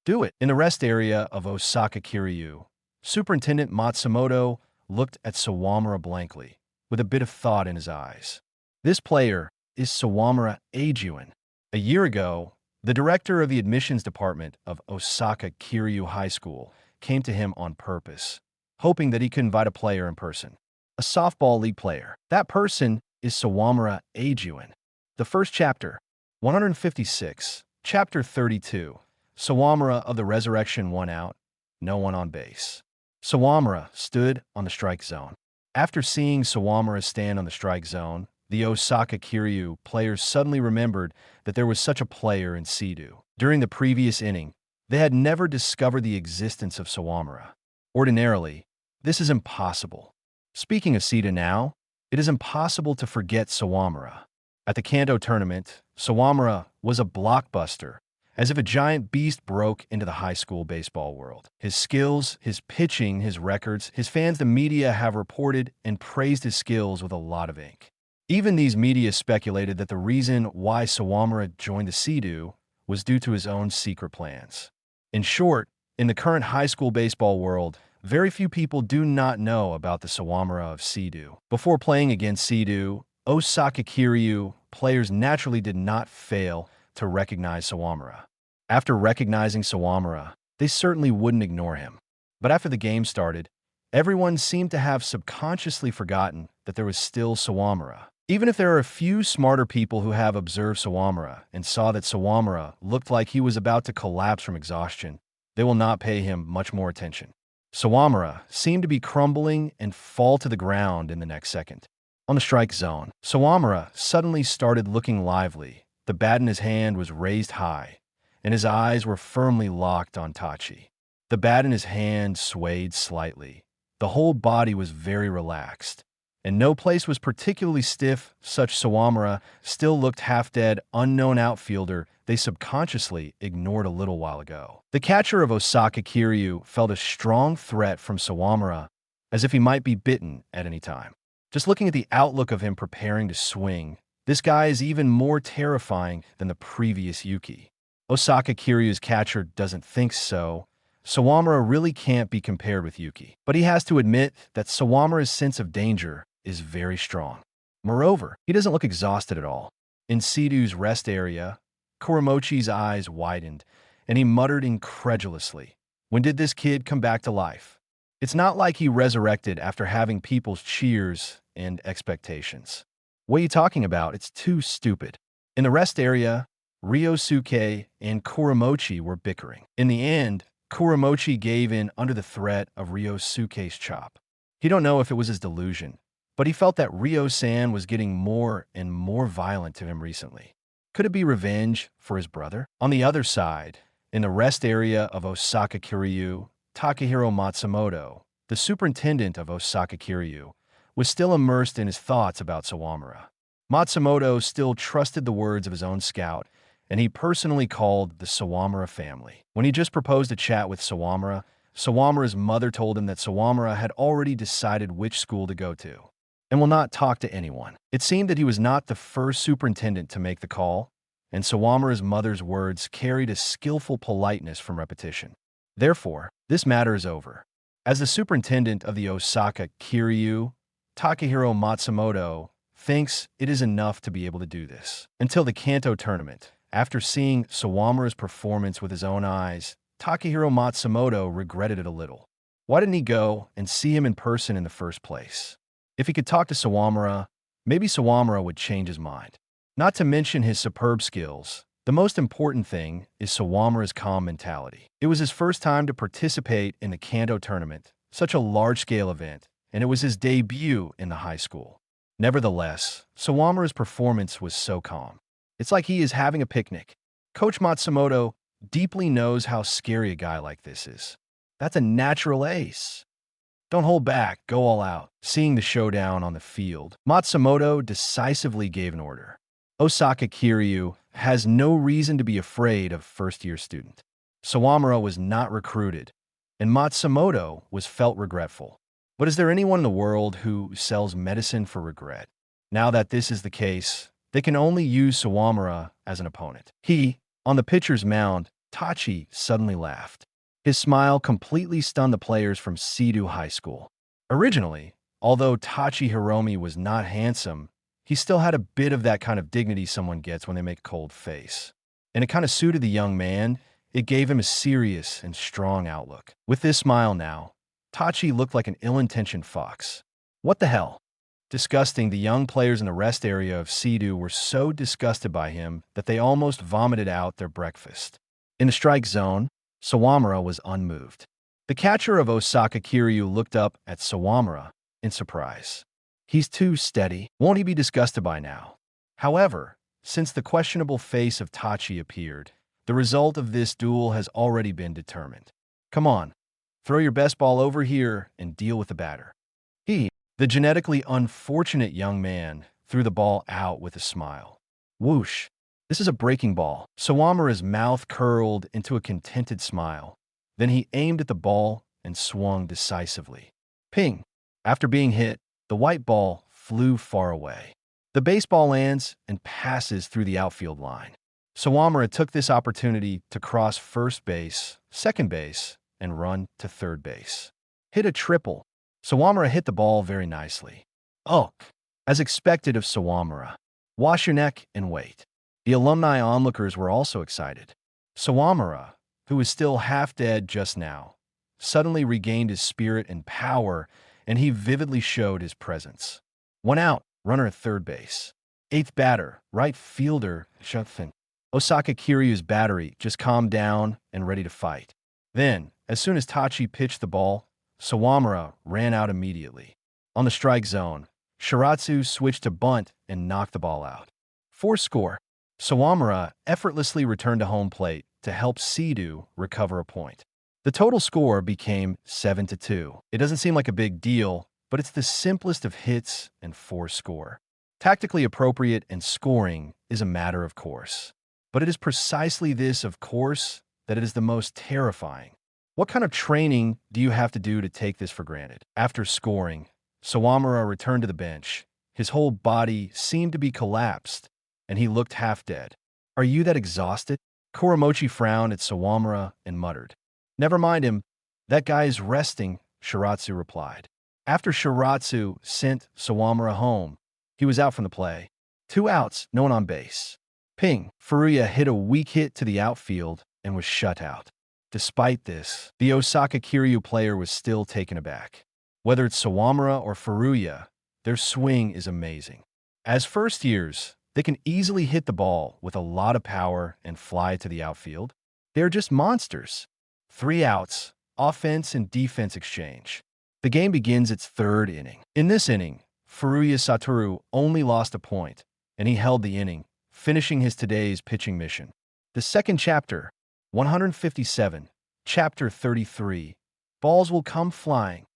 Do it. In the rest area of Osaka Kiryu, Superintendent Matsumoto looked at Sawamura blankly, with a bit of thought in his eyes. This player is Sawamura Eijun. A year ago, the director of the admissions department of Osaka Kiryu High School came to him on purpose, hoping that he could invite a player in person. A softball league player. That person is Sawamura Eijun. The first chapter, 156, chapter 32. Sawamura of the Resurrection 1 out, no one on base. Sawamura stood on the strike zone. After seeing Sawamura stand on the strike zone, the Osaka Kiryu players suddenly remembered that there was such a player in Seto. During the previous inning, they had never discovered the existence of Sawamura. Ordinarily, this is impossible. Speaking of Seto now, it is impossible to forget Sawamura. At the Kanto tournament, Sawamura was a blockbuster, as if a giant beast broke into the high school baseball world. His skills, his pitching, his records, his fans, the media have reported and praised his skills with a lot of ink. Even these media speculated that the reason why Sawamura joined the Seto was due to his own secret plans. In short, in the current high school baseball world, very few people do not know about the Sawamura of Seto. Before playing against Seto, Osaka Kiryu players naturally did not fail to recognize Sawamura. After recognizing Sawamura, they certainly wouldn't ignore him. But after the game started, everyone seemed to have subconsciously forgotten that there was still Sawamura. Even if there are a few smarter people who have observed Sawamura and saw that Sawamura looked like he was about to collapse from exhaustion, they will not pay him much more attention. Sawamura seemed to be crumbling and fall to the ground in the next second. On the strike zone, Sawamura suddenly started looking lively. The bat in his hand was raised high, and his eyes were firmly locked on Tachi. The bat in his hand swayed slightly. The whole body was very relaxed, and no place was particularly stiff. Such Sawamura still looked half-dead, unknown outfielder they subconsciously ignored a little while ago. The catcher of Osaka Kiryu felt a strong threat from Sawamura, as if he might be bitten at any time. Just looking at the outlook of him preparing to swing, this guy is even more terrifying than the previous Yuki. Osaka Kiryu's catcher doesn't think so. Sawamura really can't be compared with Yuki, but he has to admit that Sawamura's sense of danger is very strong. Moreover, he doesn't look exhausted at all. In Seto's rest area, Kuramochi's eyes widened, and he muttered incredulously, "When did this kid come back to life? It's not like he resurrected after having people's cheers and expectations. What are you talking about? It's too stupid." In the rest area, Ryosuke and Kuramochi were bickering. In the end, Kuramochi gave in under the threat of Ryosuke's chop. He don't know if it was his delusion, but he felt that Ryo-san was getting more and more violent to him recently. Could it be revenge for his brother? On the other side, in the rest area of Osaka Kiryu, Takahiro Matsumoto, the superintendent of Osaka Kiryu, was still immersed in his thoughts about Sawamura. Matsumoto still trusted the words of his own scout, and he personally called the Sawamura family. When he just proposed a chat with Sawamura, Sawamura's mother told him that Sawamura had already decided which school to go to and will not talk to anyone. It seemed that he was not the first superintendent to make the call, and Sawamura's mother's words carried a skillful politeness from repetition. Therefore, this matter is over. As the superintendent of the Osaka Kiryu, Takahiro Matsumoto thinks it is enough to be able to do this. Until the Kanto tournament, after seeing Sawamura's performance with his own eyes, Takahiro Matsumoto regretted it a little. Why didn't he go and see him in person in the first place? If he could talk to Sawamura, maybe Sawamura would change his mind. Not to mention his superb skills, the most important thing is Sawamura's calm mentality. It was his first time to participate in the Kendo tournament, such a large-scale event, and it was his debut in the high school. Nevertheless, Sawamura's performance was so calm. It's like he is having a picnic. Coach Matsumoto deeply knows how scary a guy like this is. That's a natural ace. Don't hold back, go all out. Seeing the showdown on the field, Matsumoto decisively gave an order. Osaka Kiryu has no reason to be afraid of first-year student. Sawamura was not recruited, and Matsumoto was felt regretful. But is there anyone in the world who sells medicine for regret? Now that this is the case, they can only use Sawamura as an opponent. On the pitcher's mound, Tachi suddenly laughed. His smile completely stunned the players from Seido High School. Originally, although Tachi Hiromi was not handsome, he still had a bit of that kind of dignity someone gets when they make a cold face. And it kind of suited the young man. It gave him a serious and strong outlook. With this smile now, Tachi looked like an ill-intentioned fox. What the hell? Disgusting, the young players in the rest area of Seido were so disgusted by him that they almost vomited out their breakfast. In the strike zone, Sawamura was unmoved. The catcher of Osaka Kiryu looked up at Sawamura in surprise. He's too steady. Won't he be disgusted by now? However, since the questionable face of Tachi appeared, the result of this duel has already been determined. Come on, throw your best ball over here and deal with the batter. The genetically unfortunate young man, threw the ball out with a smile. Whoosh! This is a breaking ball. Sawamura's mouth curled into a contented smile. Then he aimed at the ball and swung decisively. Ping! After being hit, the white ball flew far away. The baseball lands and passes through the outfield line. Sawamura took this opportunity to cross first base, second base, and run to third base. Hit a triple. Sawamura hit the ball very nicely. Oh, as expected of Sawamura. Wash your neck and wait. The alumni onlookers were also excited. Sawamura, who was still half dead just now, suddenly regained his spirit and power, and he vividly showed his presence. 1 out, runner at third base. 8th batter, right fielder, Shunfin. Osaka Kiryu's battery just calmed down and ready to fight. Then, as soon as Tachi pitched the ball, Sawamura ran out immediately. On the strike zone, Shiratsu switched to bunt and knocked the ball out. 4 score. Sawamura effortlessly returned to home plate to help Seido recover a point. The total score became 7-2. It doesn't seem like a big deal, but it's the simplest of hits and 4 score. Tactically appropriate and scoring is a matter of course. But it is precisely this, of course, that it is the most terrifying. What kind of training do you have to do to take this for granted? After scoring, Sawamura returned to the bench. His whole body seemed to be collapsed, and he looked half dead. Are you that exhausted? Kuramochi frowned at Sawamura and muttered. Never mind him. That guy is resting, Shiratsu replied. After Shiratsu sent Sawamura home, he was out from the play. 2 outs, no one on base. Ping! Furuya hit a weak hit to the outfield and was shut out. Despite this, the Osaka Kiryu player was still taken aback. Whether it's Sawamura or Furuya, their swing is amazing. As first years, they can easily hit the ball with a lot of power and fly to the outfield. They're just monsters. 3 outs, offense and defense exchange. The game begins its 3rd inning. In this inning, Furuya Satoru only lost a point, and he held the inning, finishing his today's pitching mission. The second chapter, 157, Chapter 33, Balls Will Come Flying.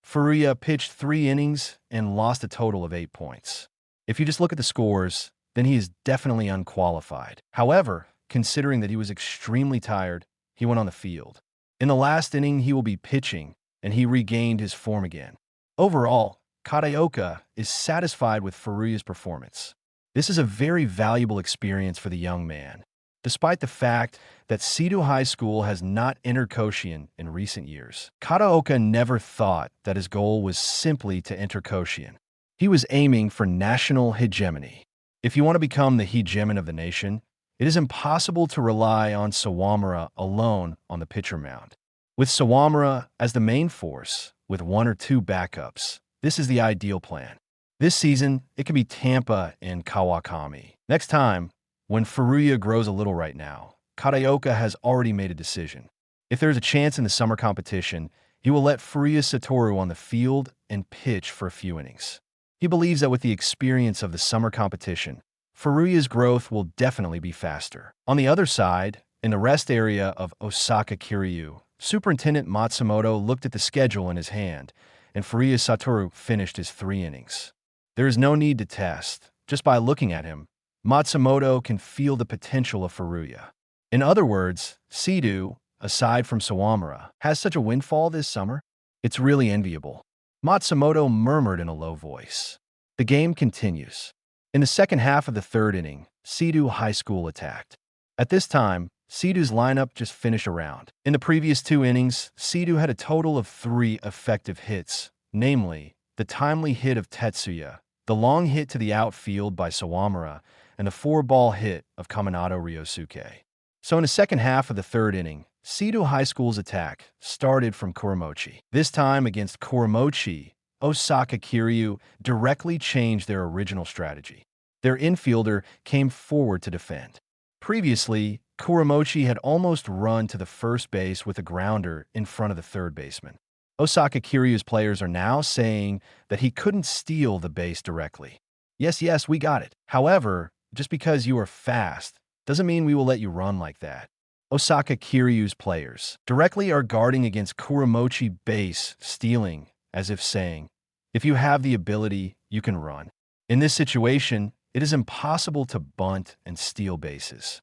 Furuya pitched 3 innings and lost a total of 8 points. If you just look at the scores, then he is definitely unqualified. However, considering that he was extremely tired, he went on the field. In the last inning, he will be pitching, and he regained his form again. Overall, Kataoka is satisfied with Furuya's performance. This is a very valuable experience for the young man. Despite the fact that Seido High School has not entered Koshien in recent years, Kataoka never thought that his goal was simply to enter Koshien. He was aiming for national hegemony. If you want to become the hegemon of the nation, it is impossible to rely on Sawamura alone on the pitcher mound. With Sawamura as the main force, with one or two backups, this is the ideal plan. This season, it could be Tampa and Kawakami. Next time, when Furuya grows a little right now, Kataoka has already made a decision. If there's a chance in the summer competition, he will let Furuya Satoru on the field and pitch for a few innings. He believes that with the experience of the summer competition, Furuya's growth will definitely be faster. On the other side, in the rest area of Osaka Kiryu, Superintendent Matsumoto looked at the schedule in his hand, and Furuya Satoru finished his 3 innings. There is no need to test. Just by looking at him, Matsumoto can feel the potential of Furuya. In other words, Seidu, aside from Sawamura, has such a windfall this summer. It's really enviable. Matsumoto murmured in a low voice. The game continues. In the second half of the 3rd inning, Seidu High School attacked. At this time, Seidu's lineup just finished a round. In the previous 2 innings, Seidu had a total of 3 effective hits, namely, the timely hit of Tetsuya, the long hit to the outfield by Sawamura, and the 4-ball hit of Kaminato Ryosuke. So in the second half of the 3rd inning, Seidu High School's attack started from Kuramochi. This time against Kuramochi, Osaka Kiryu directly changed their original strategy. Their infielder came forward to defend. Previously, Kuramochi had almost run to the first base with a grounder in front of the 3rd baseman. Osaka Kiryu's players are now saying that he couldn't steal the base directly. Yes, we got it. However, just because you are fast doesn't mean we will let you run like that. Osaka Kiryu's players directly are guarding against Kuramochi base stealing, as if saying, if you have the ability, you can run. In this situation, it is impossible to bunt and steal bases.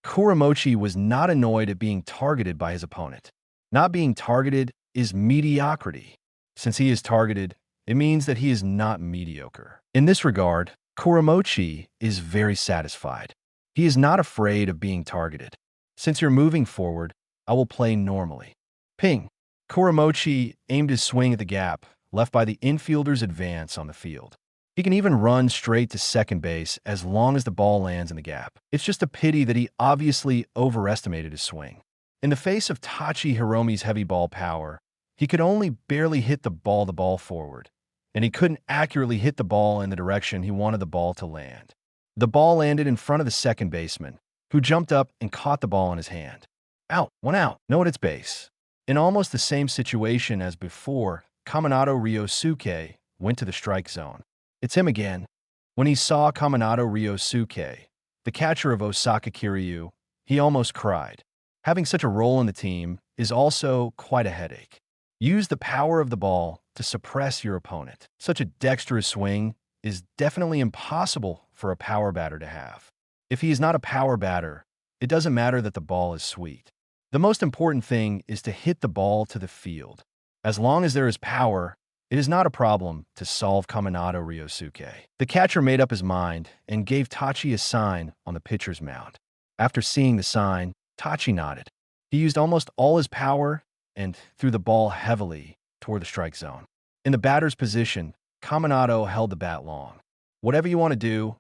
Kuramochi was not annoyed at being targeted by his opponent. Not being targeted is mediocrity. Since he is targeted, it means that he is not mediocre. In this regard, Kuramochi is very satisfied. He is not afraid of being targeted. Since you're moving forward, I will play normally. Ping. Kuramochi aimed his swing at the gap, left by the infielder's advance on the field. He can even run straight to second base as long as the ball lands in the gap. It's just a pity that he obviously overestimated his swing. In the face of Tachi Hiromi's heavy ball power, he could only barely hit the ball forward, and he couldn't accurately hit the ball in the direction he wanted the ball to land. The ball landed in front of the second baseman, who jumped up and caught the ball in his hand. Out, 1 out, no at its base. In almost the same situation as before, Kaminato Ryosuke went to the strike zone. It's him again. When he saw Kaminato Ryosuke, the catcher of Osaka Kiryu, he almost cried. Having such a role in the team is also quite a headache. Use the power of the ball to suppress your opponent. Such a dexterous swing is definitely impossible for a power batter to have. If he is not a power batter, it doesn't matter that the ball is sweet. The most important thing is to hit the ball to the field. As long as there is power, it is not a problem to solve Kaminato Ryosuke. The catcher made up his mind and gave Tachi a sign on the pitcher's mound. After seeing the sign, Tachi nodded. He used almost all his power and threw the ball heavily toward the strike zone. In the batter's position, Kaminato held the bat long. Whatever you want to do,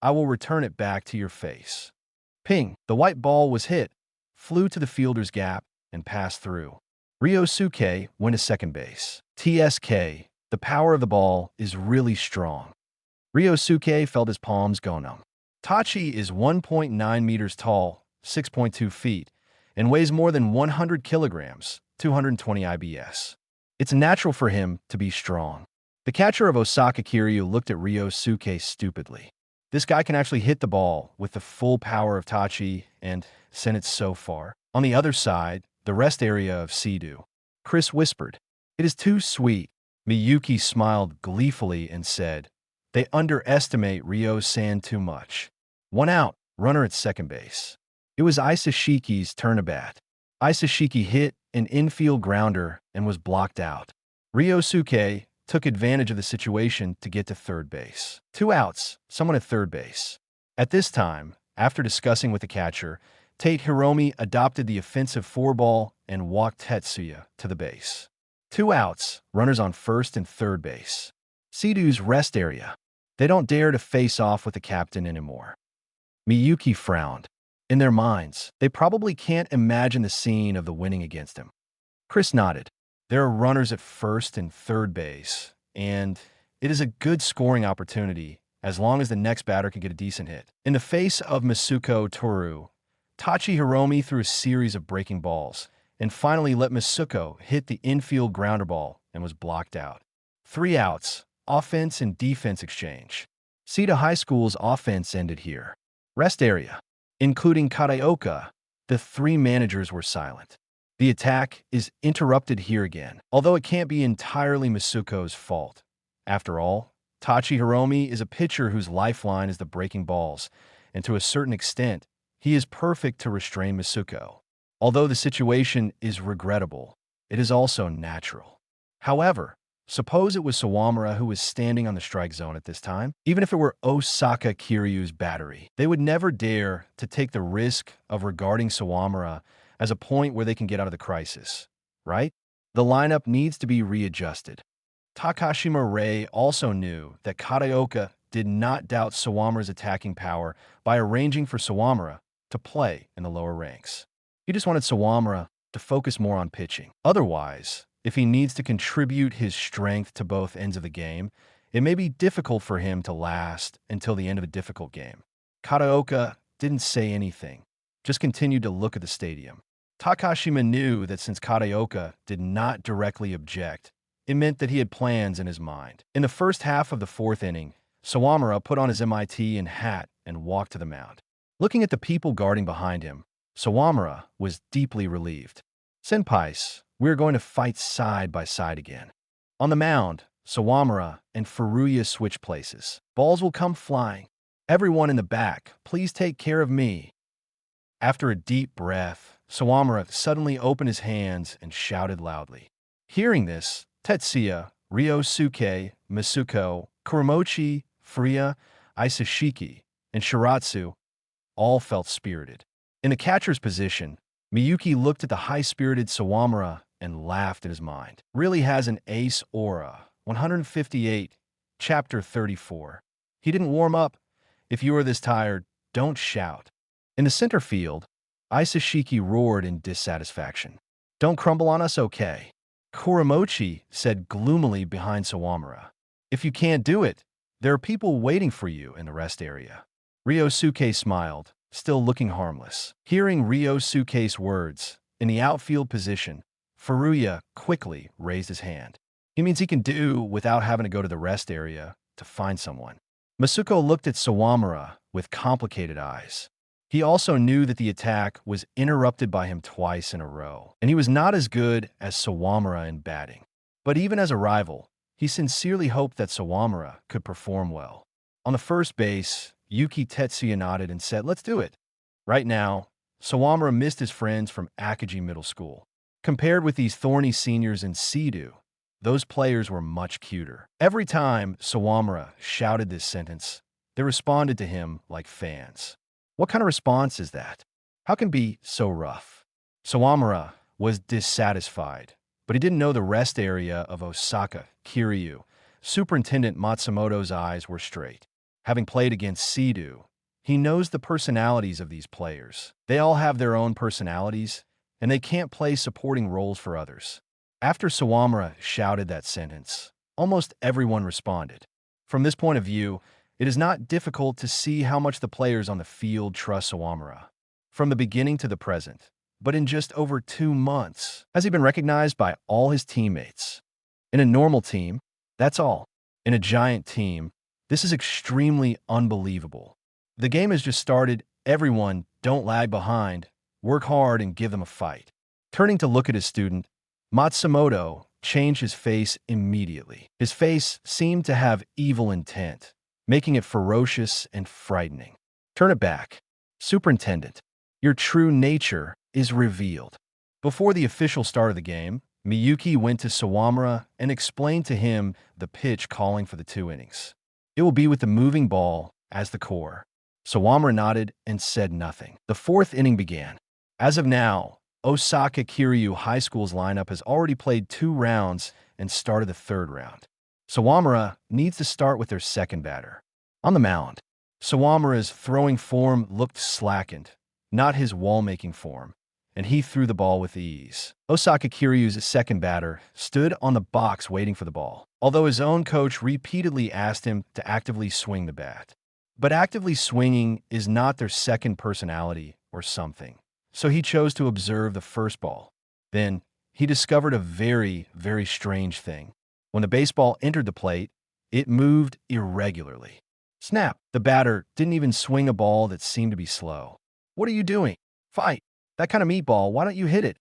I will return it back to your face. Ping! The white ball was hit, flew to the fielder's gap, and passed through. Ryosuke went to second base. TSK, the power of the ball is really strong. Ryosuke felt his palms go numb. Tachi is 1.9 meters tall, 6.2 feet, and weighs more than 100 kilograms, 220 IBS. It's natural for him to be strong. The catcher of Osaka Kiryu looked at Ryosuke stupidly. This guy can actually hit the ball with the full power of Tachi and send it so far. On the other side, the rest area of Seidu. Chris whispered, "It is too sweet." Miyuki smiled gleefully and said, "They underestimate Ryo-san too much." 1 out, runner at second base. It was Isashiki's turn to bat. Isashiki hit an infield grounder and was blocked out. Ryosuke took advantage of the situation to get to third base. 2 outs, someone at third base. At this time, after discussing with the catcher, Tate Hiromi adopted the offensive 4-ball and walked Tetsuya to the base. 2 outs, runners on first and third base. Seidu's rest area. They don't dare to face off with the captain anymore. Miyuki frowned. In their minds, they probably can't imagine the scene of the winning against him. Chris nodded. There are runners at first and third base, and it is a good scoring opportunity as long as the next batter can get a decent hit. In the face of Masuko Toru, Tachi Hiromi threw a series of breaking balls and finally let Masuko hit the infield grounder ball and was blocked out. 3 outs, offense and defense exchange. Sita High School's offense ended here. Rest area. Including Karaoka, the 3 managers were silent. The attack is interrupted here again, although it can't be entirely Masuko's fault. After all, Tachi Hiromi is a pitcher whose lifeline is the breaking balls, and to a certain extent, he is perfect to restrain Masuko. Although the situation is regrettable, it is also natural. However, suppose it was Sawamura who was standing on the strike zone at this time. Even if it were Osaka Kiryu's battery, they would never dare to take the risk of regarding Sawamura as a point where they can get out of the crisis, right? The lineup needs to be readjusted. Takashima Rei also knew that Karaoka did not doubt Sawamura's attacking power by arranging for Sawamura to play in the lower ranks. He just wanted Sawamura to focus more on pitching. Otherwise, if he needs to contribute his strength to both ends of the game, it may be difficult for him to last until the end of a difficult game. Karaoka didn't say anything, just continued to look at the stadium. Takashima knew that since Karaoka did not directly object, it meant that he had plans in his mind. In the first half of the 4th inning, Sawamura put on his MIT and hat and walked to the mound. Looking at the people guarding behind him, Sawamura was deeply relieved. "Senpais, we're going to fight side by side again." On the mound, Sawamura and Furuya switch places. "Balls will come flying. Everyone in the back, please take care of me." After a deep breath, Sawamura suddenly opened his hands and shouted loudly. Hearing this, Tetsuya, Ryosuke, Masuko, Kuramochi, Furuya, Isashiki, and Shiratsu all felt spirited. In the catcher's position, Miyuki looked at the high-spirited Sawamura and laughed in his mind. Really has an ace aura. 158, Chapter 34. He didn't warm up. If you are this tired, don't shout. In the center field, Isashiki roared in dissatisfaction. "Don't crumble on us, okay?" Kuramochi said gloomily behind Sawamura. "If you can't do it, there are people waiting for you in the rest area." Ryosuke smiled, still looking harmless. Hearing Ryosuke's words, in the outfield position, Furuya quickly raised his hand. He means he can do without having to go to the rest area to find someone. Masuko looked at Sawamura with complicated eyes. He also knew that the attack was interrupted by him twice in a row, and he was not as good as Sawamura in batting. But even as a rival, he sincerely hoped that Sawamura could perform well. On the first base, Yuki Tetsuya nodded and said, "Let's do it." Right now, Sawamura missed his friends from Akagi Middle School. Compared with these thorny seniors in Sidu, those players were much cuter. Every time Sawamura shouted this sentence, they responded to him like fans. What kind of response is that? How can it be so rough? Sawamura was dissatisfied, but he didn't know the rest area of Osaka Kiryu. Superintendent Matsumoto's eyes were straight. Having played against Sidu, he knows the personalities of these players. They all have their own personalities, and they can't play supporting roles for others. After Sawamura shouted that sentence, almost everyone responded. From this point of view, it is not difficult to see how much the players on the field trust Sawamura. From the beginning to the present, but in just over 2 months, has he been recognized by all his teammates? In a normal team, that's all. In a giant team, this is extremely unbelievable. The game has just started. Everyone, don't lag behind. Work hard and give them a fight. Turning to look at his student, Matsumoto changed his face immediately. His face seemed to have evil intent, making it ferocious and frightening. "Turn it back. Superintendent, your true nature is revealed." Before the official start of the game, Miyuki went to Sawamura and explained to him the pitch calling for the 2 innings. It will be with the moving ball as the core. Sawamura nodded and said nothing. The 4th inning began. As of now, Osaka Kiryu High School's lineup has already played 2 rounds and started the 3rd round. Sawamura needs to start with their second batter. On the mound, Sawamura's throwing form looked slackened. not his wall-making form, and he threw the ball with ease. Osaka Kiryu's second batter stood on the box waiting for the ball, although his own coach repeatedly asked him to actively swing the bat. But actively swinging is not their second personality or something, so he chose to observe the first ball. Then, he discovered a very, very strange thing. When the baseball entered the plate, it moved irregularly. Snap! The batter didn't even swing a ball that seemed to be slow. "What are you doing? Fight! That kind of meatball, why don't you hit it?"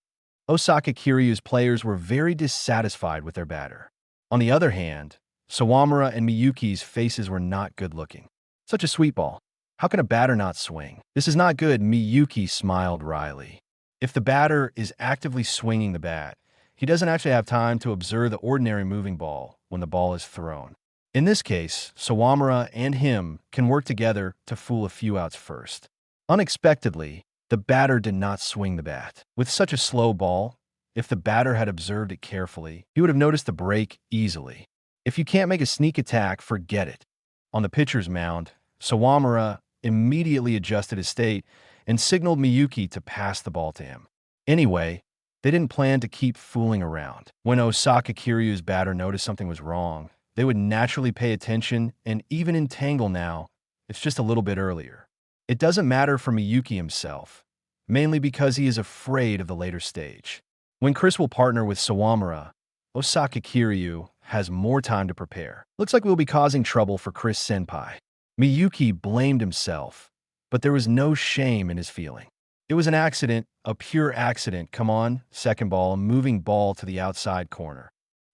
Osaka Kiryu's players were very dissatisfied with their batter. On the other hand, Sawamura and Miyuki's faces were not good looking. "Such a sweet ball. How can a batter not swing? This is not good," Miyuki smiled wryly. If the batter is actively swinging the bat, he doesn't actually have time to observe the ordinary moving ball when the ball is thrown. In this case, Sawamura and him can work together to fool a few outs first. Unexpectedly, the batter did not swing the bat. With such a slow ball, if the batter had observed it carefully, he would have noticed the break easily. If you can't make a sneak attack, forget it. On the pitcher's mound, Sawamura immediately adjusted his state and signaled Miyuki to pass the ball to him. Anyway, they didn't plan to keep fooling around. When Osaka Kiryu's batter noticed something was wrong, they would naturally pay attention and even entangle now. It's just a little bit earlier. It doesn't matter for Miyuki himself, mainly because he is afraid of the later stage. When Chris will partner with Sawamura, Osaka Kiryu has more time to prepare. "Looks like we'll be causing trouble for Chris Senpai." Miyuki blamed himself, but there was no shame in his feeling. It was an accident, a pure accident. "Come on," second ball, a moving ball to the outside corner.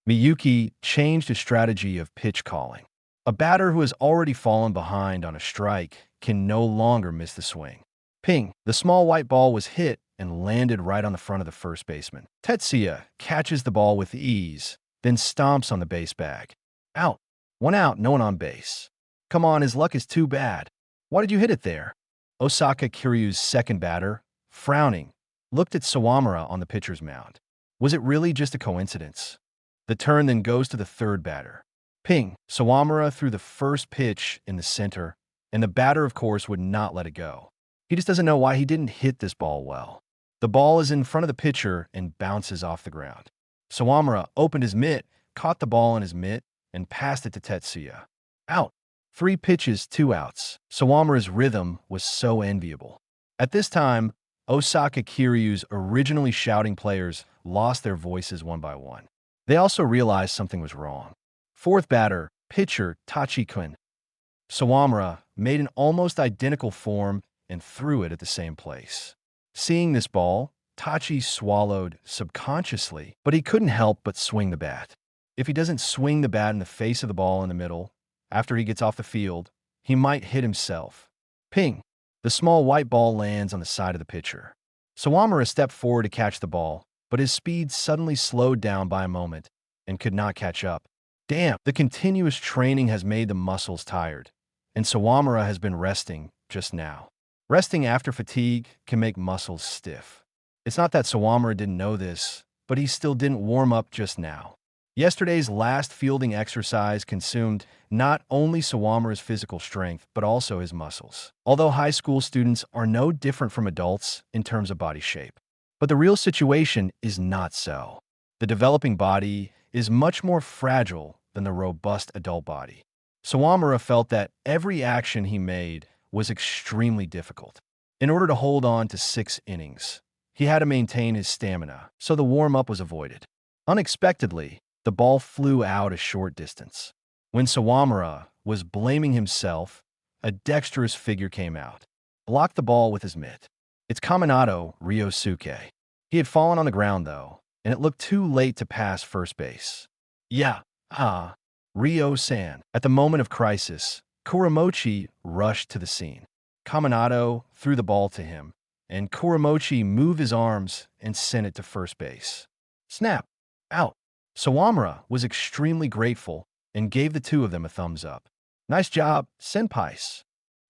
Miyuki changed his strategy of pitch calling. A batter who has already fallen behind on a strike can no longer miss the swing. Ping! The small white ball was hit and landed right on the front of the first baseman. Tetsuya catches the ball with ease, then stomps on the base bag. "Out! 1 out, no one on base." "Come on, his luck is too bad. Why did you hit it there?" Osaka Kiryu's second batter, frowning, looked at Sawamura on the pitcher's mound. Was it really just a coincidence? The turn then goes to the third batter. Ping! Sawamura threw the first pitch in the center, and the batter, of course, would not let it go. He just doesn't know why he didn't hit this ball well. The ball is in front of the pitcher and bounces off the ground. Sawamura opened his mitt, caught the ball in his mitt, and passed it to Tetsuya. Out! 3 pitches, 2 outs. Sawamura's rhythm was so enviable. At this time, Osaka Kiryu's originally shouting players lost their voices one by one. They also realized something was wrong. Fourth batter, pitcher Tachi-kun. Sawamura made an almost identical form and threw it at the same place. Seeing this ball, Tachi swallowed subconsciously, but he couldn't help but swing the bat. If he doesn't swing the bat in the face of the ball in the middle, after he gets off the field, he might hit himself. Ping! The small white ball lands on the side of the pitcher. Sawamura stepped forward to catch the ball, but his speed suddenly slowed down by a moment and could not catch up. Damn, the continuous training has made the muscles tired, and Sawamura has been resting just now. Resting after fatigue can make muscles stiff. It's not that Sawamura didn't know this, but he still didn't warm up just now. Yesterday's last fielding exercise consumed not only Sawamura's physical strength, but also his muscles. Although high school students are no different from adults in terms of body shape. But the real situation is not so. The developing body is much more fragile than the robust adult body. Sawamura felt that every action he made was extremely difficult. In order to hold on to 6 innings, he had to maintain his stamina, so the warm-up was avoided. Unexpectedly, the ball flew out a short distance. When Sawamura was blaming himself, a dexterous figure came out, blocked the ball with his mitt. It's Kaminato Ryosuke. He had fallen on the ground, though, and it looked too late to pass first base. Ryo-san. At the moment of crisis, Kuramochi rushed to the scene. Kaminato threw the ball to him, and Kuramochi moved his arms and sent it to first base. Snap! Out! Sawamura was extremely grateful and gave the two of them a thumbs up. Nice job, senpais.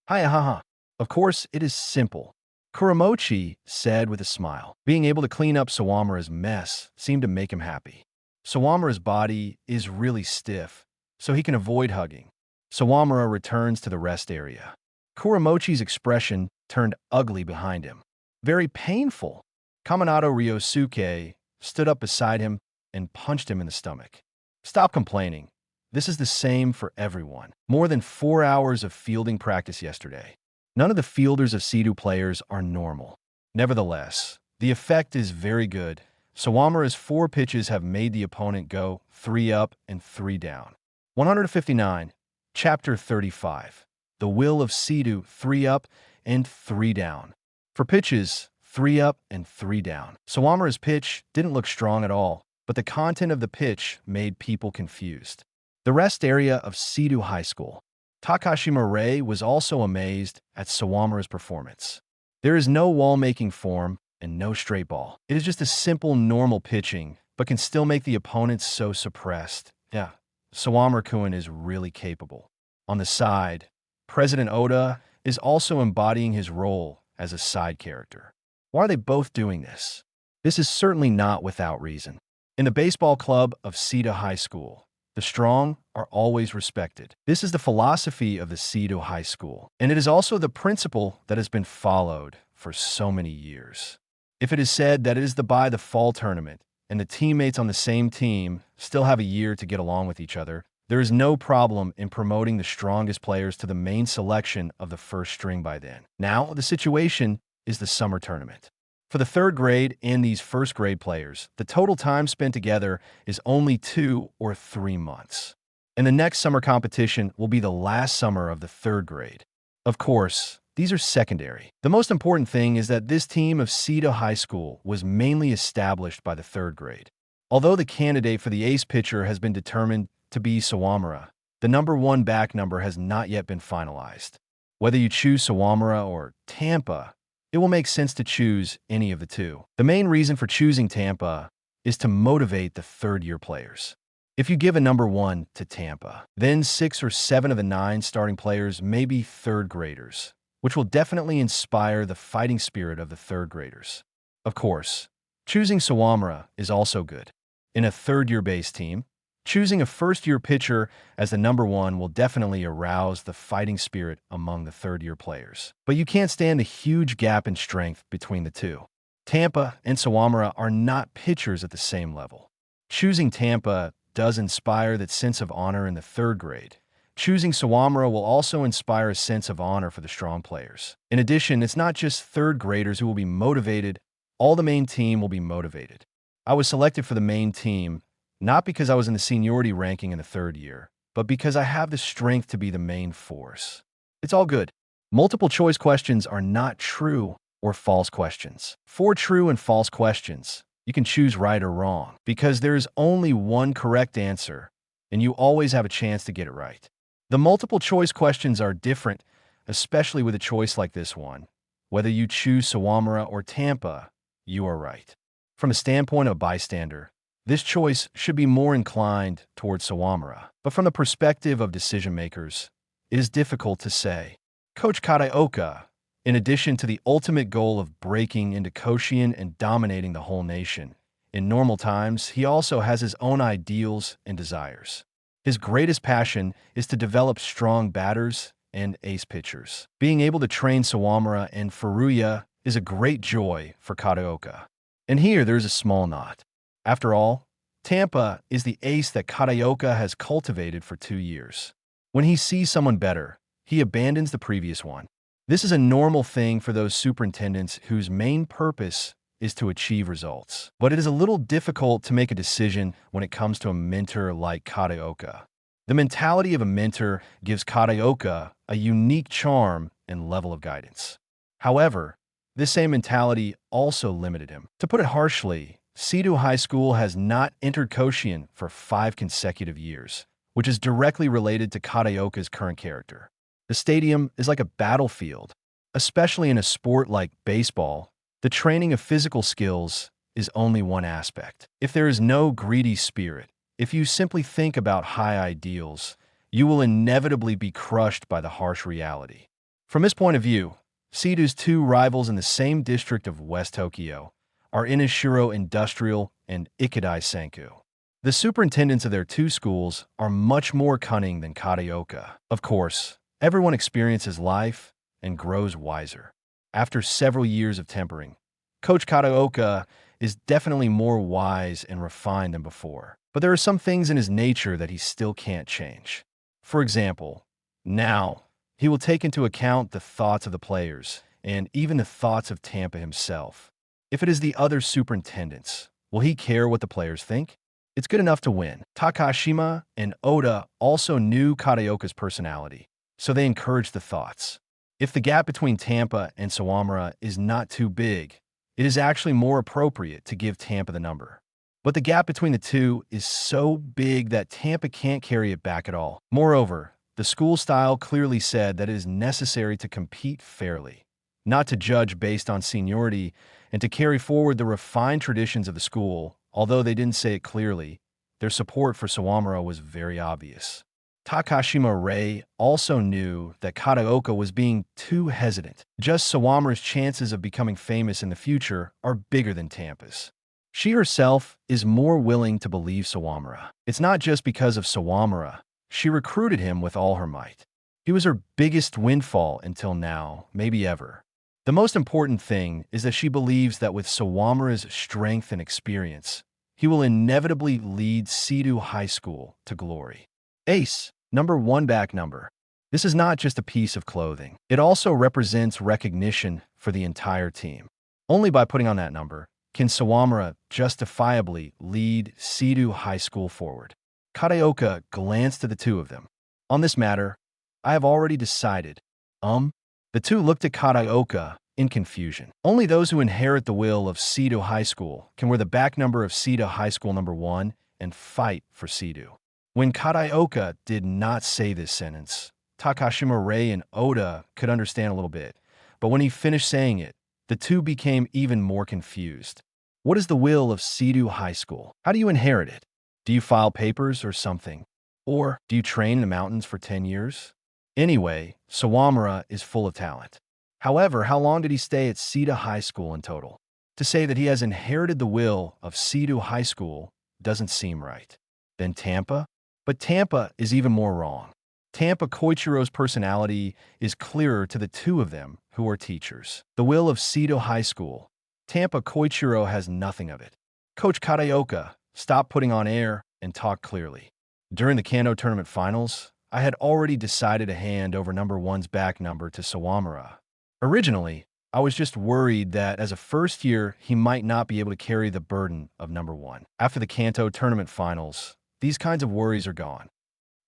Hiya. Of course, it is simple. Kuramochi said with a smile. Being able to clean up Sawamura's mess seemed to make him happy. Sawamura's body is really stiff, so he can avoid hugging. Sawamura returns to the rest area. Kuramochi's expression turned ugly behind him. very painful. Kaminato Ryosuke stood up beside him and punched him in the stomach. Stop complaining. This is the same for everyone. More than 4 hours of fielding practice yesterday. None of the fielders of Sea-Doo players are normal. Nevertheless, the effect is very good. Sawamura's 4 pitches have made the opponent go 3 up and 3 down. 159. Chapter 35. The Will of Sea-Doo 3 up and 3 down. For pitches, 3 up and 3 down. Sawamura's pitch didn't look strong at all, but the content of the pitch made people confused. The rest area of Sea-Doo High School. Takashima Rei was also amazed at Sawamura's performance. There is no wall-making form and no straight ball. It is just a simple, normal pitching, but can still make the opponents so suppressed. Yeah, Sawamura-kun is really capable. On the side, President Oda is also embodying his role as a side character. Why are they both doing this? This is certainly not without reason. In the baseball club of Sea-Doo High School, the strong are always respected. This is the philosophy of the Sea-Doo High School, and it is also the principle that has been followed for so many years. If it is said that it is by the fall tournament, and the teammates on the same team still have a year to get along with each other, there is no problem in promoting the strongest players to the main selection of the first string by then. Now, the situation is the summer tournament. For the 3rd grade and these 1st grade players, the total time spent together is only 2 or 3 months. And the next summer competition will be the last summer of the 3rd grade. Of course, these are secondary. The most important thing is that this team of Sea-Doo High School was mainly established by the 3rd grade. Although the candidate for the ace pitcher has been determined to be Sawamura, the number 1 back number has not yet been finalized. Whether you choose Sawamura or Tampa, it will make sense to choose any of the two. The main reason for choosing Tampa is to motivate the 3rd-year players. If you give a number 1 to Tampa, then 6 or 7 of the 9 starting players may be 3rd graders, which will definitely inspire the fighting spirit of the 3rd graders. Of course, choosing Sawamura is also good. In a 3rd-year base team, choosing a 1st-year pitcher as the number 1 will definitely arouse the fighting spirit among the 3rd-year players. But you can't stand the huge gap in strength between the two. Tampa and Sawamura are not pitchers at the same level. Choosing Tampa does inspire that sense of honor in the 3rd grade. Choosing Sawamura will also inspire a sense of honor for the strong players. In addition, it's not just 3rd graders who will be motivated. All the main team will be motivated. I was selected for the main team not because I was in the seniority ranking in the 3rd year, but because I have the strength to be the main force. It's all good. Multiple choice questions are not true or false questions. For true and false questions, you can choose right or wrong, because there is only one correct answer, and you always have a chance to get it right. The multiple choice questions are different, especially with a choice like this one. Whether you choose Sawamura or Tampa, you are right. From a standpoint of a bystander, this choice should be more inclined towards Sawamura, but from the perspective of decision makers, it is difficult to say. Coach Kataoka, in addition to the ultimate goal of breaking into Koshien and dominating the whole nation, in normal times, he also has his own ideals and desires. His greatest passion is to develop strong batters and ace pitchers. Being able to train Sawamura and Furuya is a great joy for Kataoka. And here there's a small knot. After all, Tampa is the ace that Kataoka has cultivated for 2 years. When he sees someone better, he abandons the previous one. This is a normal thing for those superintendents whose main purpose is to achieve results. But it is a little difficult to make a decision when it comes to a mentor like Kataoka. The mentality of a mentor gives Kataoka a unique charm and level of guidance. However, this same mentality also limited him. To put it harshly, Sea-Doo High School has not entered Koshien for 5 consecutive years, which is directly related to Kataoka's current character. The stadium is like a battlefield. Especially in a sport like baseball, the training of physical skills is only one aspect. If there is no greedy spirit, if you simply think about high ideals, you will inevitably be crushed by the harsh reality. From this point of view, Sea-Doo's 2 rivals in the same district of West Tokyo are Inishiro Industrial and Ikedai Senku. The superintendents of their 2 schools are much more cunning than Kataoka. Of course, everyone experiences life and grows wiser. After several years of tempering, Coach Kataoka is definitely more wise and refined than before. But there are some things in his nature that he still can't change. For example, now he will take into account the thoughts of the players and even the thoughts of Tampa himself. If it is the other superintendents, will he care what the players think? It's good enough to win. Takashima and Oda also knew Kataoka's personality, so they encouraged the thoughts. If the gap between Tampa and Sawamura is not too big, it is actually more appropriate to give Tampa the number. But the gap between the two is so big that Tampa can't carry it back at all. Moreover, the school style clearly said that it is necessary to compete fairly, not to judge based on seniority, and to carry forward the refined traditions of the school. Although they didn't say it clearly, their support for Sawamura was very obvious. Takashima Rei also knew that Kataoka was being too hesitant. Just Sawamura's chances of becoming famous in the future are bigger than Tampa's. She herself is more willing to believe Sawamura. It's not just because of Sawamura. She recruited him with all her might. He was her biggest windfall until now, maybe ever. The most important thing is that she believes that with Sawamura's strength and experience, he will inevitably lead Seto High School to glory. Ace, number 1 back number. This is not just a piece of clothing. It also represents recognition for the entire team. Only by putting on that number can Sawamura justifiably lead Seto High School forward. Kataoka glanced at the two of them. On this matter, I have already decided. The two looked at Kataoka in confusion. Only those who inherit the will of Seto High School can wear the back number of Seto High School number 1 and fight for Seto. When Kataoka did not say this sentence, Takashima Rei and Oda could understand a little bit, but when he finished saying it, the two became even more confused. What is the will of Seto High School? How do you inherit it? Do you file papers or something? Or do you train in the mountains for 10 years? Anyway, Sawamura is full of talent. However, how long did he stay at Seto High School in total? To say that he has inherited the will of Seto High School doesn't seem right. Then Tampa? But Tampa is even more wrong. Tampa Koichiro's personality is clearer to the two of them who are teachers. The will of Seto High School. Tampa Koichiro has nothing of it. Coach Kataoka, stop putting on air and talk clearly. During the Kanto tournament finals, I had already decided to hand over number 1's back number to Sawamura. Originally, I was just worried that as a first year, he might not be able to carry the burden of number 1. After the Kanto tournament finals, these kinds of worries are gone.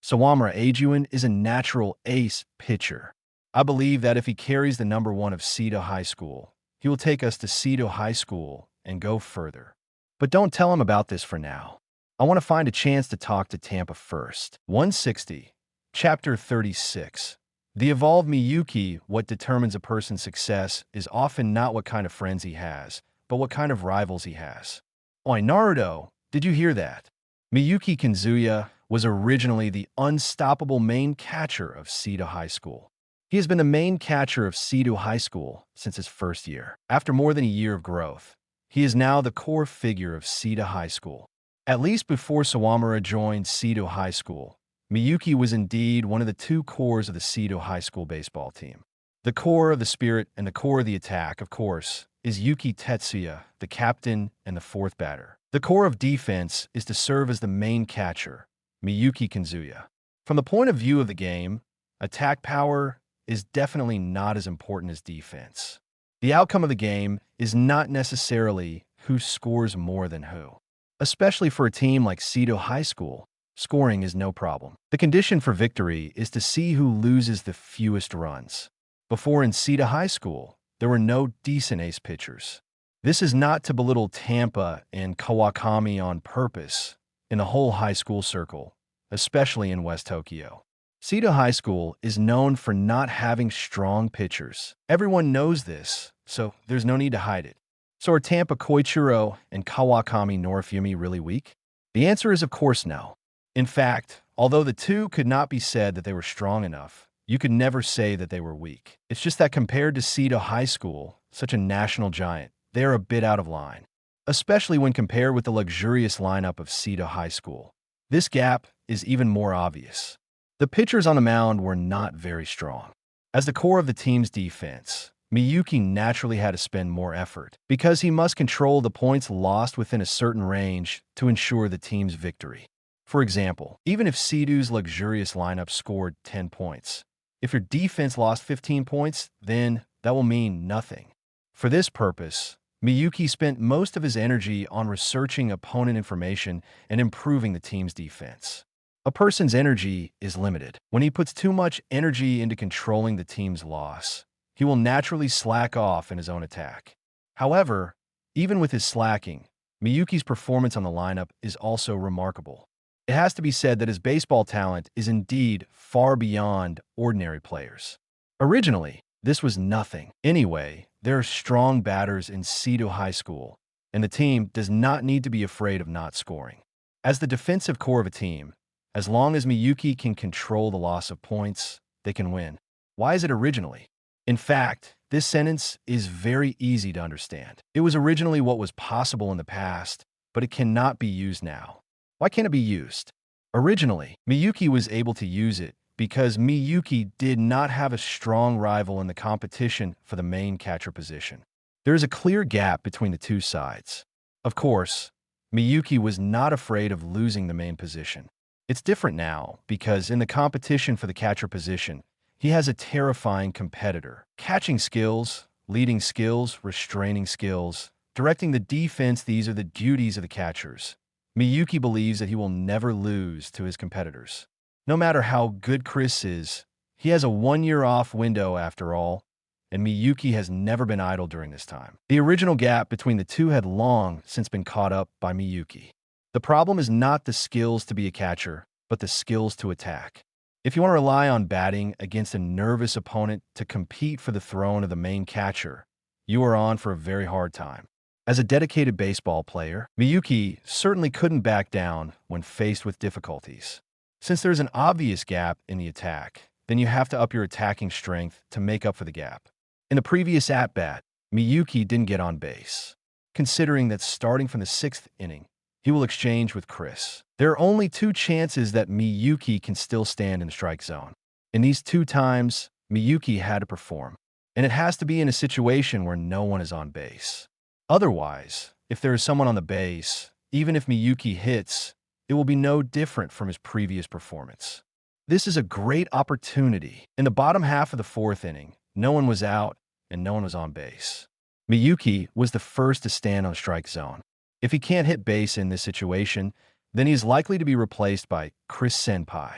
Sawamura Eijun is a natural ace pitcher. I believe that if he carries the number 1 of Seto High School, he will take us to Seto High School and go further. But don't tell him about this for now. I want to find a chance to talk to Tampa first. 160, Chapter 36. The evolved Miyuki, what determines a person's success is often not what kind of friends he has, but what kind of rivals he has. Oi, Naruto, did you hear that? Miyuki Kanzuya was originally the unstoppable main catcher of Seto High School. He has been the main catcher of Seto High School since his first year. After more than a year of growth, he is now the core figure of Seto High School. At least before Sawamura joined Seto High School, Miyuki was indeed one of the two cores of the Seto High School baseball team. The core of the spirit and the core of the attack, of course, is Yuki Tetsuya, the captain and the fourth batter. The core of defense is to serve as the main catcher, Miyuki Kanzuya. From the point of view of the game, attack power is definitely not as important as defense. The outcome of the game is not necessarily who scores more than who. Especially for a team like Seto High School, scoring is no problem. The condition for victory is to see who loses the fewest runs. Before in Seto High School, there were no decent ace pitchers. This is not to belittle Tampa and Kawakami on purpose in the whole high school circle, especially in West Tokyo. Seto High School is known for not having strong pitchers. Everyone knows this, so there's no need to hide it. So are Tampa Koichiro and Kawakami Norifumi really weak? The answer is of course no. In fact, although the two could not be said that they were strong enough, you could never say that they were weak. It's just that compared to Seto High School, such a national giant, they are a bit out of line, especially when compared with the luxurious lineup of Seto High School. This gap is even more obvious. The pitchers on the mound were not very strong. As the core of the team's defense, Miyuki naturally had to spend more effort because he must control the points lost within a certain range to ensure the team's victory. For example, even if Sidhu's luxurious lineup scored 10 points, if your defense lost 15 points, then that will mean nothing. For this purpose, Miyuki spent most of his energy on researching opponent information and improving the team's defense. A person's energy is limited. When he puts too much energy into controlling the team's loss, he will naturally slack off in his own attack. However, even with his slacking, Miyuki's performance on the lineup is also remarkable. It has to be said that his baseball talent is indeed far beyond ordinary players. Originally, this was nothing. Anyway, there are strong batters in Seco High School, and the team does not need to be afraid of not scoring. As the defensive core of a team, as long as Miyuki can control the loss of points, they can win. Why is it originally? In fact, this sentence is very easy to understand. It was originally what was possible in the past, but it cannot be used now. Why can't it be used? Originally, Miyuki was able to use it because Miyuki did not have a strong rival in the competition for the main catcher position. There is a clear gap between the two sides. Of course, Miyuki was not afraid of losing the main position. It's different now because in the competition for the catcher position, he has a terrifying competitor. Catching skills, leading skills, restraining skills, directing the defense, these are the duties of the catchers. Miyuki believes that he will never lose to his competitors. No matter how good Chris is, he has a 1-year off window after all, and Miyuki has never been idle during this time. The original gap between the two had long since been caught up by Miyuki. The problem is not the skills to be a catcher, but the skills to attack. If you want to rely on batting against a nervous opponent to compete for the throne of the main catcher, you are on for a very hard time. As a dedicated baseball player, Miyuki certainly couldn't back down when faced with difficulties. Since there's an obvious gap in the attack, then you have to up your attacking strength to make up for the gap. In the previous at-bat, Miyuki didn't get on base. Considering that starting from the 6th inning, he will exchange with Chris. There are only 2 chances that Miyuki can still stand in the strike zone. In these 2 times, Miyuki had to perform, and it has to be in a situation where no one is on base. Otherwise, if there is someone on the base, even if Miyuki hits, it will be no different from his previous performance. This is a great opportunity. In the bottom half of the 4th inning, no one was out and no one was on base. Miyuki was the first to stand on the strike zone. If he can't hit base in this situation, then he is likely to be replaced by Chris Senpai.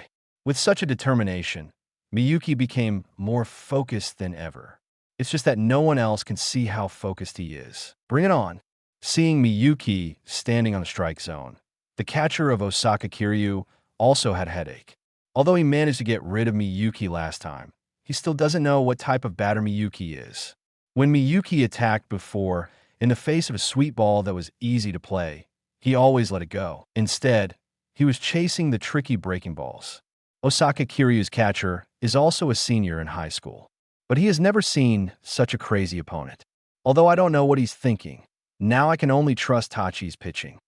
With such a determination, Miyuki became more focused than ever. It's just that no one else can see how focused he is. Bring it on. Seeing Miyuki standing on the strike zone, the catcher of Osaka Kiryu also had a headache. Although he managed to get rid of Miyuki last time, he still doesn't know what type of batter Miyuki is. When Miyuki attacked before, in the face of a sweet ball that was easy to play, he always let it go. Instead, he was chasing the tricky breaking balls. Osaka Kiryu's catcher is also a senior in high school, but he has never seen such a crazy opponent. Although I don't know what he's thinking, now I can only trust Tachi's pitching.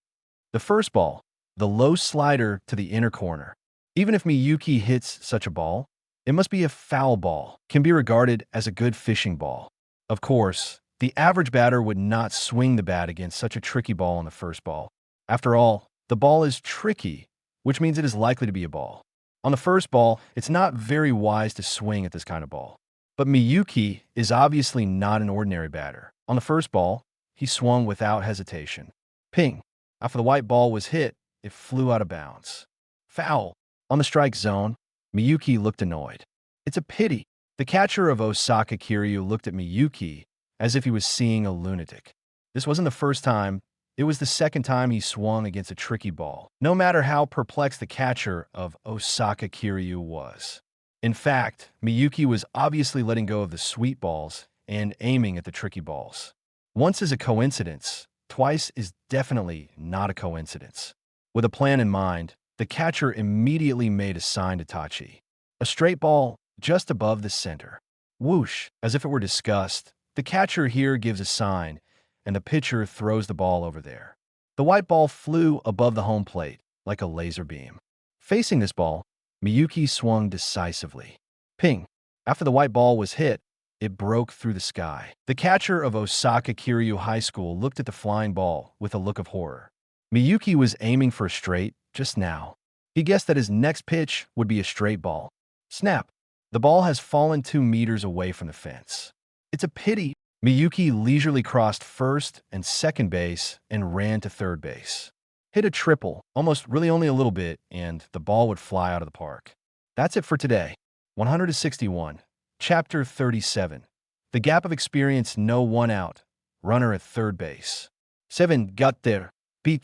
The first ball, the low slider to the inner corner. Even if Miyuki hits such a ball, it must be a foul ball, can be regarded as a good fishing ball. Of course, the average batter would not swing the bat against such a tricky ball on the first ball. After all, the ball is tricky, which means it is likely to be a ball. On the first ball, it's not very wise to swing at this kind of ball. But Miyuki is obviously not an ordinary batter. On the first ball, he swung without hesitation. Ping. After the white ball was hit, it flew out of bounds. Foul. On the strike zone, Miyuki looked annoyed. It's a pity. The catcher of Osaka Kiryu looked at Miyuki as if he was seeing a lunatic. This wasn't the first time, it was the second time he swung against a tricky ball, no matter how perplexed the catcher of Osaka Kiryu was. In fact, Miyuki was obviously letting go of the sweet balls and aiming at the tricky balls. Once is a coincidence, twice is definitely not a coincidence. With a plan in mind, the catcher immediately made a sign to Tachi. A straight ball just above the center. Whoosh, as if it were disgust. The catcher here gives a sign, and the pitcher throws the ball over there. The white ball flew above the home plate like a laser beam. Facing this ball, Miyuki swung decisively. Ping. After the white ball was hit, it broke through the sky. The catcher of Osaka Kiryu High School looked at the flying ball with a look of horror. Miyuki was aiming for a straight just now. He guessed that his next pitch would be a straight ball. Snap! The ball has fallen 2 meters away from the fence. It's a pity. Miyuki leisurely crossed first and second base and ran to third base. Hit a triple, almost really only a little bit, and the ball would fly out of the park. That's it for today. 161. Chapter 37. The gap of experience, no one out. Runner at third base. 7 got there. Beat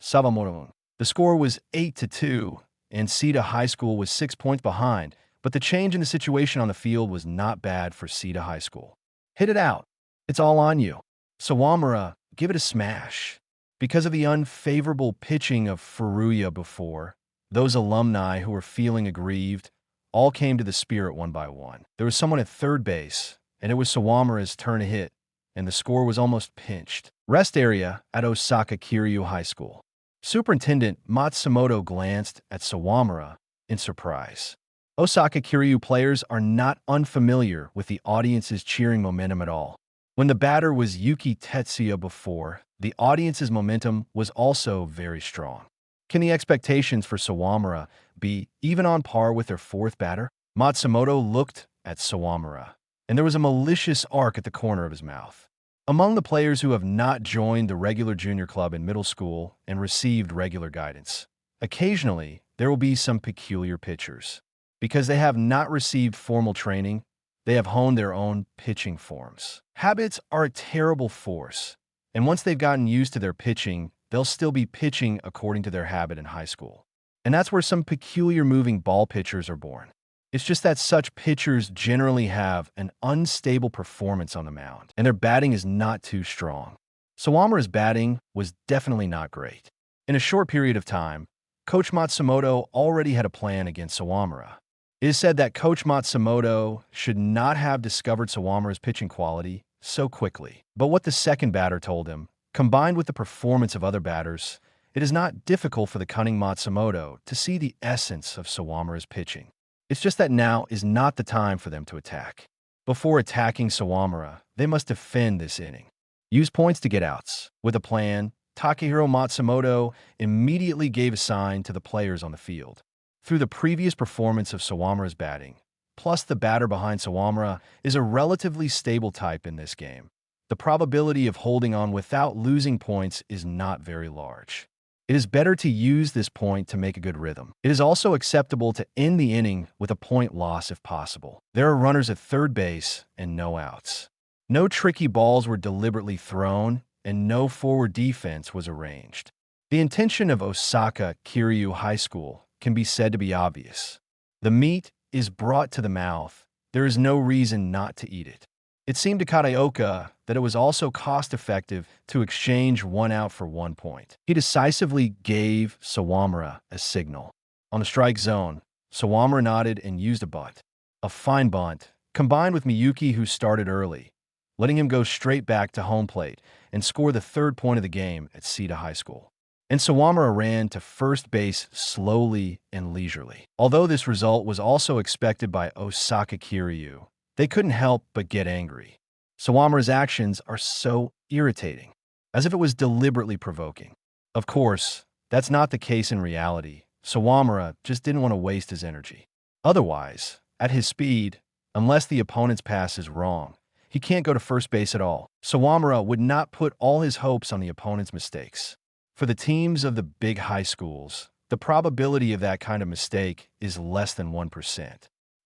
Sawamura. The score was 8-2, and Sita High School was 6 points behind, but the change in the situation on the field was not bad for Sita High School. Hit it out. It's all on you. Sawamura, give it a smash. Because of the unfavorable pitching of Furuya before, those alumni who were feeling aggrieved all came to the spirit one by one. There was someone at third base, and it was Sawamura's turn to hit, and the score was almost pinched. Rest area at Osaka Kiryu High School. Superintendent Matsumoto glanced at Sawamura in surprise. Osaka Kiryu players are not unfamiliar with the audience's cheering momentum at all. When the batter was Yuki Tetsuya before, the audience's momentum was also very strong. Can the expectations for Sawamura be even on par with their fourth batter? Matsumoto looked at Sawamura, and there was a malicious arc at the corner of his mouth. Among the players who have not joined the regular junior club in middle school and received regular guidance, occasionally there will be some peculiar pitchers. Because they have not received formal training, they have honed their own pitching forms. Habits are a terrible force, and once they've gotten used to their pitching, they'll still be pitching according to their habit in high school. And that's where some peculiar moving ball pitchers are born. It's just that such pitchers generally have an unstable performance on the mound, and their batting is not too strong. Sawamura's batting was definitely not great. In a short period of time, Coach Matsumoto already had a plan against Sawamura. It is said that Coach Matsumoto should not have discovered Sawamura's pitching quality so quickly. But what the second batter told him, combined with the performance of other batters, it is not difficult for the cunning Matsumoto to see the essence of Sawamura's pitching. It's just that now is not the time for them to attack. Before attacking Sawamura, they must defend this inning. Use points to get outs. With a plan, Takehiro Matsumoto immediately gave a sign to the players on the field. Through the previous performance of Sawamura's batting, plus the batter behind Sawamura is a relatively stable type in this game. The probability of holding on without losing points is not very large. It is better to use this point to make a good rhythm. It is also acceptable to end the inning with a point loss if possible. There are runners at third base and no outs. No tricky balls were deliberately thrown, and no forward defense was arranged. The intention of Osaka Kiryu High School can be said to be obvious. The meat is brought to the mouth. There is no reason not to eat it. It seemed to Kataoka that it was also cost-effective to exchange 1 out for 1 point. He decisively gave Sawamura a signal. On the strike zone, Sawamura nodded and used a bunt. A fine bunt, combined with Miyuki, who started early, letting him go straight back to home plate and score the 3rd point of the game at Sita High School. And Sawamura ran to first base slowly and leisurely. Although this result was also expected by Osaka Kiryu, they couldn't help but get angry. Sawamura's actions are so irritating, as if it was deliberately provoking. Of course, that's not the case in reality. Sawamura just didn't want to waste his energy. Otherwise, at his speed, unless the opponent's pass is wrong, he can't go to first base at all. Sawamura would not put all his hopes on the opponent's mistakes. For the teams of the big high schools, the probability of that kind of mistake is less than 1%.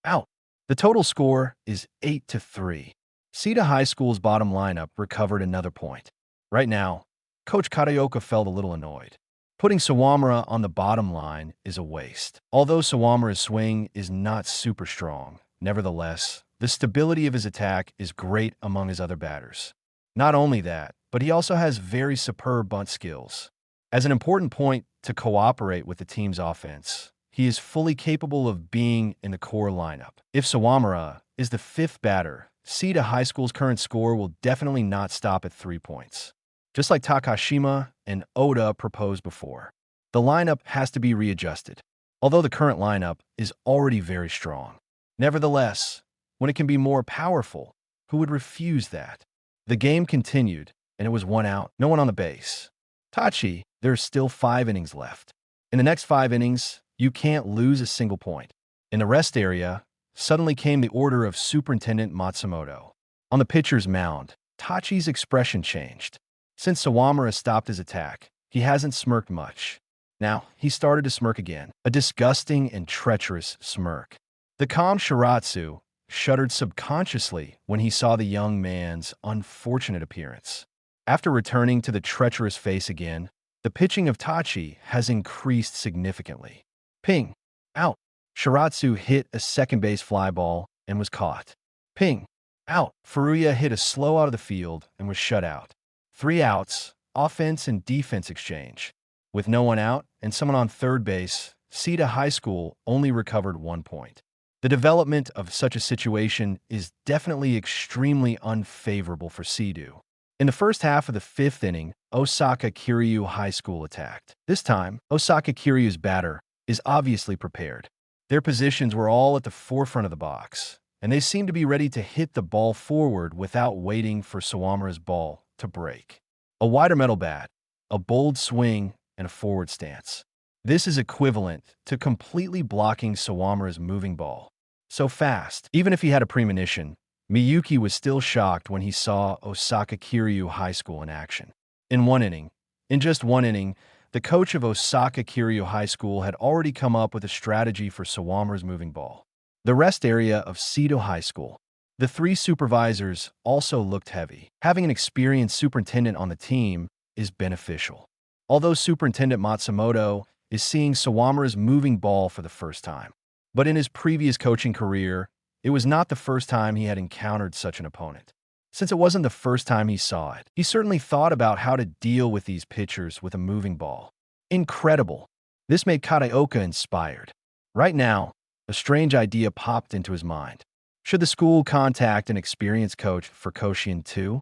Out. The total score is 8-3. Sita High School's bottom lineup recovered another point. Right now, Coach Kataoka felt a little annoyed. Putting Sawamura on the bottom line is a waste. Although Sawamura's swing is not super strong, nevertheless, the stability of his attack is great among his other batters. Not only that, but he also has very superb bunt skills. As an important point to cooperate with the team's offense, he is fully capable of being in the core lineup. If Sawamura is the 5th batter, Sita High School's current score will definitely not stop at 3 points. Just like Takashima and Oda proposed before, the lineup has to be readjusted, although the current lineup is already very strong. Nevertheless, when it can be more powerful, who would refuse that. The game continued, and it was 1 out, no one on the base. Tachi, there's still 5 innings left. In the next 5 innings, you can't lose a single point. In the rest area, suddenly came the order of Superintendent Matsumoto. On the pitcher's mound, Tachi's expression changed. Since Sawamura stopped his attack, he hasn't smirked much. Now, he started to smirk again, a disgusting and treacherous smirk. The calm Shiratsu shuddered subconsciously when he saw the young man's unfortunate appearance. After returning to the treacherous face again, the pitching of Tachi has increased significantly. Ping! Out! Shiratsu hit a second base fly ball and was caught. Ping! Out! Furuya hit a slow out of the field and was shut out. 3 outs, offense and defense exchange. With no one out and someone on third base, Seto High School only recovered 1 point. The development of such a situation is definitely extremely unfavorable for Seto. In the first half of the 5th inning, Osaka Kiryu High School attacked. This time, Osaka Kiryu's batter is obviously prepared. Their positions were all at the forefront of the box, and they seemed to be ready to hit the ball forward without waiting for Sawamura's ball to break. A wider metal bat, a bold swing, and a forward stance. This is equivalent to completely blocking Sawamura's moving ball. So fast, even if he had a premonition, Miyuki was still shocked when he saw Osaka Kiryu High School in action. In just one inning, the coach of Osaka Kiryu High School had already come up with a strategy for Sawamura's moving ball. The rest area of Seto High School. The 3 supervisors also looked heavy. Having an experienced superintendent on the team is beneficial. Although Superintendent Matsumoto is seeing Sawamura's moving ball for the first time. But in his previous coaching career, it was not the first time he had encountered such an opponent. Since it wasn't the first time he saw it, he certainly thought about how to deal with these pitchers with a moving ball. Incredible. This made Kataoka inspired. Right now, a strange idea popped into his mind. Should the school contact an experienced coach for Koshien too?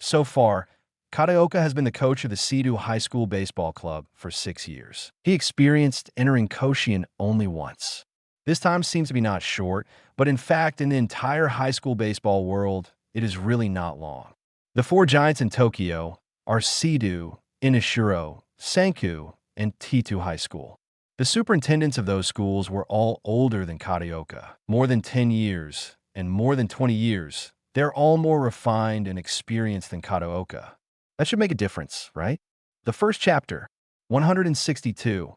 So far, Kataoka has been the coach of the Seto High School Baseball Club for 6 years. He experienced entering Koshien only once. This time seems to be not short, but in fact, in the entire high school baseball world, it is really not long. The 4 giants in Tokyo are Seto, Inishiro, Senku, and T2 High School. The superintendents of those schools were all older than Kataoka, more than 10 years, and more than 20 years. They're all more refined and experienced than Kataoka. That should make a difference, right? The first chapter, 162.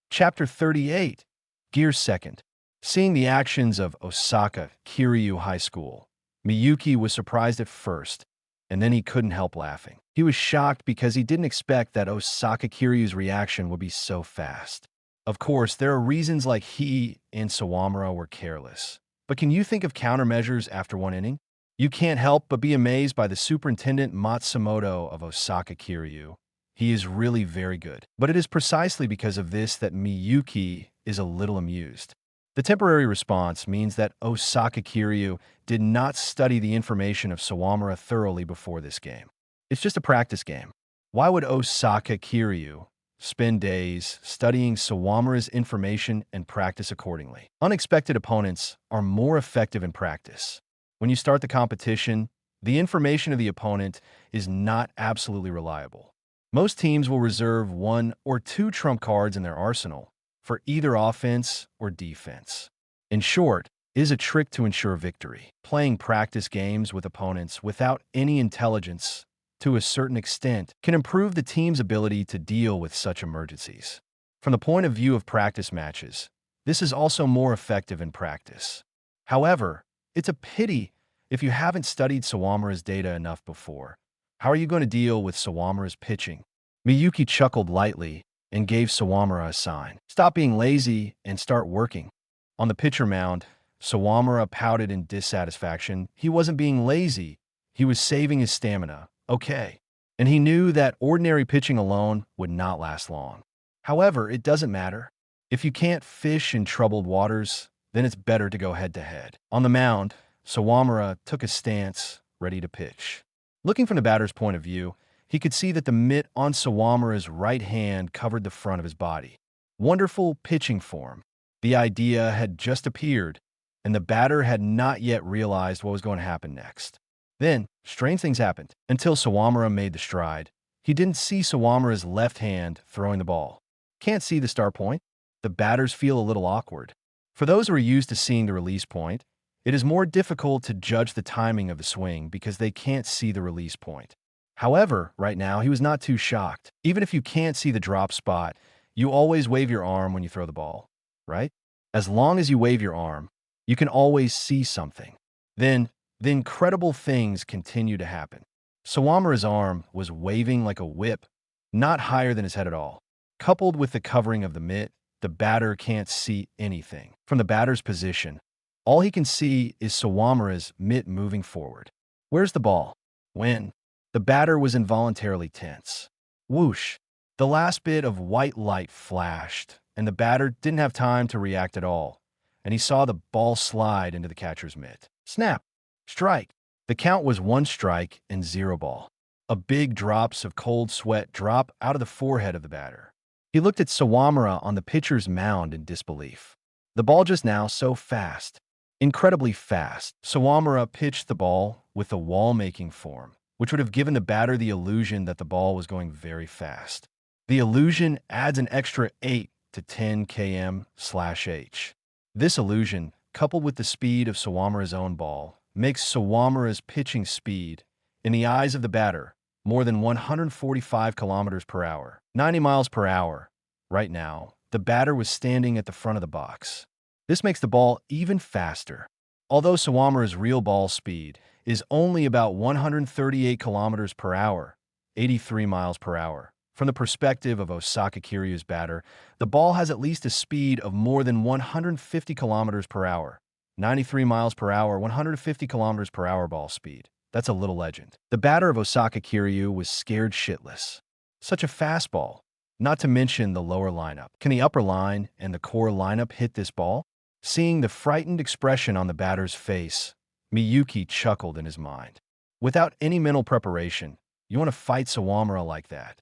Chapter 38, Gear Second. Seeing the actions of Osaka Kiryu High School, Miyuki was surprised at first, and then he couldn't help laughing. He was shocked because he didn't expect that Osaka Kiryu's reaction would be so fast. Of course, there are reasons like he and Sawamura were careless. But can you think of countermeasures after 1 inning? You can't help but be amazed by the Superintendent Matsumoto of Osaka Kiryu. He is really very good. But it is precisely because of this that Miyuki is a little amused. The temporary response means that Osaka Kiryu did not study the information of Sawamura thoroughly before this game. It's just a practice game. Why would Osaka Kiryu spend days studying Sawamura's information and practice accordingly? Unexpected opponents are more effective in practice. When you start the competition, the information of the opponent is not absolutely reliable. Most teams will reserve 1 or 2 trump cards in their arsenal for either offense or defense. In short, it is a trick to ensure victory. Playing practice games with opponents without any intelligence, to a certain extent, can improve the team's ability to deal with such emergencies. From the point of view of practice matches, this is also more effective in practice. However, it's a pity if you haven't studied Sawamura's data enough before. How are you going to deal with Sawamura's pitching? Miyuki chuckled lightly and gave Sawamura a sign. Stop being lazy and start working. On the pitcher mound, Sawamura pouted in dissatisfaction. He wasn't being lazy. He was saving his stamina. Okay. And he knew that ordinary pitching alone would not last long. However, it doesn't matter. If you can't fish in troubled waters, then it's better to go head-to-head. On the mound, Sawamura took a stance, ready to pitch. Looking from the batter's point of view, he could see that the mitt on Sawamura's right hand covered the front of his body. Wonderful pitching form. The idea had just appeared, and the batter had not yet realized what was going to happen next. Then, strange things happened. Until Sawamura made the stride, he didn't see Sawamura's left hand throwing the ball. Can't see the start point? The batters feel a little awkward. For those who are used to seeing the release point, it is more difficult to judge the timing of the swing because they can't see the release point. However, right now, he was not too shocked. Even if you can't see the drop spot, you always wave your arm when you throw the ball, right? As long as you wave your arm, you can always see something. Then, the incredible things continue to happen. Sawamura's arm was waving like a whip, not higher than his head at all. Coupled with the covering of the mitt, the batter can't see anything. From the batter's position, all he can see is Sawamura's mitt moving forward. Where's the ball? When? The batter was involuntarily tense. Whoosh! The last bit of white light flashed, and the batter didn't have time to react at all, and he saw the ball slide into the catcher's mitt. Snap! Strike! The count was 1 strike and 0 ball. A big drops of cold sweat drop out of the forehead of the batter. He looked at Sawamura on the pitcher's mound in disbelief. The ball just now so fast. Incredibly fast. Sawamura pitched the ball with a wall-making form, which would have given the batter the illusion that the ball was going very fast. The illusion adds an extra 8 to 10 km/h. This illusion, coupled with the speed of Sawamura's own ball, makes Sawamura's pitching speed, in the eyes of the batter, more than 145 kilometers per hour, 90 miles per hour. Right now, the batter was standing at the front of the box. This makes the ball even faster. Although Sawamura's real ball speed is only about 138 kilometers per hour, 83 miles per hour, from the perspective of Osaka Kiryu's batter, the ball has at least a speed of more than 150 kilometers per hour, 93 miles per hour, 150 kilometers per hour ball speed. That's a little legend. The batter of Osaka Kiryu was scared shitless. Such a fastball. Not to mention the lower lineup. Can the upper line and the core lineup hit this ball? Seeing the frightened expression on the batter's face, Miyuki chuckled in his mind. Without any mental preparation, you want to fight Sawamura like that.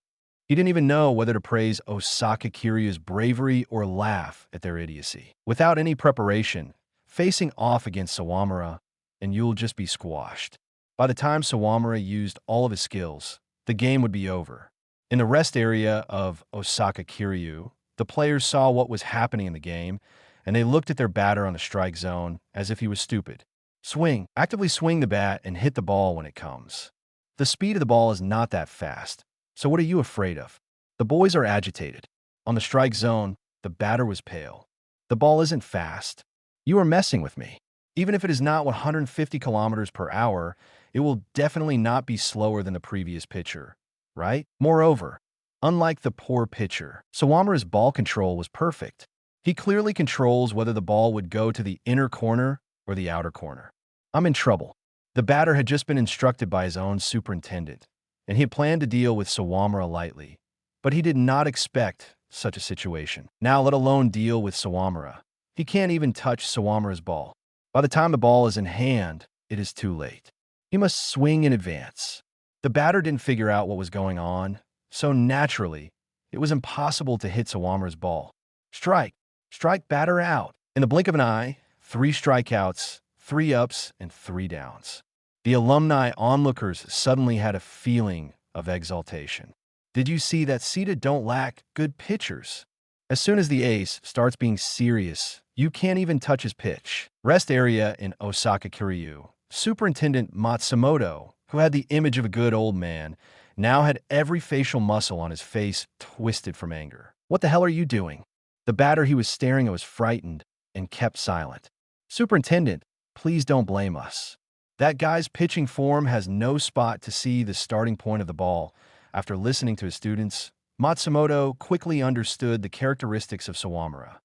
He didn't even know whether to praise Osaka Kiryu's bravery or laugh at their idiocy. Without any preparation, facing off against Sawamura, and you'll just be squashed. By the time Sawamura used all of his skills, the game would be over. In the rest area of Osaka Kiryu, the players saw what was happening in the game, and they looked at their batter on the strike zone as if he was stupid. Swing. Actively swing the bat and hit the ball when it comes. The speed of the ball is not that fast, so what are you afraid of? The boys are agitated. On the strike zone, the batter was pale. The ball isn't fast. You are messing with me. Even if it is not 150 kilometers per hour, it will definitely not be slower than the previous pitcher, right? Moreover, unlike the poor pitcher, Sawamura's ball control was perfect. He clearly controls whether the ball would go to the inner corner or the outer corner. I'm in trouble. The batter had just been instructed by his own superintendent, and he had planned to deal with Sawamura lightly, but he did not expect such a situation. Now, let alone deal with Sawamura. He can't even touch Sawamura's ball. By the time the ball is in hand, it is too late. He must swing in advance. The batter didn't figure out what was going on, so naturally, it was impossible to hit Sawamura's ball. Strike. Strike batter out. In the blink of an eye, 3 strikeouts, 3 ups, and 3 downs. The alumni onlookers suddenly had a feeling of exaltation. Did you see that Sita don't lack good pitchers? As soon as the ace starts being serious, you can't even touch his pitch. Rest area in Osaka Kiryu. Superintendent Matsumoto, who had the image of a good old man, now had every facial muscle on his face twisted from anger. What the hell are you doing? The batter he was staring at was frightened and kept silent. Superintendent, please don't blame us. That guy's pitching form has no spot to see the starting point of the ball. After listening to his students, Matsumoto quickly understood the characteristics of Sawamura.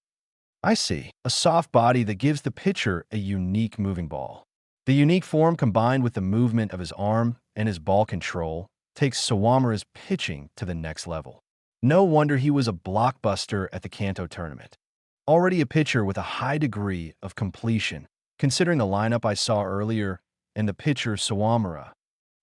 I see. A soft body that gives the pitcher a unique moving ball. The unique form combined with the movement of his arm and his ball control takes Sawamura's pitching to the next level. No wonder he was a blockbuster at the Kanto tournament. Already a pitcher with a high degree of completion, considering the lineup I saw earlier and the pitcher Sawamura.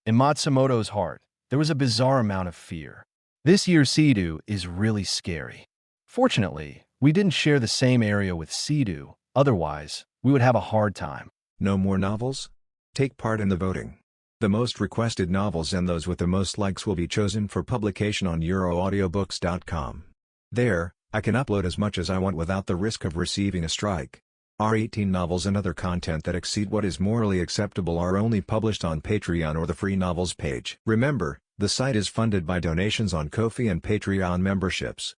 In Matsumoto's heart, there was a bizarre amount of fear. This year's Sidhu is really scary. Fortunately, we didn't share the same area with Sidhu, otherwise, we would have a hard time. No more novels? Take part in the voting. The most requested novels and those with the most likes will be chosen for publication on euroaudiobooks.com. There, I can upload as much as I want without the risk of receiving a strike. Our 18 novels and other content that exceed what is morally acceptable are only published on Patreon or the free novels page. Remember, the site is funded by donations on Ko-fi and Patreon memberships.